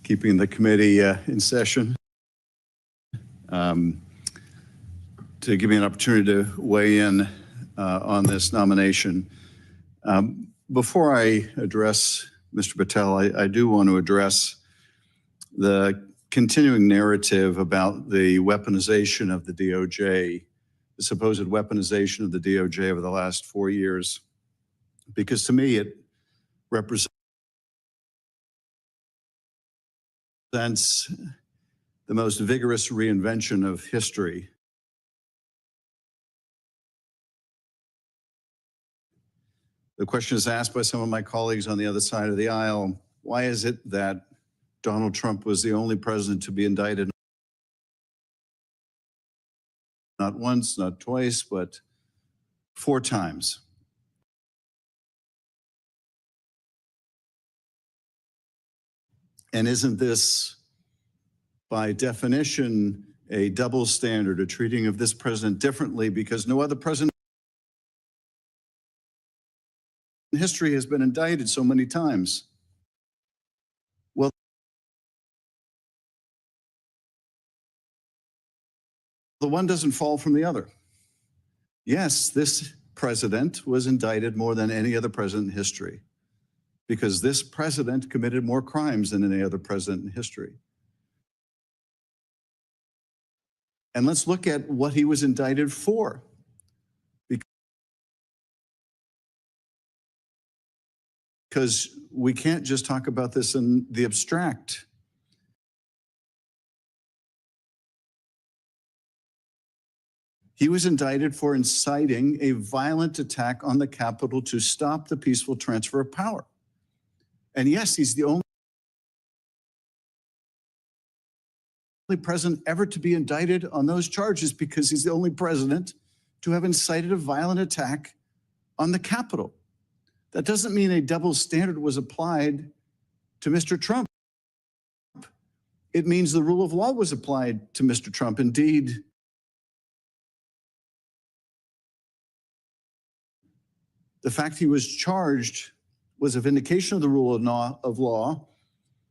keeping the committee in session, to give me an opportunity to weigh in on this nomination. Before I address Mr. Patel, I do want to address the continuing narrative about the weaponization of the DOJ, the supposed weaponization of the DOJ over the last 4 years, because to me it represents the most vigorous reinvention of history. The question is asked by some of my colleagues on the other side of the aisle, why is it that Donald Trump was the only president to be indicted not once, not twice, but 4 times? And isn't this, by definition, a double standard, a treating of this president differently because no other president in history has been indicted so many times? Well, the one doesn't fall from the other. Yes, this president was indicted more than any other president in history, because this president committed more crimes than any other president in history. And let's look at what he was indicted for. Because we can't just talk about this in the abstract. He was indicted for inciting a violent attack on the Capitol to stop the peaceful transfer of power. And yes, he's the only president ever to be indicted on those charges because he's the only president to have incited a violent attack on the Capitol. That doesn't mean a double standard was applied to Mr. Trump. It means the rule of law was applied to Mr. Trump. Indeed, the fact he was charged was a vindication of the rule of law,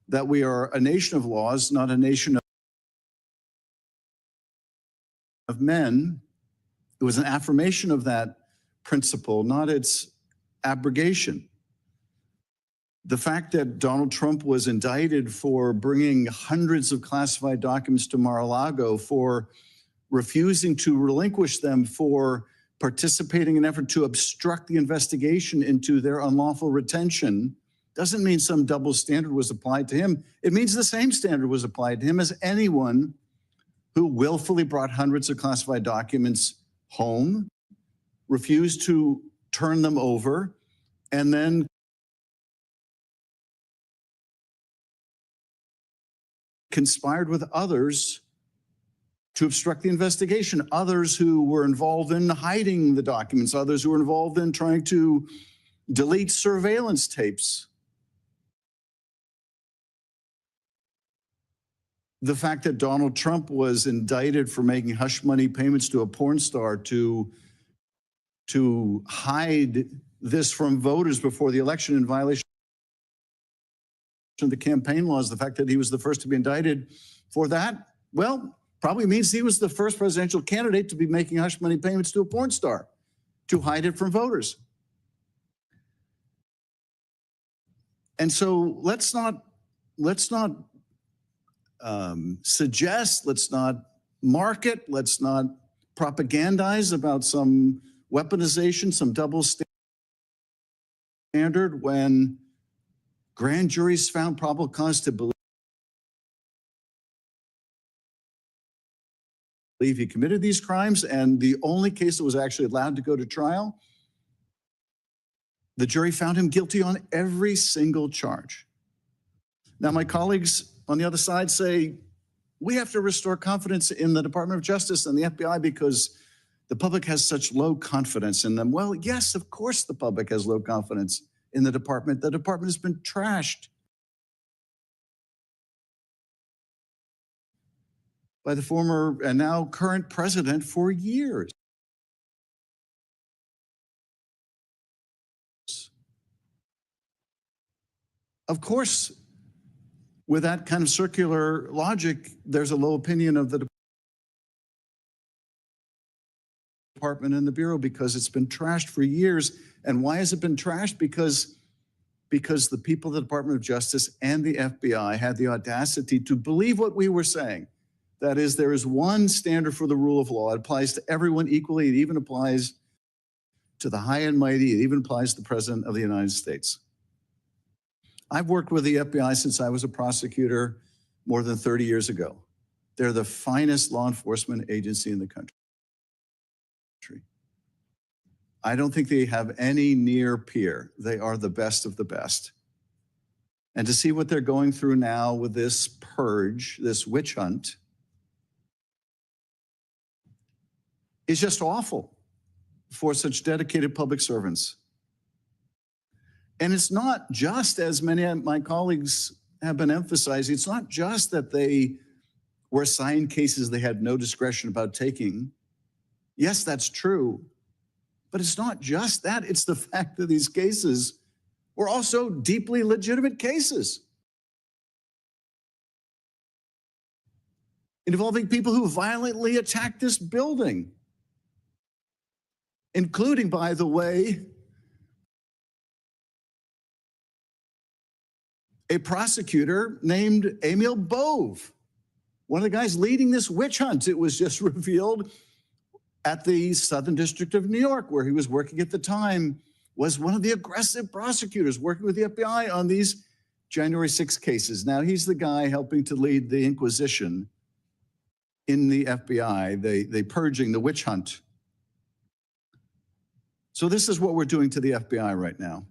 that we are a nation of laws, not a nation of men. It was an affirmation of that principle, not its abrogation. The fact that Donald Trump was indicted for bringing hundreds of classified documents to Mar-a-Lago, for refusing to relinquish them, for participating in an effort to obstruct the investigation into their unlawful retention, doesn't mean some double standard was applied to him. It means the same standard was applied to him as anyone who willfully brought hundreds of classified documents home, refused to turn them over, and then conspired with others to obstruct the investigation, others who were involved in hiding the documents, others who were involved in trying to delete surveillance tapes. The fact that Donald Trump was indicted for making hush money payments to a porn star to hide this from voters before the election in violation of the campaign laws, the fact that he was the first to be indicted for that, well, probably means he was the first presidential candidate to be making hush money payments to a porn star to hide it from voters. And so let's not suggest, let's not market, let's not propagandize about some weaponization, some double standard when grand juries found probable cause to believe he committed these crimes, and the only case that was actually allowed to go to trial, the jury found him guilty on every single charge. Now, my colleagues on the other side say, we have to restore confidence in the Department of Justice and the FBI because the public has such low confidence in them. Well, yes, of course the public has low confidence in the department. The department has been trashed by the former and now current president for years. Of course, with that kind of circular logic, there's a low opinion of the department and the Bureau because it's been trashed for years. And why has it been trashed? Because the people of the Department of Justice and the FBI had the audacity to believe what we were saying. That is, there is one standard for the rule of law. It applies to everyone equally. It even applies to the high and mighty. It even applies to the President of the United States. I've worked with the FBI since I was a prosecutor more than 30 years ago. They're the finest law enforcement agency in the country. I don't think they have any near peer. They are the best of the best. And to see what they're going through now with this purge, this witch hunt, is just awful for such dedicated public servants. And it's not just, as many of my colleagues have been emphasizing, it's not just that they were assigned cases they had no discretion about taking. Yes, that's true. But it's not just that. It's the fact that these cases were also deeply legitimate cases involving people who violently attacked this building, including, by the way, a prosecutor named Emil Bove, one of the guys leading this witch hunt. It was just revealed at the Southern District of New York, where he was working at the time, was one of the aggressive prosecutors working with the FBI on these January 6 cases. Now, he's the guy helping to lead the Inquisition in the FBI, the purging, the witch hunt. So this is what we're doing to the FBI right now.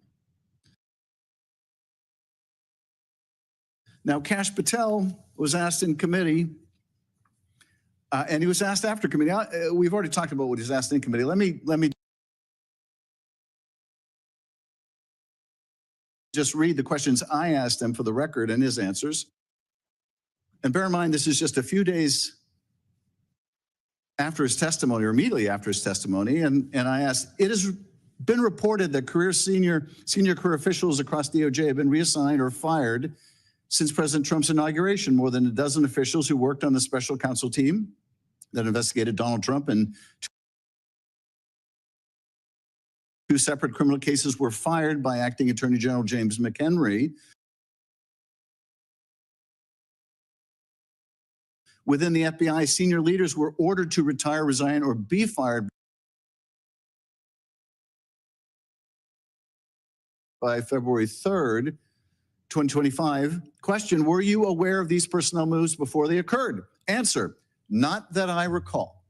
Now, Kash Patel was asked in committee, and he was asked after committee. We've already talked about what he was asked in committee. Let me just read the questions I asked him for the record and his answers. And bear in mind, this is just a few days after his testimony, or immediately after his testimony. And I asked, it has been reported that senior career officials across DOJ have been reassigned or fired since President Trump's inauguration. More than a dozen officials who worked on the special counsel team that investigated Donald Trump and two separate criminal cases were fired by Acting Attorney General James McHenry. Within the FBI, senior leaders were ordered to retire, resign, or be fired by February 3rd, 2025. Question, were you aware of these personnel moves before they occurred? Answer, not that I recall.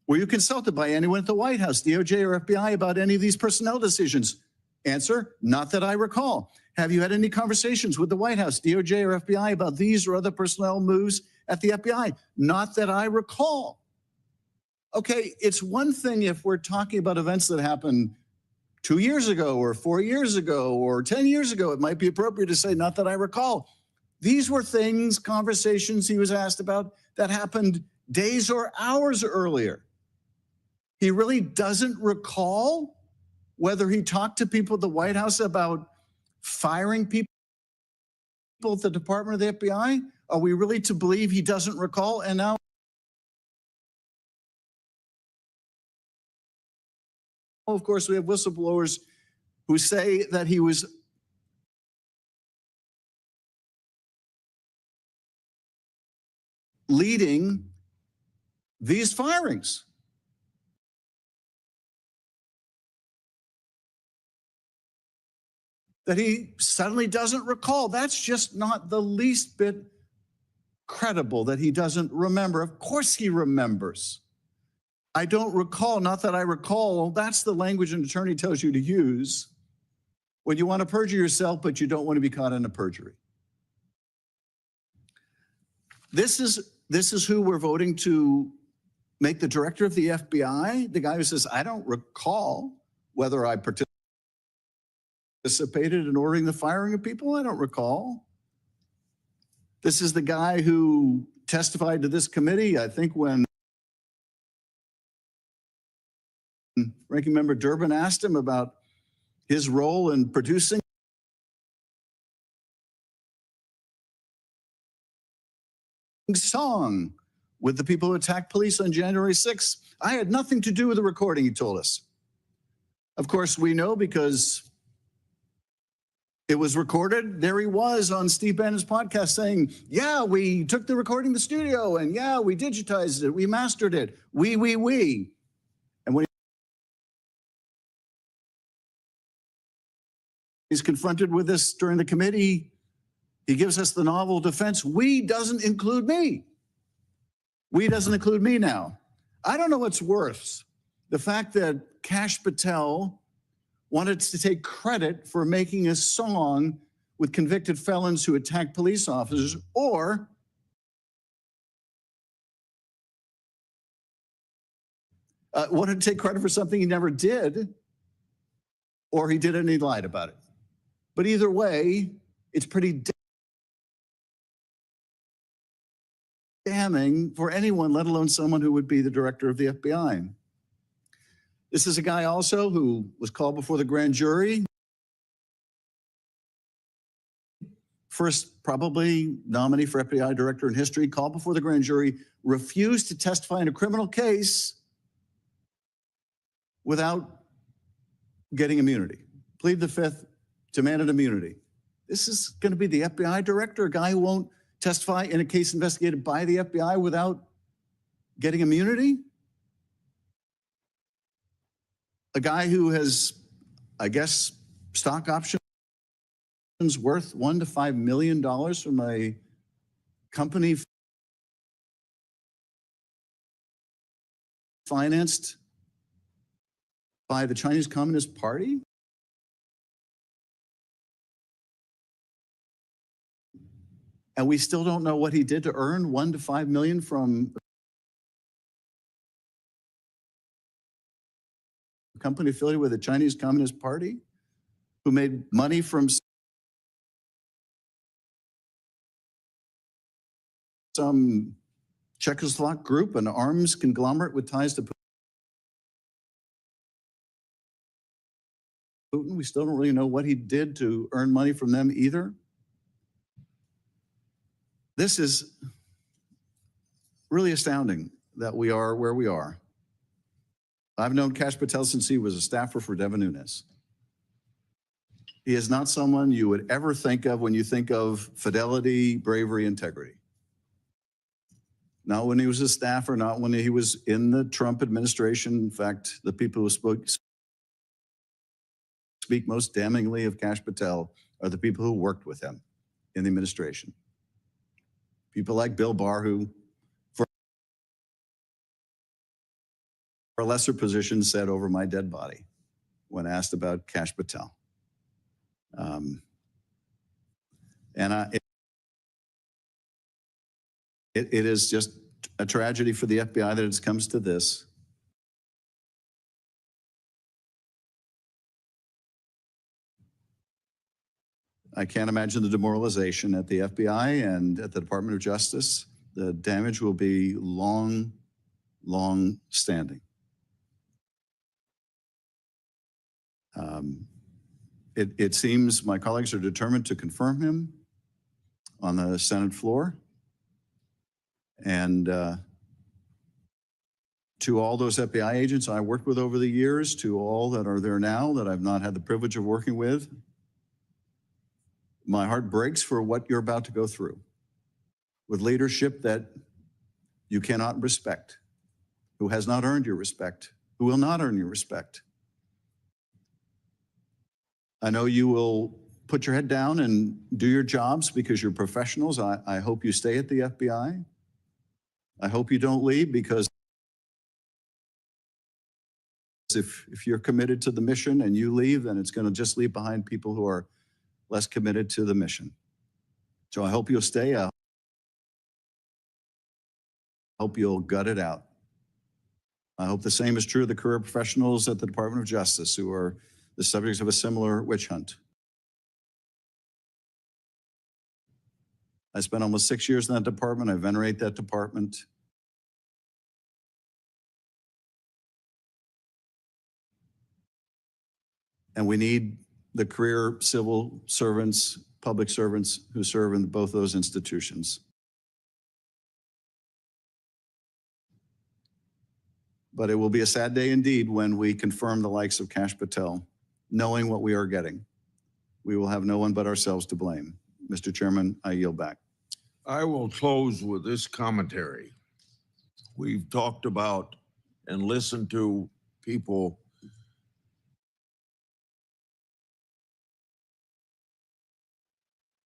Were you consulted by anyone at the White House, DOJ, or FBI about any of these personnel decisions? Answer, not that I recall. Have you had any conversations with the White House, DOJ, or FBI about these or other personnel moves at the FBI? Not that I recall. Okay, it's one thing if we're talking about events that happened 2 years ago or 4 years ago or 10 years ago. It might be appropriate to say, not that I recall. These were things, conversations he was asked about that happened days or hours earlier. He really doesn't recall whether he talked to people at the White House about firing people at the Department of the FBI? Are we really to believe he doesn't recall? And now, of course, we have whistleblowers who say that he was leading these firings. That he suddenly doesn't recall. That's just not the least bit credible that he doesn't remember. Of course he remembers. I don't recall, not that I recall. That's the language an attorney tells you to use when you want to perjure yourself, but you don't want to be caught in a perjury. This is who we're voting to make the director of the FBI, the guy who says, I don't recall whether I participated in ordering the firing of people. I don't recall. This is the guy who testified to this committee, I think, when Ranking Member Durbin asked him about his role in producing song with the people who attacked police on January 6th. I had nothing to do with the recording, he told us. Of course, we know because it was recorded. There he was on Steve Bannon's podcast saying, yeah, we took the recording to the studio, and yeah, we digitized it, we mastered it, we. And when he's confronted with this during the committee, he gives us the novel defense, we doesn't include me. We doesn't include me now. I don't know what's worse, the fact that Kash Patel wanted to take credit for making a song with convicted felons who attacked police officers, or wanted to take credit for something he never did, or he did it and he lied about it. But either way, it's pretty damning for anyone, let alone someone who would be the director of the FBI. This is a guy also who was called before the grand jury. First, probably nominee for FBI director in history, called before the grand jury, refused to testify in a criminal case without getting immunity. Plead the fifth, demanded immunity. This is going to be the FBI director, a guy who won't testify in a case investigated by the FBI without getting immunity? A guy who has, I guess, stock options worth $1 to $5 million from a company financed by the Chinese Communist Party? And we still don't know what he did to earn $1 to $5 million from a company affiliated with the Chinese Communist Party, who made money from some Czechoslovak group, an arms conglomerate with ties to Putin. We still don't really know what he did to earn money from them either. This is really astounding that we are where we are. I've known Kash Patel since he was a staffer for Devin Nunes. He is not someone you would ever think of when you think of fidelity, bravery, integrity. Not when he was a staffer, not when he was in the Trump administration. In fact, the people who speak most damningly of Kash Patel are the people who worked with him in the administration. People like Bill Barr, who for a lesser position said over my dead body when asked about Kash Patel. It is just a tragedy for the FBI that it comes to this. I can't imagine the demoralization at the FBI and at the Department of Justice. The damage will be long, long standing. It seems my colleagues are determined to confirm him on the Senate floor. And to all those FBI agents I worked with over the years, to all that are there now that I've not had the privilege of working with, my heart breaks for what you're about to go through with leadership that you cannot respect, who has not earned your respect, who will not earn your respect. I know you will put your head down and do your jobs because you're professionals. I hope you stay at the FBI. I hope you don't leave, because if you're committed to the mission and you leave, then it's going to just leave behind people who are less committed to the mission. So I hope you'll stay. I hope you'll gut it out. I hope the same is true of the career professionals at the Department of Justice who are the subjects of a similar witch hunt. I spent almost 6 years in that department. I venerate that department. And we need the career civil servants, public servants who serve in both those institutions. But it will be a sad day indeed when we confirm the likes of Kash Patel, knowing what we are getting. We will have no one but ourselves to blame. Mr. Chairman, I yield back. I will close with this commentary. We've talked about and listened to people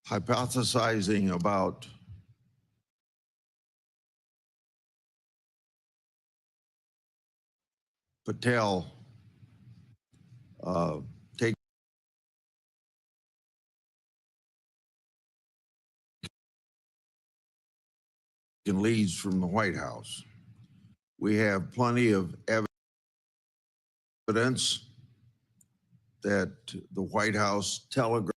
hypothesizing about Patel taking leads from the White House. We have plenty of evidence that the White House telegraphed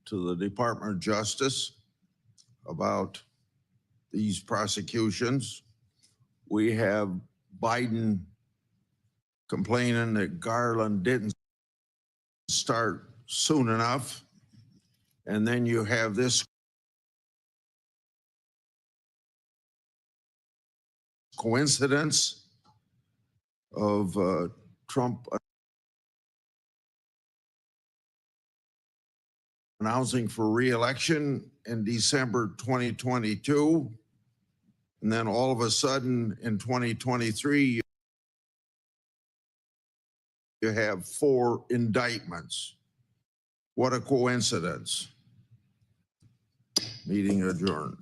to the Department of Justice about these prosecutions. We have Biden complaining that Garland didn't start soon enough. And then you have this coincidence of Trump announcing for re-election in December 2022. And then all of a sudden in 2023, you have 4 indictments. What a coincidence. Meeting adjourned.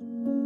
you.